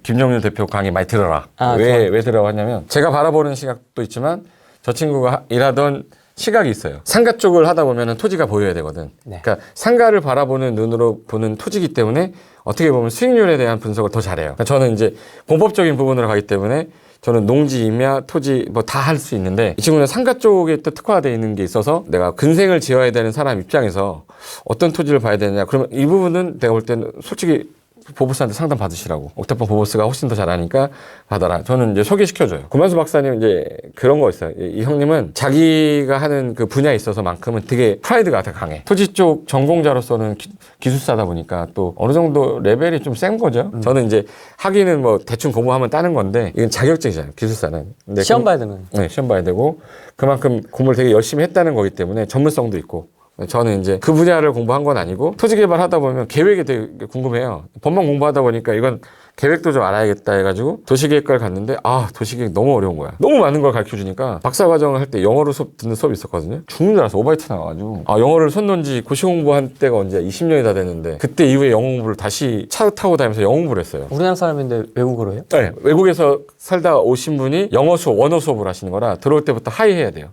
김정일 대표 강의 많이 들어라. 왜 들어라고 하냐면, 제가 바라보는 시각도 있지만 저 친구가 일하던 시각이 있어요. 상가 쪽을 하다 보면 토지가 보여야 되거든. 네. 그러니까 상가를 바라보는 눈으로 보는 토지이기 때문에 어떻게 보면 수익률에 대한 분석을 더 잘해요. 그러니까 저는 이제 공법적인 부분으로 가기 때문에 저는 농지, 임야, 토지 뭐 다 할 수 있는데, 이 친구는 상가 쪽에 또 특화되어 있는 게 있어서 내가 근생을 지어야 되는 사람 입장에서 어떤 토지를 봐야 되느냐. 그러면 이 부분은 내가 볼 때는 솔직히 보보스한테 상담 받으시라고. 옥탑방 보보스가 훨씬 더 잘하니까 받아라. 저는 이제 소개시켜줘요. 구만수 박사님 이제 그런 거 있어요. 이 형님은 자기가 하는 그 분야에 있어서만큼은 되게 프라이드가 되게 강해. 토지 쪽 전공자로서는 기술사다 보니까 또 어느 정도 레벨이 좀 센 거죠. 저는 이제 학위는 뭐 대충 공부하면 따는 건데, 이건 자격증이잖아요. 기술사는. 근데 시험 봐야 되는. 네, 시험 봐야 되고, 그만큼 공부를 되게 열심히 했다는 거기 때문에 전문성도 있고. 저는 이제 그 분야를 공부한 건 아니고, 토지 개발 하다 보면 계획이 되게 궁금해요. 법만 공부하다 보니까 이건 계획도 좀 알아야겠다 해가지고 도시계획과를 갔는데, 도시계획 너무 어려운 거야. 너무 많은 걸 가르쳐 주니까 박사과정을 할 때 영어로 듣는 수업이 있었거든요. 죽는 줄 알았어. 오바이트 나와가지고. 영어를 손 놓은 지 고시 공부한 때가 언제 20년이 다 됐는데, 그때 이후에 영어 공부를 다시 차 타고 다니면서 영어 공부를 했어요. 우리나라 사람인데 외국어로 해요? 네. 외국에서 살다 오신 분이 영어 수업, 원어 수업을 하시는 거라 들어올 때부터 하이 해야 돼요.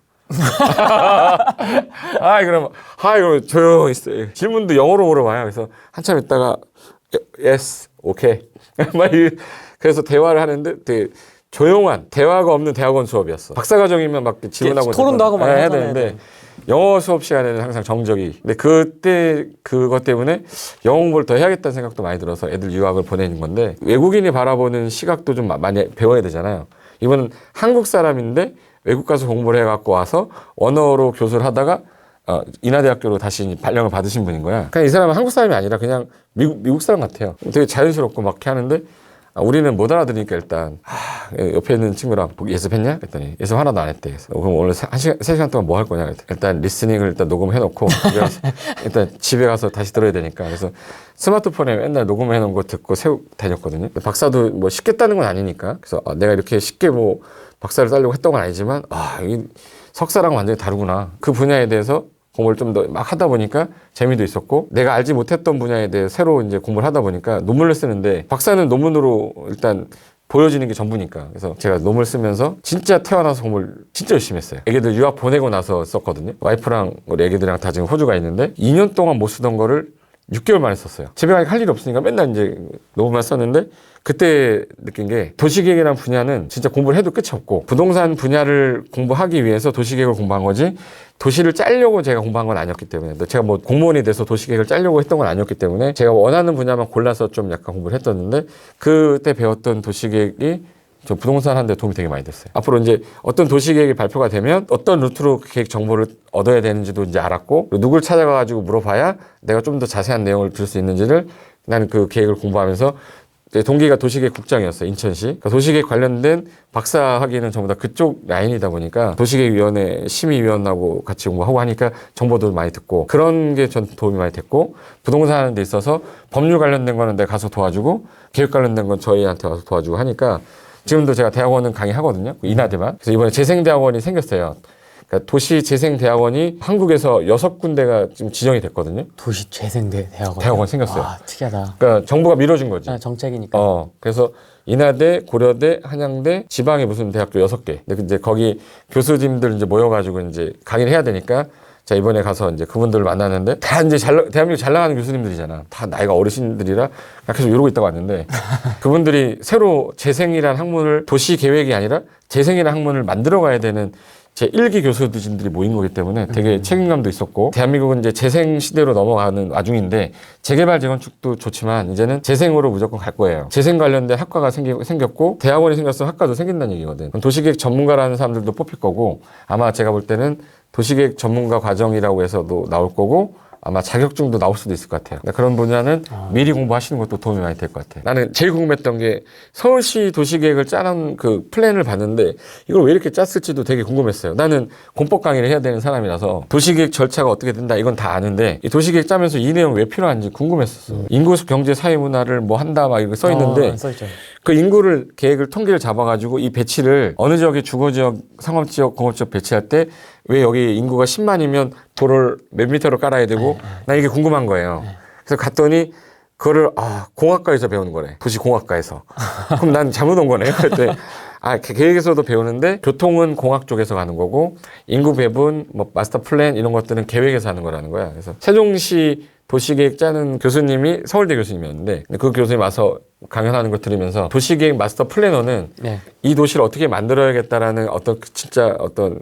그럼 조용히 있어요. 질문도 영어로 물어봐요. 그래서 한참 있다가 yes, okay. 그래서 대화를 하는데 되게 조용한, 대화가 없는 대학원 수업이었어. 박사과정이면 막 질문하고 토론도 하고 막 해야 되는데, 영어 수업 시간에는 항상 정적이. 근데 그때 그것 때문에 영어 공부를 더 해야겠다는 생각도 많이 들어서 애들 유학을 보내는 건데 외국인이 바라보는 시각도 좀 많이 배워야 되잖아요. 이번은 한국 사람인데 외국 가서 공부를 해갖고 와서 언어로 교수를 하다가 인하대학교로 다시 발령을 받으신 분인 거야. 그냥 이 사람은 한국 사람이 아니라 그냥 미국 사람 같아요. 되게 자연스럽고 막 이렇게 하는데 우리는 못 알아들으니까 일단 옆에 있는 친구랑 예습했냐? 그랬더니 예습 하나도 안 했대. 그래서 그럼 오늘 3시간 동안 뭐 할 거냐? 그랬더니 일단 리스닝을 일단 녹음해놓고 일단 집에 가서 다시 들어야 되니까. 그래서 스마트폰에 맨날 녹음해놓은 거 듣고 다녔거든요. 박사도 뭐 쉽게 따는 건 아니니까. 그래서 내가 이렇게 쉽게 뭐 박사를 따려고 했던 건 아니지만 이 석사랑 완전히 다르구나. 그 분야에 대해서 공부를 좀 더 막 하다 보니까 재미도 있었고 내가 알지 못했던 분야에 대해 새로 이제 공부를 하다 보니까 논문을 쓰는데 박사는 논문으로 일단 보여지는 게 전부니까. 그래서 제가 논문을 쓰면서 진짜 태어나서 공부를 진짜 열심히 했어요. 애기들 유학 보내고 나서 썼거든요. 와이프랑 우리 애기들이랑 다 지금 호주가 있는데 2년 동안 못 쓰던 거를 6개월 만에 썼어요. 집에 가니까 할 일이 없으니까 맨날 이제 논문만 썼는데 그때 느낀 게 도시계획이라는 분야는 진짜 공부를 해도 끝이 없고 부동산 분야를 공부하기 위해서 도시계획을 공부한 거지 도시를 짜려고 제가 공부한 건 아니었기 때문에 제가 뭐 공무원이 돼서 도시계획을 짜려고 했던 건 아니었기 때문에 제가 원하는 분야만 골라서 좀 약간 공부를 했었는데 그때 배웠던 도시계획이 저 부동산 하는데 도움이 되게 많이 됐어요. 앞으로 이제 어떤 도시계획이 발표가 되면 어떤 루트로 계획 정보를 얻어야 되는지도 이제 알았고 누굴 찾아가가지고 물어봐야 내가 좀 더 자세한 내용을 줄 수 있는지를 나는 그 계획을 공부하면서 동기가 도시계획 국장이었어요. 인천시. 그러니까 도시계획 관련된 박사 학위는 전부 다 그쪽 라인이다 보니까 도시계획위원회 심의위원하고 같이 공부하고 하니까 정보도 많이 듣고 그런 게 전 도움이 많이 됐고 부동산 하는 데 있어서 법률 관련된 거는 내가 가서 도와주고 계획 관련된 건 저희한테 와서 도와주고 하니까 지금도 제가 대학원은 강의하거든요. 인하대만. 그래서 이번에 재생대학원이 생겼어요. 그러니까 도시재생대학원이 한국에서 6군데가 지금 지정이 됐거든요. 도시재생대학원 생겼어요. 와, 특이하다. 그러니까 정부가 밀어준 거지. 정책이니까. 그래서 인하대, 고려대, 한양대, 지방의 무슨 대학교 6개. 근데 이제 거기 교수님들 이제 모여가지고 이제 강의를 해야 되니까 자, 이번에 가서 이제 그분들을 만났는데 다 이제 대한민국 잘 나가는 교수님들이잖아. 다 나이가 어르신들이라 계속 이러고 있다고 왔는데 그분들이 새로 재생이라는 학문을 도시 계획이 아니라 재생이라는 학문을 만들어 가야 되는 제 1기 교수진들이 모인 거기 때문에 되게 책임감도 있었고 대한민국은 이제 재생 시대로 넘어가는 와중인데 재개발 재건축도 좋지만 이제는 재생으로 무조건 갈 거예요. 재생 관련된 학과가 생겼고 대학원이 생겼으면 학과도 생긴다는 얘기거든. 도시계획 전문가라는 사람들도 뽑힐 거고 아마 제가 볼 때는 도시계획 전문가 과정이라고 해서도 나올 거고 아마 자격증도 나올 수도 있을 것 같아요. 그런 분야는 미리 공부하시는 것도 도움이 많이 될 것 같아요. 나는 제일 궁금했던 게 서울시 도시계획을 짜는 그 플랜을 봤는데 이걸 왜 이렇게 짰을지도 되게 궁금했어요. 나는 공법 강의를 해야 되는 사람이라서 도시계획 절차가 어떻게 된다 이건 다 아는데 이 도시계획 짜면서 이 내용 왜 필요한지 궁금했었어. 인구수 경제 사회 문화를 뭐 한다 막 이렇게 써 있는데 그 인구를 계획을 통계를 잡아가지고 이 배치를 어느 지역에 주거지역, 상업지역, 공업지역 배치할 때 왜 여기 인구가 10만이면 도를 몇 미터로 깔아야 되고 나 이게 궁금한 거예요. 그래서 갔더니 그거를 공학과에서 배우는 거래. 도시공학과에서. 그럼 난 잘못 온 거네. 그랬더니 계획에서도 배우는데 교통은 공학 쪽에서 가는 거고 인구 배분, 뭐 마스터 플랜 이런 것들은 계획에서 하는 거라는 거야. 그래서 세종시 도시계획 짜는 교수님이 서울대 교수님이었는데 그 교수님 와서 강연하는 걸 들으면서 도시계획 마스터 플래너는 이 도시를 어떻게 만들어야겠다라는 진짜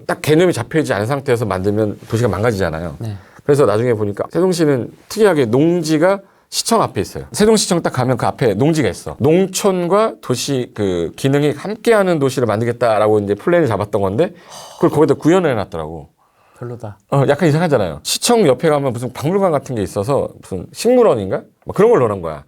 딱 개념이 잡혀있지 않은 상태에서 만들면 도시가 망가지잖아요. 그래서 나중에 보니까 세종시는 특이하게 농지가 시청 앞에 있어요. 세종시청 딱 가면 그 앞에 농지가 있어. 농촌과 도시 그 기능이 함께하는 도시를 만들겠다라고 이제 플랜을 잡았던 건데 그걸 거기다 구현을 해놨더라고. 별로다. 약간 이상하잖아요. 시청 옆에 가면 무슨 박물관 같은 게 있어서 무슨 식물원인가? 뭐 그런 걸 넣은 거야.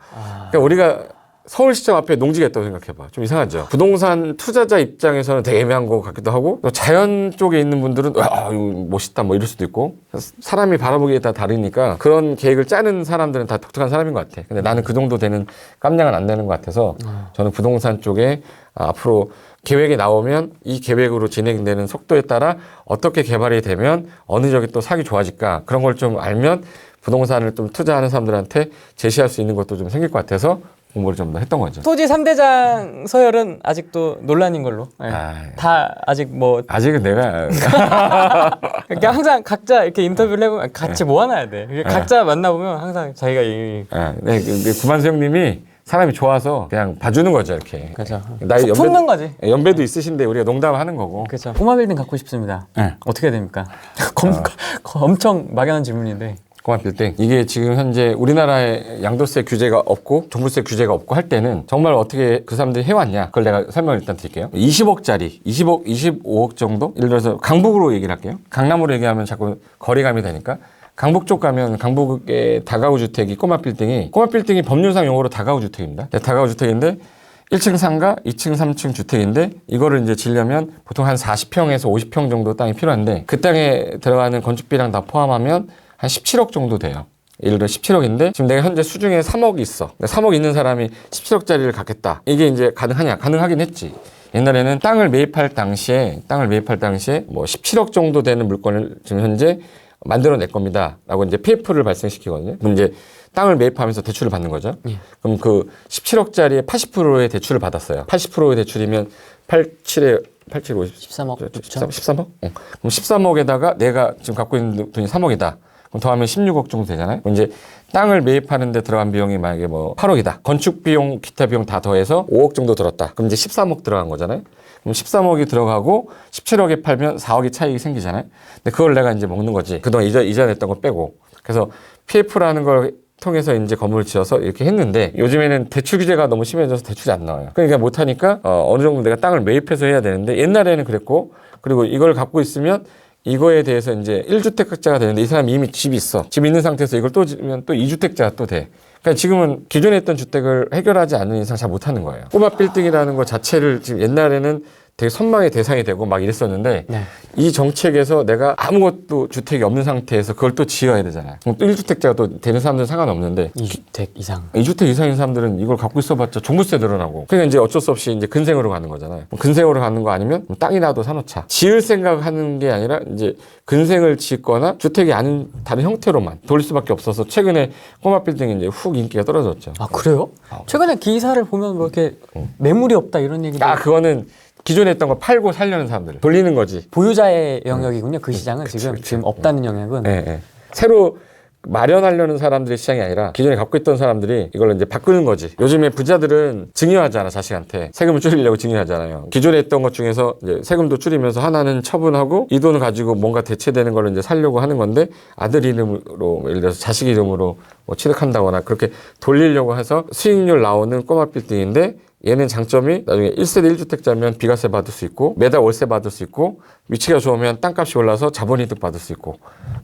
그러니까 우리가 서울시청 앞에 농지가 있다고 생각해봐. 좀 이상하죠. 부동산 투자자 입장에서는 되게 애매한 것 같기도 하고 또 자연 쪽에 있는 분들은 이거 멋있다 뭐 이럴 수도 있고 사람이 바라보기에 다 다르니까 그런 계획을 짜는 사람들은 다 독특한 사람인 것 같아. 근데 나는 그 정도 되는 깜냥은 안 되는 것 같아서 저는 부동산 쪽에 앞으로 계획이 나오면 이 계획으로 진행되는 속도에 따라 어떻게 개발이 되면 어느 지역이 또 사기 좋아질까 그런 걸 좀 알면 부동산을 좀 투자하는 사람들한테 제시할 수 있는 것도 좀 생길 것 같아서 공부를 좀 더 했던 거죠. 토지 3대장 서열은 아직도 논란인 걸로. 다 아직 뭐 아직은 내가 그러니까 항상 각자 이렇게 인터뷰를 해보면 같이 모아놔야 돼. 각자 만나보면 항상 자기가 구만수 형님이 사람이 좋아서 그냥 봐주는 거죠, 이렇게. 그렇죠. 나이 품는 거지. 연배도 있으신데 우리가 농담하는 거고. 그렇죠. 꼬마 빌딩 갖고 싶습니다. 네. 어떻게 해야 됩니까? 엄청 막연한 질문인데. 꼬마 빌딩. 이게 지금 현재 우리나라에 양도세 규제가 없고 종부세 규제가 없고 할 때는 정말 어떻게 그 사람들이 해왔냐. 그걸 내가 설명을 일단 드릴게요. 20억짜리, 20억, 25억 정도? 예를 들어서 강북으로 얘기를 할게요. 강남으로 얘기하면 자꾸 거리감이 되니까. 강북 쪽 가면 강북의 다가구 주택이 꼬마 빌딩이 법률상 용어로 다가구 주택입니다. 다가구 주택인데 1층 상가, 2층, 3층 주택인데 이거를 이제 지려면 보통 한 40평에서 50평 정도 땅이 필요한데 그 땅에 들어가는 건축비랑 다 포함하면 한 17억 정도 돼요. 예를 들어 17억인데 지금 내가 현재 수중에 3억이 있어. 3억 있는 사람이 17억짜리를 갖겠다. 이게 이제 가능하냐? 가능하긴 했지. 옛날에는 땅을 매입할 당시에 뭐 17억 정도 되는 물건을 지금 현재 만들어낼 겁니다. 라고 이제 PF를 발생시키거든요. 그럼 이제 땅을 매입하면서 대출을 받는 거죠. 그럼 그 17억짜리의 80%의 대출을 받았어요. 80%의 대출이면 87에 50. 13억. 13억? 그럼 13억에다가 내가 지금 갖고 있는 돈이 3억이다. 그럼 더하면 16억 정도 되잖아요. 그럼 이제 땅을 매입하는데 들어간 비용이 만약에 뭐 8억이다. 건축 비용, 기타 비용 다 더해서 5억 정도 들었다. 그럼 이제 13억 들어간 거잖아요. 그럼 13억이 들어가고 17억에 팔면 4억이 차익이 생기잖아요. 근데 그걸 내가 이제 먹는 거지. 그동안 이자 냈던 거 빼고. 그래서 PF라는 걸 통해서 이제 건물을 지어서 이렇게 했는데 요즘에는 대출 규제가 너무 심해져서 대출이 안 나와요. 그러니까 못하니까 어느 정도 내가 땅을 매입해서 해야 되는데 옛날에는 그랬고 그리고 이걸 갖고 있으면 이거에 대해서 이제 1주택자가 되는데 이 사람이 이미 집이 있어. 집 있는 상태에서 이걸 또 지으면 또 2주택자가 또 돼. 그러니까 지금은 기존에 있던 주택을 해결하지 않는 이상 잘 못하는 거예요. 꼬마 빌딩이라는 것 자체를 지금 옛날에는 되게 선망의 대상이 되고 막 이랬었는데 네. 이 정책에서 내가 아무것도 주택이 없는 상태에서 그걸 또 지어야 되잖아요. 그럼 또 1주택자가 또 되는 사람들은 상관없는데 2주택 이상. 2주택 이상인 사람들은 이걸 갖고 있어봤자 종부세 늘어나고 그러니까 이제 어쩔 수 없이 이제 근생으로 가는 거잖아요. 근생으로 가는 거 아니면 땅이라도 사놓자. 지을 생각하는 게 아니라 이제 근생을 짓거나 주택이 아닌 다른 형태로만 돌릴 수밖에 없어서 최근에 꼬마 빌딩이 이제 훅 인기가 떨어졌죠. 아 그래요? 최근에 기사를 보면 뭐 이렇게 매물이 없다 이런 얘기도. 그거는 기존에 했던 거 팔고 살려는 사람들 돌리는 거지. 보유자의 영역이군요. 그 시장은 지금 없다는 영역은. 네. 새로 마련하려는 사람들의 시장이 아니라 기존에 갖고 있던 사람들이 이걸 이제 바꾸는 거지. 요즘에 부자들은 증여하잖아, 자식한테. 세금을 줄이려고 증여하잖아요. 기존에 했던 것 중에서 이제 세금도 줄이면서 하나는 처분하고 이 돈을 가지고 뭔가 대체되는 걸 이제 살려고 하는 건데 아들 이름으로 예를 들어서 자식 이름으로 뭐 취득한다거나 그렇게 돌리려고 해서 수익률 나오는 꼬마 빌딩인데 얘는 장점이 나중에 1세대 1주택자면 비과세 받을 수 있고 매달 월세 받을 수 있고 위치가 좋으면 땅값이 올라서 자본이득 받을 수 있고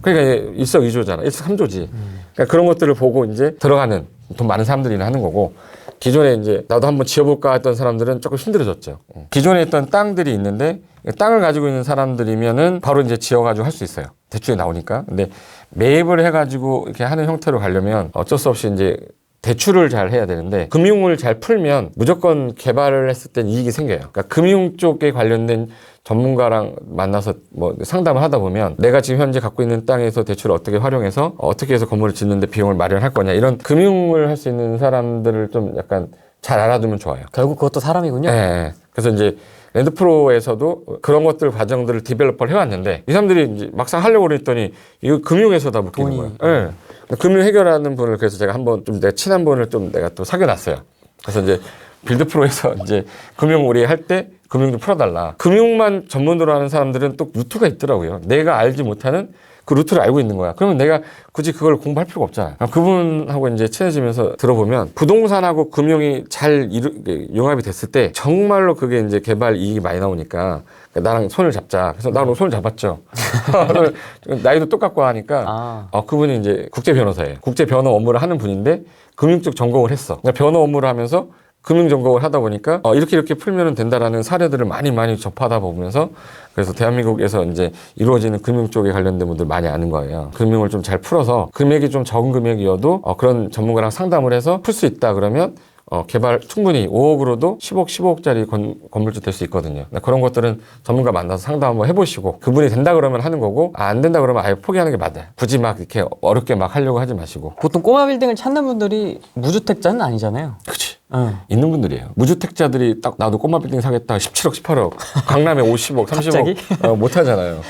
그러니까 일석이조잖아. 일석삼조지. 그러니까 그런 것들을 보고 이제 들어가는 돈 많은 사람들이나 하는 거고 기존에 이제 나도 한번 지어볼까 했던 사람들은 조금 힘들어졌죠. 기존에 있던 땅들이 있는데 땅을 가지고 있는 사람들이면은 바로 이제 지어가지고 할 수 있어요. 대출이 나오니까. 근데 매입을 해가지고 이렇게 하는 형태로 가려면 어쩔 수 없이 이제 대출을 잘 해야 되는데 금융을 잘 풀면 무조건 개발을 했을 땐 이익이 생겨요. 그러니까 금융 쪽에 관련된 전문가랑 만나서 뭐 상담을 하다 보면 내가 지금 현재 갖고 있는 땅에서 대출을 어떻게 활용해서 어떻게 해서 건물을 짓는데 비용을 마련할 거냐 이런 금융을 할 수 있는 사람들을 좀 약간 잘 알아두면 좋아요. 결국 그것도 사람이군요. 네. 그래서 이제 랜드프로에서도 그런 것들 과정들을 디벨로퍼를 해왔는데 이 사람들이 이제 막상 하려고 그랬더니 이거 금융에서 다 묶이는 거예요. 네. 금융 해결하는 분을 그래서 제가 한번 좀 내가 친한 분을 좀 내가 또 사귀어놨어요. 그래서 이제 빌드프로에서 이제 금융 우리 할 때 금융 좀 풀어달라. 금융만 전문으로 하는 사람들은 또 루트가 있더라고요. 내가 알지 못하는 그 루트를 알고 있는 거야. 그러면 내가 굳이 그걸 공부할 필요가 없잖아. 그분하고 이제 친해지면서 들어보면 부동산하고 금융이 잘 융합이 됐을 때 정말로 그게 이제 개발 이익이 많이 나오니까 나랑 손을 잡자. 그래서 나랑 손을 잡았죠. 나이도 똑같고 하니까 그분이 이제 국제 변호사예요. 국제 변호 업무를 하는 분인데 금융 쪽 전공을 했어. 그러니까 변호 업무를 하면서 금융 전공을 하다 보니까 이렇게 풀면 된다라는 사례들을 많이 접하다 보면서 그래서 대한민국에서 이제 이루어지는 금융 쪽에 관련된 분들 많이 아는 거예요. 금융을 좀 잘 풀어서 금액이 좀 적은 금액이어도 그런 전문가랑 상담을 해서 풀 수 있다 그러면 개발 충분히 5억으로도 10억, 15억짜리 건물주 될 수 있거든요. 그런 것들은 전문가 만나서 상담 한번 해보시고 그분이 된다 그러면 하는 거고 안 된다 그러면 아예 포기하는 게 맞아요. 굳이 막 이렇게 어렵게 막 하려고 하지 마시고. 보통 꼬마 빌딩을 찾는 분들이 무주택자는 아니잖아요. 그치. 있는 분들이에요. 무주택자들이 딱 나도 꼬마 빌딩 사겠다 17억, 18억 강남에 50억, 30억 못 하잖아요.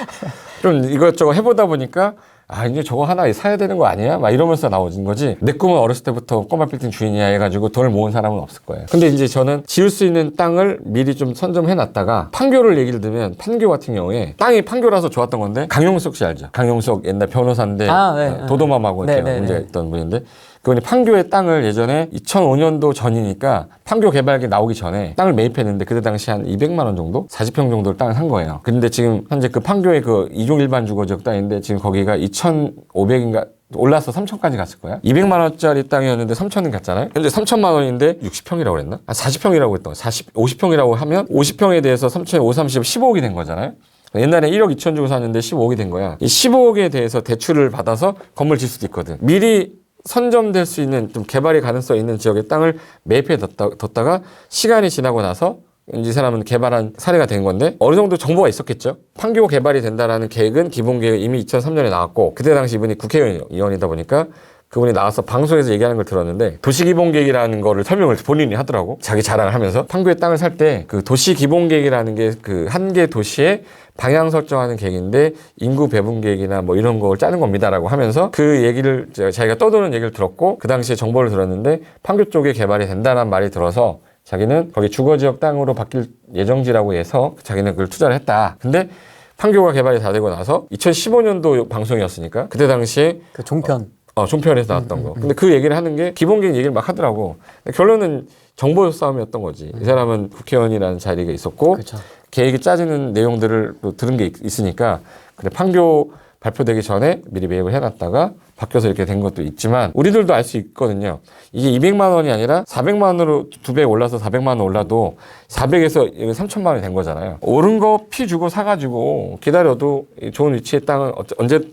좀 이것저것 해보다 보니까 아 이제 저거 하나 사야 되는 거 아니야? 막 이러면서 나오는 거지. 내 꿈은 어렸을 때부터 꼬마 빌딩 주인이야 해가지고 돈을 모은 사람은 없을 거예요. 근데 이제 저는 지을 수 있는 땅을 미리 좀 선점해놨다가 판교를 얘기를 들면 판교 같은 경우에 땅이 판교라서 좋았던 건데 강용석 씨 알죠? 강용석 옛날 변호사인데 네. 도도맘하고 이렇게 네, 네, 문제가 네. 있던 분인데 그분이 판교의 땅을 예전에 2005년도 전이니까 판교 개발기 나오기 전에 땅을 매입했는데 그때 당시 한 200만 원 정도? 40평 정도를 땅을 산 거예요. 근데 지금 현재 그 판교의 그 이종 일반 주거지역 땅인데 지금 거기가 2,500인가 올라서 3천까지 갔을 거야. 200만 원짜리 땅이었는데 3천은 갔잖아요. 현재 3천만 원인데 60평이라고 그랬나? 40평이라고 했던 거. 50평이라고 하면 50평에 대해서 3천에 5, 30, 15억이 된 거잖아요. 옛날에 1억 2천 주고 샀는데 15억이 된 거야. 이 15억에 대해서 대출을 받아서 건물 질 수도 있거든. 미리 선점될 수 있는 좀 개발이 가능성 있는 지역의 땅을 매입해 뒀다가 시간이 지나고 나서 이 사람은 개발한 사례가 된 건데 어느 정도 정보가 있었겠죠. 판교 개발이 된다라는 계획은 기본 계획 이미 2003년에 나왔고 그때 당시 이분이 국회의원이다 보니까 그분이 나와서 방송에서 얘기하는 걸 들었는데 도시기본계획이라는 거를 설명을 본인이 하더라고. 자기 자랑을 하면서 판교의 땅을 살 때 그 도시기본계획이라는 게 그 한 개 도시에 방향 설정하는 계획인데 인구 배분 계획이나 뭐 이런 걸 짜는 겁니다라고 하면서 그 얘기를 자기가 떠도는 얘기를 들었고 그 당시에 정보를 들었는데 판교 쪽에 개발이 된다는 말이 들어서 자기는 거기 주거지역 땅으로 바뀔 예정지라고 해서 자기는 그걸 투자를 했다. 근데 판교가 개발이 다 되고 나서 2015년도 방송이었으니까 그때 당시에 그 종편. 종편에서 나왔던 거. 근데 그 얘기를 하는 게 기본계획 얘기를 막 하더라고. 결론은 정보 싸움이었던 거지. 이 사람은 국회의원이라는 자리가 있었고 그쵸. 계획이 짜지는 내용들을 또 들은 게 있으니까 그래 판교 발표되기 전에 미리 매입을 해놨다가 바뀌어서 이렇게 된 것도 있지만 우리들도 알 수 있거든요. 이게 200만 원이 아니라 400만 원으로 2배 올라서 400만 원 올라도 400에서 3천만 원이 된 거잖아요. 오른 거 피 주고 사가지고 기다려도 좋은 위치의 땅은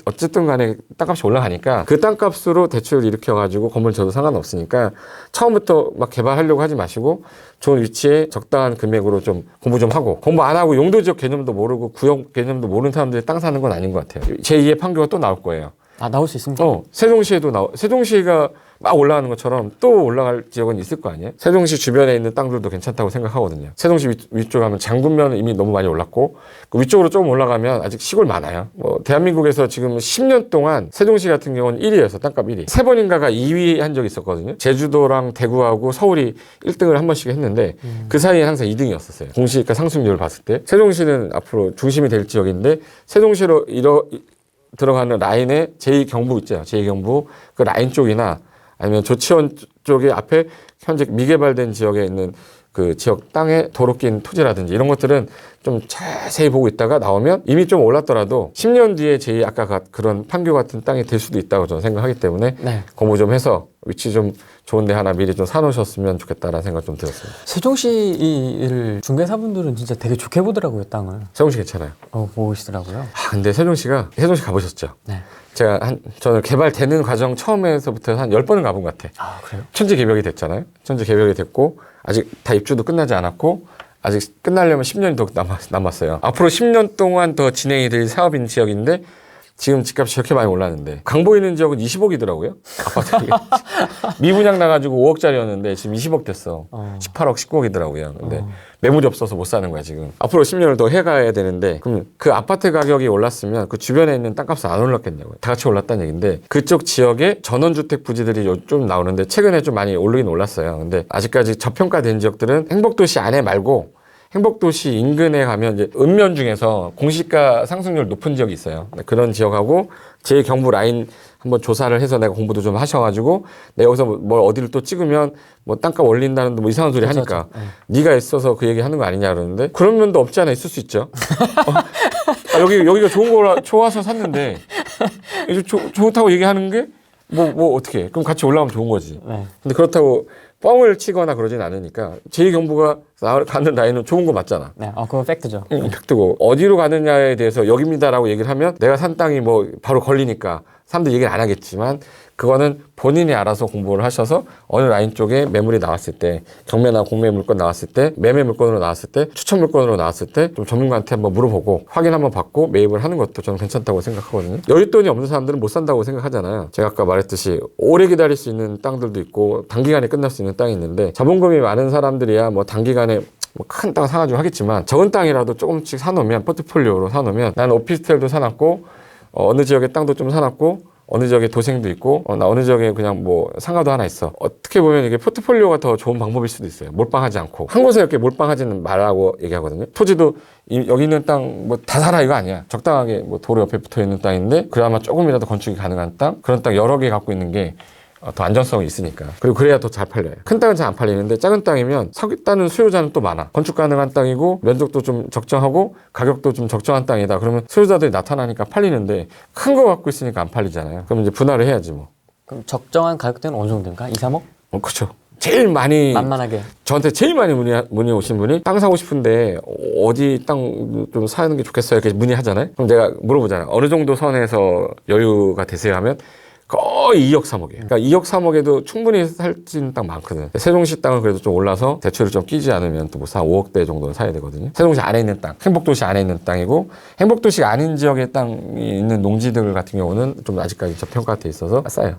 어쨌든 간에 땅값이 올라가니까 그 땅값으로 대출을 일으켜가지고 건물 줘도 상관없으니까 처음부터 막 개발하려고 하지 마시고 좋은 위치에 적당한 금액으로 좀 공부 좀 하고 공부 안 하고 용도지역 개념도 모르고 구역 개념도 모르는 사람들이 땅 사는 건 아닌 것 같아요. 제2의 판교가 또 나올 거예요. 아, 나올 수 있습니까? 세종시에도 세종시가 막 올라가는 것처럼 또 올라갈 지역은 있을 거 아니에요? 세종시 주변에 있는 땅들도 괜찮다고 생각하거든요. 세종시 위쪽 하면 장군면은 이미 너무 많이 올랐고 그 위쪽으로 조금 올라가면 아직 시골 많아요. 뭐 대한민국에서 지금 10년 동안 세종시 같은 경우는 1위였어. 땅값 1위. 3번인가가 2위 한 적이 있었거든요. 제주도랑 대구하고 서울이 1등을 한 번씩 했는데 그 사이에 항상 2등이었었어요. 공시가 상승률을 봤을 때. 세종시는 앞으로 중심이 될 지역인데 세종시로 들어가는 라인에 제2경부 있죠. 제2경부 그 라인 쪽이나 아니면 조치원 쪽에 앞에 현재 미개발된 지역에 있는 그 지역 땅에 도로 낀 토지라든지 이런 것들은 좀 자세히 보고 있다가 나오면 이미 좀 올랐더라도 10년 뒤에 아까 그런 판교 같은 땅이 될 수도 있다고 저는 생각하기 때문에 네. 공부 좀 해서 위치 좀 좋은데 하나 미리 좀 사놓으셨으면 좋겠다라는 생각 좀 들었습니다. 세종시를 중개사분들은 진짜 되게 좋게 보더라고요, 땅을. 세종시 괜찮아요. 보시더라고요. 근데 세종시 가보셨죠? 네. 저는 개발되는 과정 처음에서부터 한 10번은 가본 것 같아. 아, 그래요? 천지 개벽이 됐잖아요. 천지 개벽이 됐고 아직 다 입주도 끝나지 않았고 아직 끝나려면 10년이 더 남았어요. 앞으로 10년 동안 더 진행이 될 사업인 지역인데 지금 집값이 저렇게 많이 올랐는데 강보 있는 지역은 20억이더라고요. 아파트 미분양 나가지고 5억짜리였는데 지금 20억 됐어. 18억, 19억이더라고요. 근데 매물이 없어서 못 사는 거야 지금. 앞으로 10년을 더 해가야 되는데 그럼 그 아파트 가격이 올랐으면 그 주변에 있는 땅값은 안 올랐겠냐고요. 다 같이 올랐다는 얘기인데 그쪽 지역에 전원주택 부지들이 좀 나오는데 최근에 좀 많이 오르긴 올랐어요. 근데 아직까지 저평가된 지역들은 행복도시 안에 말고 행복도시 인근에 가면 이제 읍면 중에서 공시가 상승률 높은 지역이 있어요. 그런 지역하고 제2경부 라인 한번 조사를 해서 내가 공부도 좀 하셔가지고 내가 여기서 뭘 어디를 또 찍으면 뭐 땅값 올린다는 뭐 이상한 소리 하니까 네가 있어서 그 얘기 하는 거 아니냐 그러는데 그런 면도 없지 않아 있을 수 있죠. 여기가 좋은 거라 좋아서 샀는데 좋다고 얘기하는 게 뭐 어떻게 그럼 같이 올라가면 좋은 거지. 네. 근데 그렇다고 뻥을 치거나 그러진 않으니까 제2경부가 가는 라인은 좋은 거 맞잖아. 네, 그건 팩트죠. 팩트고 어디로 가느냐에 대해서 여기입니다라고 얘기를 하면 내가 산 땅이 뭐 바로 걸리니까 사람들 얘기를 안 하겠지만 그거는 본인이 알아서 공부를 하셔서 어느 라인 쪽에 매물이 나왔을 때 경매나 공매 물건 나왔을 때 매매 물건으로 나왔을 때 추천 물건으로 나왔을 때 좀 전문가한테 한번 물어보고 확인 한번 받고 매입을 하는 것도 저는 괜찮다고 생각하거든요. 여윳돈이 없는 사람들은 못 산다고 생각하잖아요. 제가 아까 말했듯이 오래 기다릴 수 있는 땅들도 있고 단기간에 끝날 수 있는 땅이 있는데 자본금이 많은 사람들이야 뭐 단기간에 뭐 큰 땅 사가지고 하겠지만 적은 땅이라도 조금씩 사놓으면 포트폴리오로 사놓으면 나는 오피스텔도 사놨고 어느 지역에 땅도 좀 사놨고 어느 지역에 도생도 있고 나 어느 지역에 그냥 뭐 상가도 하나 있어. 어떻게 보면 이게 포트폴리오가 더 좋은 방법일 수도 있어요. 몰빵하지 않고 한 곳에 이렇게 몰빵하지는 말라고 얘기하거든요. 토지도 여기 있는 땅 뭐 다 사라 이거 아니야. 적당하게 뭐 도로 옆에 붙어 있는 땅인데 그나마 조금이라도 건축이 가능한 땅, 그런 땅 여러 개 갖고 있는 게 더 안전성이 있으니까. 그리고 그래야 더 잘 팔려요. 큰 땅은 잘 안 팔리는데 작은 땅이면 사겠다는 수요자는 또 많아. 건축 가능한 땅이고 면적도 좀 적정하고 가격도 좀 적정한 땅이다. 그러면 수요자들이 나타나니까 팔리는데 큰 거 갖고 있으니까 안 팔리잖아요. 그럼 이제 분할을 해야지 뭐. 그럼 적정한 가격대는 어느 정도인가? 2, 3억? 그렇죠. 제일 많이 만만하게. 저한테 제일 많이 문의 오신 분이 땅 사고 싶은데 어디 땅 좀 사는 게 좋겠어요 이렇게 문의하잖아요. 그럼 내가 물어보잖아요. 어느 정도 선에서 여유가 되세요 하면 거의 2억 3억이에요. 그러니까 2억 3억에도 충분히 살 수 있는 땅 많거든. 세종시 땅은 그래도 좀 올라서 대출을 좀 끼지 않으면 또 뭐 4, 5억대 정도는 사야 되거든요. 세종시 안에 있는 땅, 행복도시 안에 있는 땅이고 행복도시가 아닌 지역의 땅이 있는 농지들 같은 경우는 좀 아직까지 저평가돼 있어서 싸요.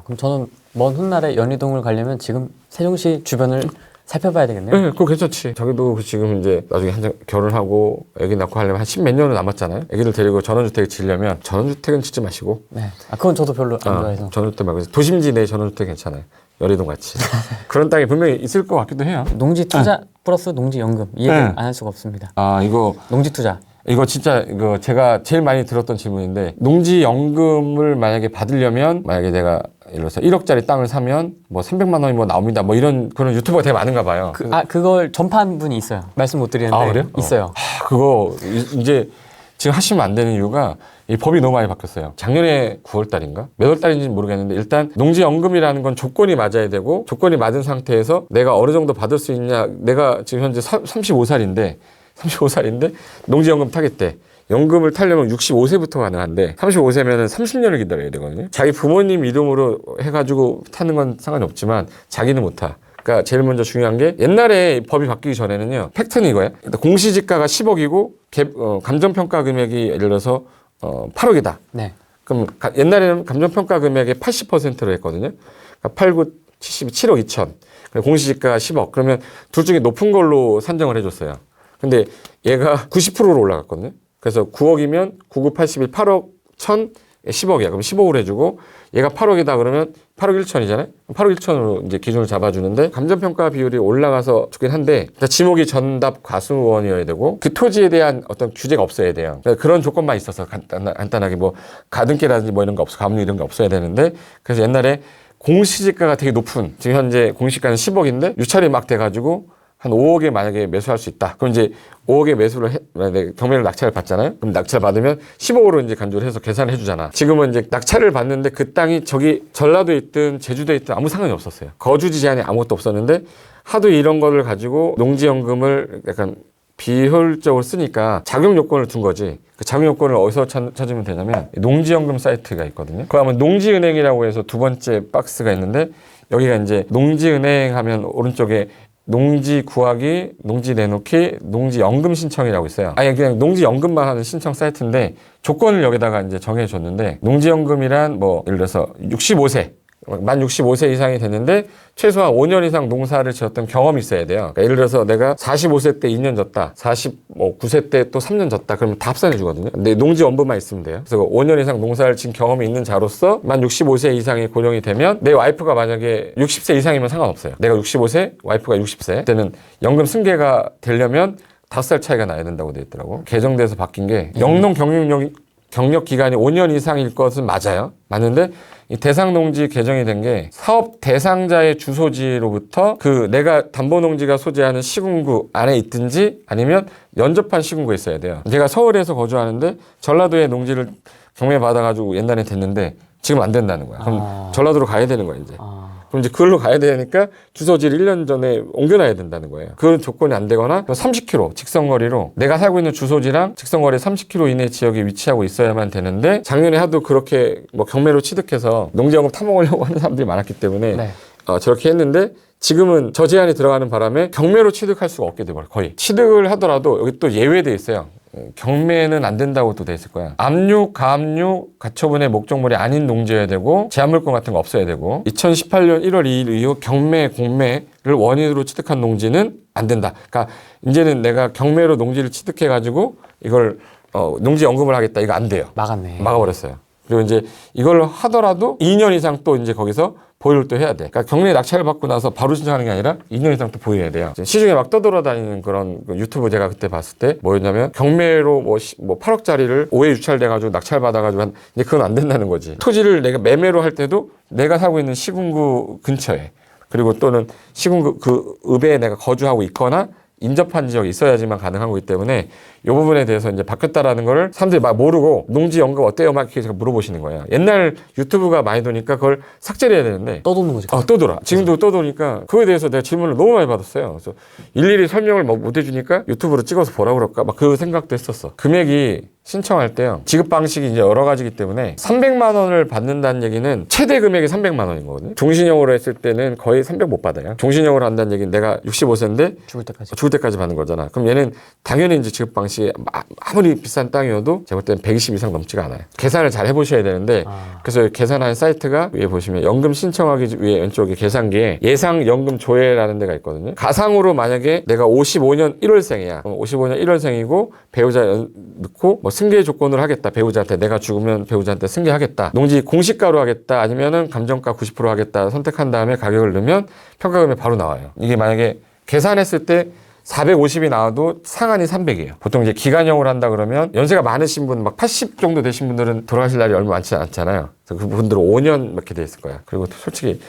그럼 저는 먼 훗날에 연희동을 가려면 지금 세종시 주변을 살펴봐야 되겠네요. 네, 그거 괜찮지. 자기도 지금 이제 나중에 한참 결혼하고 아기 낳고 하려면 한 10몇 년은 남았잖아요. 아기를 데리고 전원주택을 지으려면 전원주택은 짓지 마시고. 네. 그건 저도 별로 안 좋아해서. 전원주택 말고 도심지 내 전원주택 괜찮아요. 여의도 같이. 그런 땅이 분명히 있을 것 같기도 해요. 농지 투자 플러스 농지 연금 이 얘기 네. 안 할 수가 없습니다. 이거 농지 투자. 이거 진짜 이거 제가 제일 많이 들었던 질문인데 농지 연금을 만약에 받으려면 만약에 내가 예를 들어서 1억짜리 땅을 사면 뭐 300만 원이 뭐 나옵니다. 뭐 이런 그런 유튜버가 되게 많은가 봐요. 그걸 전파한 분이 있어요. 말씀 못 드리는데. 그래요? 있어요. 그거 이제 지금 하시면 안 되는 이유가 이 법이 너무 많이 바뀌었어요. 작년에 9월 달인가? 몇 월 달인지는 모르겠는데 일단 농지연금이라는 건 조건이 맞아야 되고 조건이 맞은 상태에서 내가 어느 정도 받을 수 있냐. 내가 지금 현재 35살인데 농지연금 타겠대. 연금을 타려면 65세부터 가능한데 35세면은 30년을 기다려야 되거든요. 자기 부모님 이름으로 해가지고 타는 건 상관이 없지만 자기는 못 타. 그러니까 제일 먼저 중요한 게 옛날에 법이 바뀌기 전에는요. 팩트는 이거예요. 공시지가가 10억이고 감정평가 금액이 예를 들어서 8억이다. 네. 그럼 옛날에는 감정평가 금액의 80%로 했거든요. 그러니까 8, 9, 70, 7억 2천. 공시지가가 10억. 그러면 둘 중에 높은 걸로 산정을 해줬어요. 근데 얘가 90%로 올라갔거든요. 그래서 9억이면 9, 9, 81, 8억 1천 10억이야. 그럼 15억을 해주고 얘가 8억이다 그러면 8억 1천이잖아요. 8억 1천으로 이제 기준을 잡아주는데 감정평가 비율이 올라가서 좋긴 한데 지목이 전답 과수원이어야 되고 그 토지에 대한 어떤 규제가 없어야 돼요. 그러니까 그런 조건만 있어서 간단하게 뭐 가등기라든지 뭐 이런 거 없어. 가압류 이런 거 없어야 되는데 그래서 옛날에 공시지가가 되게 높은 지금 현재 공시지가는 10억인데 유찰이 막 돼가지고 한 5억에 만약에 매수할 수 있다. 그럼 이제 5억에 매수를 만약에 경매로 낙찰을 받잖아요. 그럼 낙찰 받으면 15억으로 이제 간주를 해서 계산을 해주잖아. 지금은 이제 낙찰을 받는데 그 땅이 저기 전라도에 있든 제주도에 있든 아무 상관이 없었어요. 거주지 제한이 아무것도 없었는데 하도 이런 거를 가지고 농지연금을 약간 비효율적으로 쓰니까 작용 요건을 둔 거지. 그 작용 요건을 어디서 찾으면 되냐면 농지연금 사이트가 있거든요. 그거 하면 농지은행이라고 해서 두 번째 박스가 있는데 여기가 이제 농지은행 하면 오른쪽에 농지 구하기, 농지 내놓기, 농지 연금 신청이라고 있어요. 아예 그냥 농지 연금만 하는 신청 사이트인데 조건을 여기다가 이제 정해줬는데 농지 연금이란 뭐 예를 들어서 65세, 만 65세 이상이 됐는데 최소한 5년 이상 농사를 지었던 경험이 있어야 돼요. 그러니까 예를 들어서 내가 45세 때 2년 졌다, 49세 때 또 3년 졌다, 그러면 다 합산해 주거든요. 근데 농지 연분만 있으면 돼요. 그래서 5년 이상 농사를 지은 경험이 있는 자로서 만 65세 이상이 고령이 되면 내 와이프가 만약에 60세 이상이면 상관없어요. 내가 65세, 와이프가 60세. 그때는 연금 승계가 되려면 5살 차이가 나야 된다고 돼 있더라고. 개정돼서 바뀐 게 영농 경력 기간이 5년 이상일 것은 맞아요. 맞는데 이 대상농지 개정이 된 게 사업 대상자의 주소지로부터 그 내가 담보농지가 소재하는 시군구 안에 있든지 아니면 연접한 시군구에 있어야 돼요. 제가 서울에서 거주하는데 전라도에 농지를 경매 받아가지고 옛날에 됐는데 지금 안 된다는 거야. 그럼 전라도로 가야 되는 거야 이제. 그럼 이제 그걸로 가야 되니까 주소지를 1년 전에 옮겨놔야 된다는 거예요. 그 조건이 안 되거나 30km 직선거리로 내가 살고 있는 주소지랑 직선거리 30km 이내 지역에 위치하고 있어야만 되는데 작년에 하도 그렇게 뭐 경매로 취득해서 농지연금 타먹으려고 하는 사람들이 많았기 때문에 네. 저렇게 했는데 지금은 저 제한이 들어가는 바람에 경매로 취득할 수가 없게 돼버려. 거의 취득을 하더라도 여기 또 예외돼 있어요. 경매는 안 된다고 또 돼 있을 거야. 압류, 가압류, 가처분의 목적물이 아닌 농지여야 되고 제한물권 같은 거 없어야 되고 2018년 1월 2일 이후 경매, 공매를 원인으로 취득한 농지는 안 된다. 그러니까 이제는 내가 경매로 농지를 취득해가지고 이걸 농지연금을 하겠다 이거 안 돼요. 막았네. 막아버렸어요. 그리고 이제 이걸 하더라도 2년 이상 또 이제 거기서 보유를 또 해야 돼. 그러니까 경매 낙찰을 받고 나서 바로 신청하는 게 아니라 2년 이상 또 보유해야 돼요. 시중에 막 떠돌아다니는 그런 그 유튜브 제가 그때 봤을 때 뭐였냐면 경매로 뭐 8억짜리를 5회 유찰돼가지고 낙찰 받아가지고 근데 그건 안 된다는 거지. 토지를 내가 매매로 할 때도 내가 살고 있는 시군구 근처에 그리고 또는 시군구 그 읍에 내가 거주하고 있거나 인접한 지역이 있어야지만 가능한 거기 때문에 이 부분에 대해서 이제 바뀌었다라는 거를 사람들이 막 모르고 농지연금 어때요? 막 이렇게 물어보시는 거예요. 옛날 유튜브가 많이 도니까 그걸 삭제를 해야 되는데 떠도는 거죠. 또 돌아. 지금도 또 도니까 그거에 대해서 내가 질문을 너무 많이 받았어요. 그래서 일일이 설명을 못 해주니까 유튜브로 찍어서 보라 그럴까 막 그 생각도 했었어. 금액이 신청할 때요. 지급 방식이 이제 여러 가지기 때문에 300만 원을 받는다는 얘기는 최대 금액이 300만 원인 거거든요. 종신형으로 했을 때는 거의 300 못 받아요. 종신형으로 한다는 얘기는 내가 65세인데 죽을 때까지 받는 거잖아. 그럼 얘는 당연히 이제 지급 방식이 아무리 비싼 땅이어도 제가 볼 때는 120 이상 넘지가 않아요. 계산을 잘 해보셔야 되는데 그래서 계산하는 사이트가 위에 보시면 연금 신청하기 위에 왼쪽에 계산기에 예상 연금 조회라는 데가 있거든요. 가상으로 만약에 내가 55년 1월생이야. 55년 1월생이고 배우자 넣고 뭐 승계 조건을 하겠다. 배우자한테 내가 죽으면 배우자한테 승계하겠다. 농지 공시가로 하겠다. 아니면은 감정가 90% 하겠다. 선택한 다음에 가격을 넣으면 평가금이 바로 나와요. 이게 만약에 계산했을 때 450이 나와도 상한이 300이에요. 보통 이제 기간형으로 한다 그러면 연세가 많으신 분, 막 80 정도 되신 분들은 돌아가실 날이 얼마 많지 않잖아요. 그래서 그분들은 5년 이렇게 돼 있을 거야. 그리고 솔직히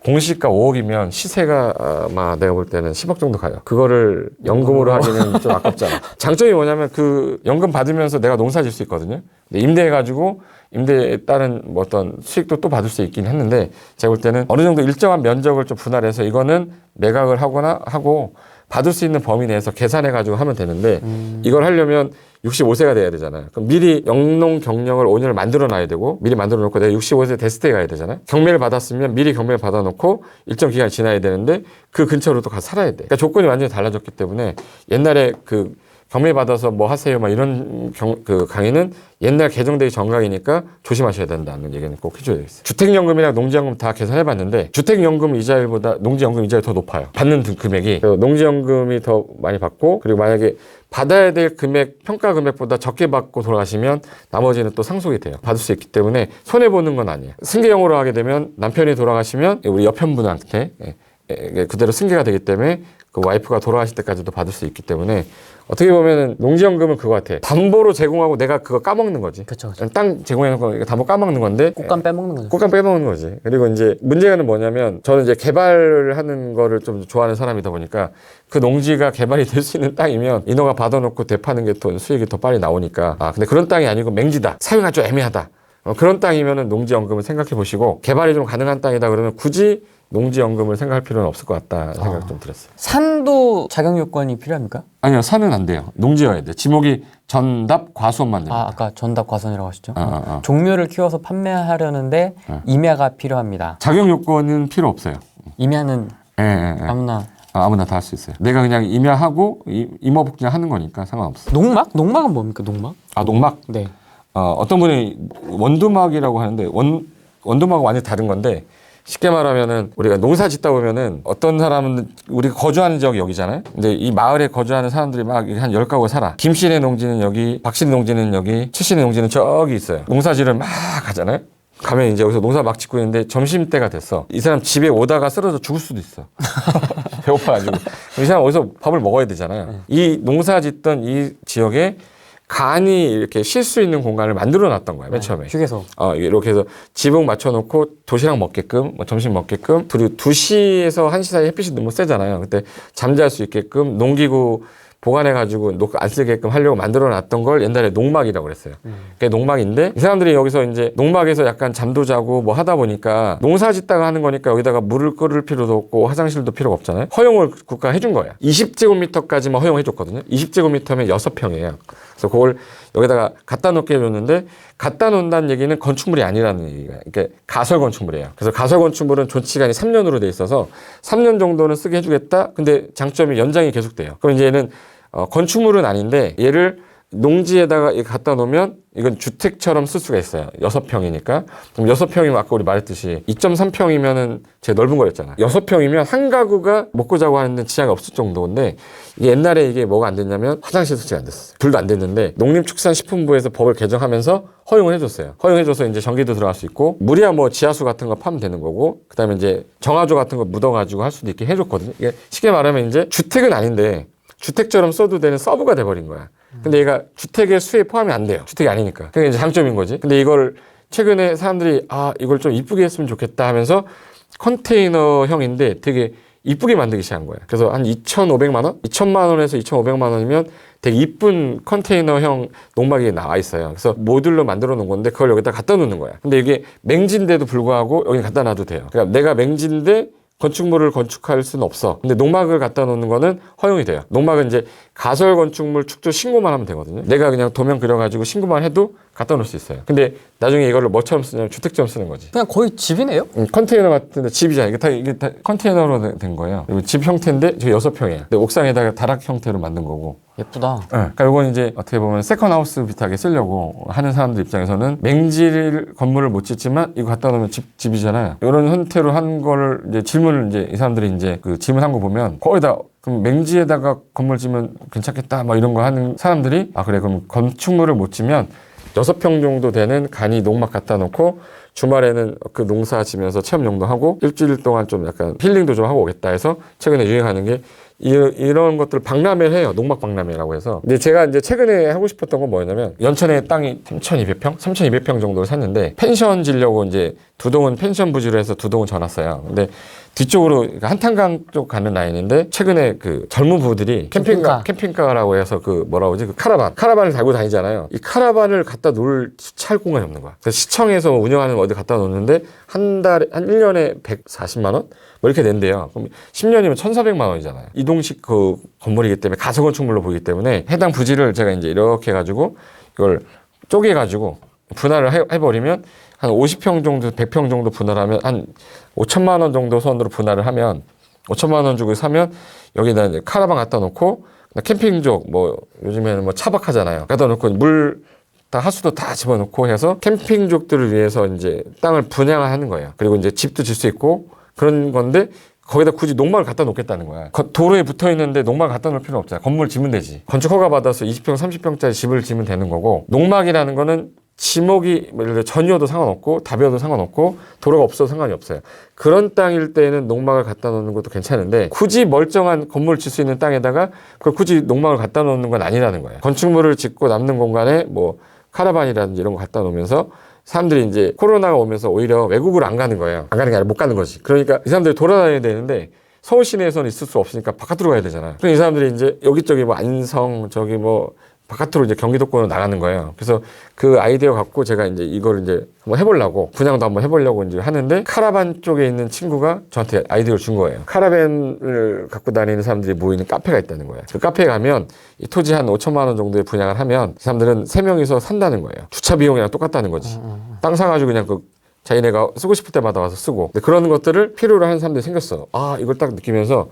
공시가 5억이면 시세가 아마 내가 볼 때는 10억 정도 가요. 그거를 연금으로 하기는 좀 아깝잖아. 장점이 뭐냐면 그 연금 받으면서 내가 농사 질 수 있거든요. 근데 임대해가지고 임대에 따른 뭐 어떤 수익도 또 받을 수 있긴 했는데 제가 볼 때는 어느 정도 일정한 면적을 좀 분할해서 이거는 매각을 하고 받을 수 있는 범위 내에서 계산해가지고 하면 되는데 이걸 하려면 65세가 돼야 되잖아요. 그럼 미리 영농 경력을 5년을 만들어 놔야 되고 미리 만들어 놓고 내가 65세 됐을 때 가야 되잖아요. 경매를 받았으면 미리 경매를 받아 놓고 일정 기간이 지나야 되는데 그 근처로 또 가서 살아야 돼. 그러니까 조건이 완전히 달라졌기 때문에 옛날에 그 경매 받아서 뭐 하세요 막 이런 그 강의는 옛날 개정되기 전강이니까 조심하셔야 된다는 얘기는 꼭 해줘야 되겠어요. 주택연금이랑 농지연금 다 계산해봤는데 주택연금 이자율보다 농지연금 이자율이 더 높아요. 받는 금액이. 농지연금이 더 많이 받고 그리고 만약에 받아야 될 금액, 평가 금액보다 적게 받고 돌아가시면 나머지는 또 상속이 돼요. 받을 수 있기 때문에 손해보는 건 아니에요. 승계형으로 하게 되면 남편이 돌아가시면 우리 여편분한테 그대로 승계가 되기 때문에 그 와이프가 돌아가실 때까지도 받을 수 있기 때문에 어떻게 보면은 농지연금은 그거 같아. 담보로 제공하고 내가 그거 까먹는 거지. 그쵸. 땅 제공해놓고 담보 까먹는 건데. 꽃감 빼먹는 거죠. 꽃감 빼먹는 거지. 그리고 이제 문제는 뭐냐면 저는 이제 개발하는 거를 좀 좋아하는 사람이다 보니까 그 농지가 개발이 될 수 있는 땅이면 인허가 받아놓고 되파는 게 더 수익이 더 빨리 나오니까. 근데 그런 땅이 아니고 맹지다. 사용하기 좀 애매하다. 그런 땅이면은 농지연금을 생각해 보시고 개발이 좀 가능한 땅이다 그러면 굳이 농지연금을 생각할 필요는 없을 것 같다 생각 좀 들었어요. 산도 자격 요건이 필요합니까? 아니요, 산은 안 돼요. 농지여야 돼. 지목이 전답 과수원만 됩니다. 아까 전답 과선이라고 하셨죠? 종묘를 키워서 판매하려는데 임야가 필요합니다. 자격 요건은 필요 없어요. 임야는 아무나 아무나 다 할 수 있어요. 내가 그냥 임야하고 임업 그냥 하는 거니까 상관없어. 농막? 농막은 뭡니까? 농막? 농막? 네. 어떤 분이 원두막이라고 하는데 원두막은 완전히 다른 건데 쉽게 말하면은 우리가 농사 짓다 보면은 어떤 사람은 우리가 거주하는 지역이 여기잖아요. 근데 이 마을에 거주하는 사람들이 막 한 10가구 살아. 김씨네 농지는 여기, 박씨네 농지는 여기, 최씨네 농지는 저기 있어요. 농사지를 막 하잖아요. 가면 이제 여기서 농사 막 짓고 있는데 점심때가 됐어. 이 사람 집에 오다가 쓰러져 죽을 수도 있어. 배고파가지고. 이 사람 어디서 밥을 먹어야 되잖아요. 이 농사 짓던 이 지역에 간이 이렇게 쉴 수 있는 공간을 만들어 놨던 거야, 맨 처음에. 휴게소. 이렇게 해서 지붕 맞춰놓고 도시락 먹게끔, 뭐 점심 먹게끔, 그리고 2시에서 1시 사이 햇빛이 너무 세잖아요. 그때 잠잘 수 있게끔 농기구 보관해가지고 안 쓰게끔 하려고 만들어 놨던 걸 옛날에 농막이라고 그랬어요. 그게 농막인데 이 사람들이 여기서 이제 농막에서 약간 잠도 자고 뭐 하다 보니까 농사 짓다가 하는 거니까 여기다가 물을 끓일 필요도 없고 화장실도 필요가 없잖아요. 허용을 국가가 해준 거야. 20제곱미터까지만 허용해줬거든요. 20제곱미터면 6평이에요. 그래서 그걸 여기다가 갖다 놓게 해줬는데 갖다 놓는다는 얘기는 건축물이 아니라는 얘기가. 그러니까 가설 건축물이에요. 그래서 가설 건축물은 존치기간이 3년으로 돼 있어서 3년 정도는 쓰게 해주겠다. 근데 장점이 연장이 계속돼요. 그럼 이제 얘는 건축물은 아닌데 얘를 농지에다가 갖다 놓으면 이건 주택처럼 쓸 수가 있어요. 6평이니까. 그럼 6평이면 아까 우리 말했듯이 2.3평이면은 제 넓은 거였잖아. 6평이면 한 가구가 먹고 자고 하는데 지장이 없을 정도인데 이게 옛날에 이게 뭐가 안 됐냐면 화장실 설치가 안 됐어요. 불도 안 됐는데 농림축산식품부에서 법을 개정하면서 허용을 해줬어요. 허용해줘서 이제 전기도 들어갈 수 있고 물이야 뭐 지하수 같은 거 파면 되는 거고 그다음에 이제 정화조 같은 거 묻어가지고 할 수도 있게 해줬거든요. 이게 쉽게 말하면 이제 주택은 아닌데 주택처럼 써도 되는 서브가 돼버린 거야. 근데 얘가 주택의 수에 포함이 안 돼요. 주택이 아니니까. 그게 이제 장점인 거지. 근데 이걸 최근에 사람들이 이걸 좀 이쁘게 했으면 좋겠다 하면서 컨테이너형인데 되게 이쁘게 만들기 시작한 거야. 그래서 한 2,500만 원? 2,000만 원에서 2,500만 원이면 되게 이쁜 컨테이너형 농막이 나와 있어요. 그래서 모듈로 만들어 놓은 건데 그걸 여기다 갖다 놓는 거야. 근데 이게 맹지인데도 불구하고 여기 갖다 놔도 돼요. 그러니까 내가 맹지인데 건축물을 건축할 수는 없어. 근데 농막을 갖다 놓는 거는 허용이 돼요. 농막은 이제 가설 건축물 축조 신고만 하면 되거든요. 내가 그냥 도면 그려가지고 신고만 해도 갖다 놓을 수 있어요. 근데 나중에 이거를 뭐처럼 쓰냐면 주택처럼 쓰는 거지. 그냥 거의 집이네요? 컨테이너 같은데 집이잖아. 이게 다 컨테이너로 된 거예요. 그리고 집 형태인데 저 6평이에요. 근데 옥상에다가 다락 형태로 만든 거고. 예쁘다. 그러니까 이건 이제 어떻게 보면 세컨하우스 비슷하게 쓰려고 하는 사람들 입장에서는 맹지를 건물을 못 짓지만 이거 갖다 놓으면 집이잖아요. 이런 형태로 한 거를 이제 질문을 이제 이 사람들이 이제 그 질문한 거 보면 거의 다 그럼 맹지에다가 건물 지면 괜찮겠다 막 이런 거 하는 사람들이 그래 그럼 건축물을 못 지면 6평 정도 되는 간이 농막 갖다 놓고 주말에는 그 농사 지면서 체험용도 하고 일주일 동안 좀 약간 힐링도 좀 하고 오겠다 해서 최근에 유행하는 게 이런 것들 박람회를 해요. 농막 박람회라고 해서. 근데 제가 이제 최근에 하고 싶었던 건 뭐였냐면 연천에 땅이 3,200평 정도를 샀는데 펜션 지려고 이제 두 동은 펜션 부지로 해서 두 동은 져놨어요. 근데 뒤쪽으로 한탄강 쪽 가는 라인인데 최근에 그 젊은 부부들이 캠핑카라고 해서 그 뭐라고 하지? 그 카라반을 달고 다니잖아요. 이 카라반을 갖다 놓을 주차할 공간이 없는 거야. 그래서 시청에서 운영하는 어디 갖다 놓는데 한 1년에 140만 원? 뭐 이렇게 낸대요. 그럼 10년이면 1,400만 원이잖아요. 이동식 그 건물이기 때문에 가설건축물로 보기 때문에 해당 부지를 제가 이제 이렇게 해가지고 이걸 쪼개가지고 분할을 해버리면 한 50평 정도, 100평 정도 분할하면 한 5천만 원 정도 선으로 분할을 하면 5천만 원 주고 사면 여기다 이제 카라반 갖다 놓고 캠핑족 뭐 요즘에는 뭐 차박하잖아요. 갖다 놓고 물 다 하수도 다 집어넣고 해서 캠핑족들을 위해서 이제 땅을 분양하는 거예요. 그리고 이제 집도 질 수 있고 그런 건데 거기다 굳이 농막을 갖다 놓겠다는 거야. 도로에 붙어 있는데 농막을 갖다 놓을 필요는 없잖아. 건물 지면 되지. 건축 허가 받아서 20평, 30평짜리 집을 지면 되는 거고 농막이라는 거는 지목이 예를 들어 전이어도 상관없고 답이어도 상관없고 도로가 없어도 상관이 없어요. 그런 땅일 때는 농막을 갖다 놓는 것도 괜찮은데 굳이 멀쩡한 건물을 질 수 있는 땅에다가 그걸 굳이 농막을 갖다 놓는 건 아니라는 거예요. 건축물을 짓고 남는 공간에 뭐 카라반이라든지 이런 거 갖다 놓으면서 사람들이 이제 코로나가 오면서 오히려 외국으로 안 가는 거예요. 안 가는 게 아니라 못 가는 거지. 그러니까 이 사람들이 돌아다녀야 되는데 서울 시내에서는 있을 수 없으니까 바깥으로 가야 되잖아요. 그러니까 이 사람들이 이제 여기저기 뭐 안성 저기 뭐 바깥으로 이제 경기도권으로 나가는 거예요. 그래서 그 아이디어 갖고 제가 이제 이걸 이제 한번 해보려고 분양도 한번 해보려고 이제 하는데 카라반 쪽에 있는 친구가 저한테 아이디어를 준 거예요. 카라반을 갖고 다니는 사람들이 모이는 카페가 있다는 거예요. 그 카페에 가면 이 토지 한 5천만 원 정도에 분양을 하면 이 사람들은 3명이서 산다는 거예요. 주차 비용이랑 똑같다는 거지. 땅 사가지고 그냥 그 자기네가 쓰고 싶을 때마다 와서 쓰고. 근데 그런 것들을 필요로 하는 사람들이 생겼어. 이걸 딱 느끼면서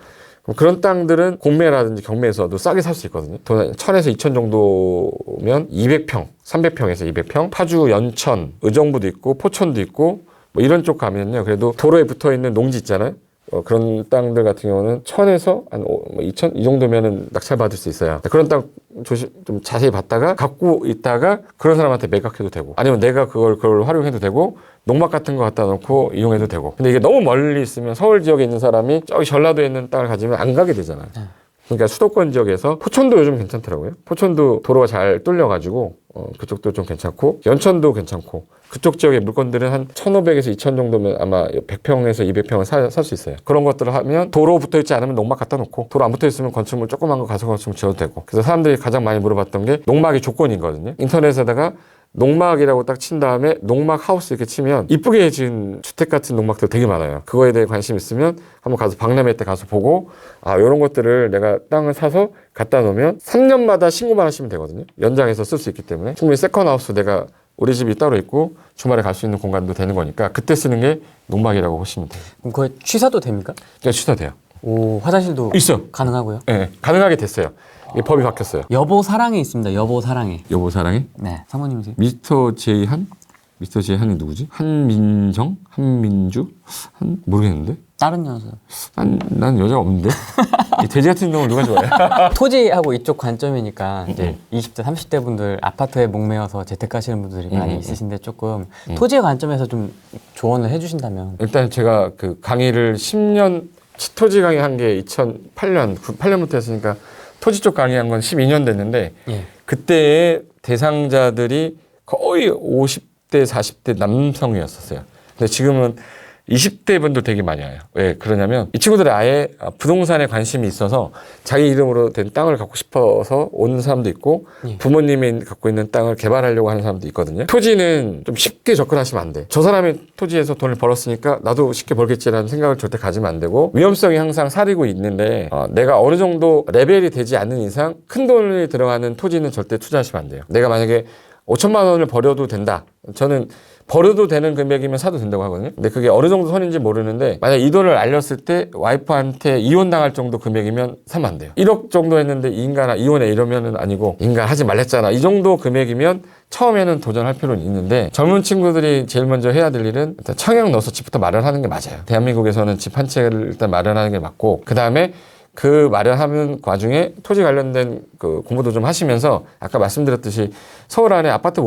그런 땅들은 공매라든지 경매에서도 싸게 살 수 있거든요. 1,000에서 2,000 정도면 200평, 300평에서 200평, 파주, 연천, 의정부도 있고 포천도 있고 뭐 이런 쪽 가면요. 그래도 도로에 붙어 있는 농지 있잖아요. 그런 땅들 같은 경우는 1,000에서 한 2,000 이 정도면은 낙찰받을 수 있어요. 그런 땅 좀 자세히 봤다가 갖고 있다가 그런 사람한테 매각해도 되고 아니면 내가 그걸 활용해도 되고 농막 같은 거 갖다 놓고 이용해도 되고. 근데 이게 너무 멀리 있으면 서울 지역에 있는 사람이 저기 전라도에 있는 땅을 가지면 안 가게 되잖아요. 그러니까 수도권 지역에서 포천도 요즘 괜찮더라고요. 포천도 도로가 잘 뚫려가지고 그쪽도 좀 괜찮고 연천도 괜찮고 그쪽 지역의 물건들은 한 1,500에서 2,000 정도면 아마 100평에서 200평은 살 수 있어요. 그런 것들을 하면 도로 붙어있지 않으면 농막 갖다 놓고 도로 안 붙어있으면 건축물 조그만 거 가서 건축물 지어도 되고. 그래서 사람들이 가장 많이 물어봤던 게 농막이 조건이거든요. 인터넷에다가 농막이라고 딱 친 다음에 농막 하우스 이렇게 치면 이쁘게 지은 주택 같은 농막들 되게 많아요. 그거에 대해 관심 있으면 한번 가서 박람회 때 가서 보고 이런 것들을 내가 땅을 사서 갖다 놓으면 3년마다 신고만 하시면 되거든요. 연장해서 쓸 수 있기 때문에 충분히 세컨하우스 내가 우리 집이 따로 있고 주말에 갈 수 있는 공간도 되는 거니까 그때 쓰는 게 농막이라고 보시면 돼요. 그럼 그거 취사도 됩니까? 그러니까 취사돼요. 오, 화장실도 있어요. 가능하고요. 네, 가능하게 됐어요. 이게 법이 바뀌었어요. 여보 사랑해 있습니다. 여보 사랑해. 여보 사랑해? 네, 사모님이세요? 미스터 제이한? 미스터 제이한이 누구지? 한민정? 한민주? 모르겠는데? 다른 여자. 난 여자가 없는데? 이 돼지 같은 놈을 누가 좋아해? 토지하고 이쪽 관점이니까 이제 20대, 30대 분들 아파트에 목매어서 재테크하시는 분들이 많이 있으신데 조금 토지의 관점에서 좀 조언을 해주신다면. 일단 제가 그 강의를 10년, 토지 강의 한 게 2008년, 8년부터 했으니까 토지 쪽 강의한 건 12년 됐는데 예. 그때의 대상자들이 거의 50대, 40대 남성이었었어요. 근데 지금은 20대 분도 되게 많이 와요. 왜 그러냐면 이 친구들이 아예 부동산에 관심이 있어서 자기 이름으로 된 땅을 갖고 싶어서 오는 사람도 있고 예. 부모님이 갖고 있는 땅을 개발하려고 하는 사람도 있거든요. 토지는 좀 쉽게 접근하시면 안 돼. 저 사람이 토지에서 돈을 벌었으니까 나도 쉽게 벌겠지라는 생각을 절대 가지면 안 되고 위험성이 항상 사리고 있는데 내가 어느 정도 레벨이 되지 않는 이상 큰 돈이 들어가는 토지는 절대 투자하시면 안 돼요. 내가 만약에 5천만 원을 버려도 된다. 저는 버려도 되는 금액이면 사도 된다고 하거든요. 근데 그게 어느 정도 선인지 모르는데 만약 이 돈을 알렸을 때 와이프한테 이혼당할 정도 금액이면 사면 안 돼요. 1억 정도 했는데 이 인간아 이혼해 이러면은 아니고 인간 하지 말랬잖아. 이 정도 금액이면 처음에는 도전할 필요는 있는데 젊은 친구들이 제일 먼저 해야 될 일은 일단 청약 넣어서 집부터 마련하는 게 맞아요. 대한민국에서는 집 한 채를 일단 마련하는 게 맞고 그 다음에 그 마련하는 과정에 토지 관련된 그 공부도 좀 하시면서 아까 말씀드렸듯이 서울 안에 아파트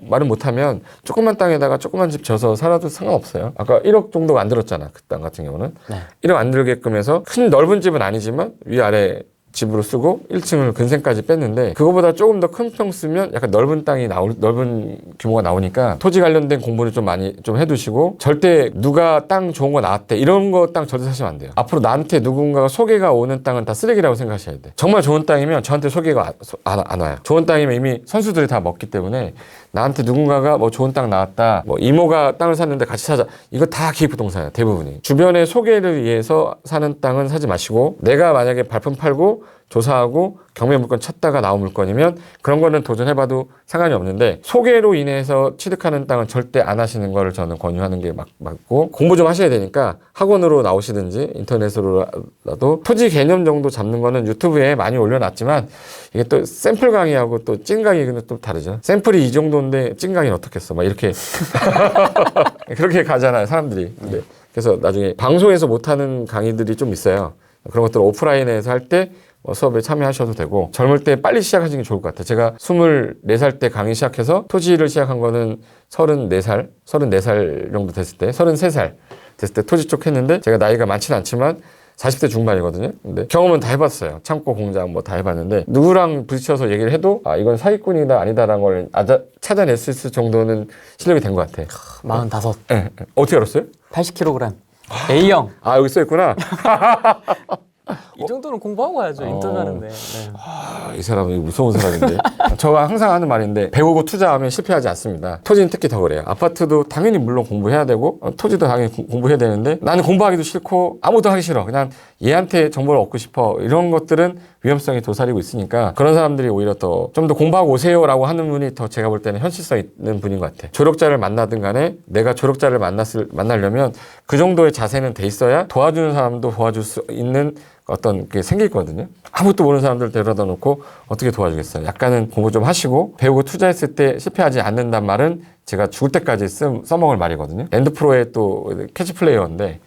말은 못하면 조그만 땅에다가 조그만 집 져서 살아도 상관없어요. 아까 1억 정도가 안 들었잖아. 그 땅 같은 경우는. 네. 1억 안 들게끔 해서 큰 넓은 집은 아니지만 위아래 집으로 쓰고 1층을 근생까지 뺐는데 그거보다 조금 더 큰 평 쓰면 약간 넓은 땅이 넓은 규모가 나오니까 토지 관련된 공부를 좀 많이 좀 해두시고 절대 누가 땅 좋은 거 나왔대 이런 거 땅 절대 사시면 안 돼요. 앞으로 나한테 누군가가 소개가 오는 땅은 다 쓰레기라고 생각하셔야 돼. 정말 좋은 땅이면 저한테 소개가 안 와요. 좋은 땅이면 이미 선수들이 다 먹기 때문에 나한테 누군가가 뭐 좋은 땅 나왔다 뭐 이모가 땅을 샀는데 같이 사자 이거 다 기획부동산이야 대부분이. 주변에 소개를 위해서 사는 땅은 사지 마시고 내가 만약에 발품 팔고 조사하고 경매 물건 찾다가 나온 물건이면 그런 거는 도전해봐도 상관이 없는데 소개로 인해서 취득하는 땅은 절대 안 하시는 거를 저는 권유하는 게 맞고 공부 좀 하셔야 되니까 학원으로 나오시든지 인터넷으로라도 토지 개념 정도 잡는 거는 유튜브에 많이 올려놨지만 이게 또 샘플 강의하고 또 찐 강의는 또 다르죠. 샘플이 이 정도인데 찐 강의는 어떻겠어 막 이렇게 그렇게 가잖아요 사람들이. 근데 그래서 나중에 방송에서 못하는 강의들이 좀 있어요. 그런 것들을 오프라인에서 할 때 수업에 참여하셔도 되고 젊을 때 빨리 시작하시는 게 좋을 것 같아요. 제가 24살 때 강의 시작해서 토지를 시작한 거는 34살 정도 됐을 때 33살 됐을 때 토지 쪽 했는데 제가 나이가 많지는 않지만 40대 중반이거든요. 근데 경험은 다 해봤어요. 창고 공장 뭐 다 해봤는데 누구랑 부딪혀서 얘기를 해도 이건 사기꾼이다 아니다라는 걸 찾아낼 수 있을 정도는 실력이 된 것 같아. 45. 네. 어떻게 알았어요? 80kg. A형. 여기 써있구나. 이 정도는 공부하고 가야죠. 인터뷰 하는데. 네. 이 사람은 무서운 사람인데. 저가 항상 하는 말인데 배우고 투자하면 실패하지 않습니다. 토지는 특히 더 그래요. 아파트도 당연히 물론 공부해야 되고 토지도 당연히 공부해야 되는데 나는 공부하기도 싫고 아무도 하기 싫어. 그냥 얘한테 정보를 얻고 싶어. 이런 것들은 위험성이 도사리고 있으니까 그런 사람들이 오히려 더 좀 더 공부하고 오세요라고 하는 분이 더 제가 볼 때는 현실성 있는 분인 것 같아. 조력자를 만나든 간에 내가 조력자를 만나려면 그 정도의 자세는 돼 있어야 도와주는 사람도 도와줄 수 있는 어떤 게 생기거든요. 아무것도 모르는 사람들 데려다 놓고 어떻게 도와주겠어요. 약간은 공부 좀 하시고 배우고 투자했을 때 실패하지 않는단 말은 제가 죽을 때까지 써먹을 말이거든요. 랜드프로의 또 캐치플레이어인데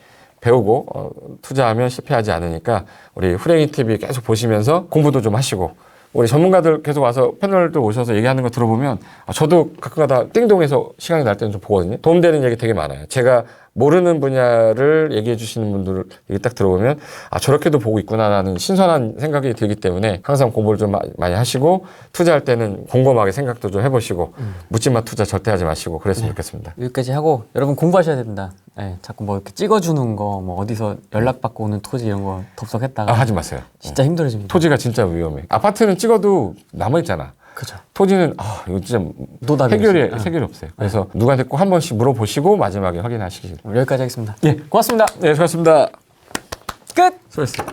배우고 투자하면 실패하지 않으니까 우리 후랭이 TV 계속 보시면서 공부도 좀 하시고 우리 전문가들 계속 와서 패널도 오셔서 얘기하는 거 들어보면 저도 가끔가다 띵동해서 시간이 날 때는 좀 보거든요. 도움되는 얘기 되게 많아요. 제가 모르는 분야를 얘기해 주시는 분들 얘기 딱 들어보면 저렇게도 보고 있구나라는 신선한 생각이 들기 때문에 항상 공부를 좀 많이 하시고 투자할 때는 곰곰하게 생각도 좀 해보시고 묻지마 투자 절대 하지 마시고 그랬으면 좋겠습니다. 여기까지 하고 여러분 공부하셔야 된다. 네, 자꾸 뭐 이렇게 찍어주는 거, 뭐 어디서 연락받고 오는 토지 이런 거 덥석했다가 하지 마세요. 진짜 힘들어집니다. 토지가 진짜 위험해. 아파트는 찍어도 남아있잖아. 그죠. 토지는 이거 진짜 노답이 해결이 없어요. 그래서 누구한테 꼭 한 번씩 물어보시고 마지막에 확인하시길. 여기까지 하겠습니다. 예, 고맙습니다. 네, 수고하셨습니다. 끝. 수고했어요.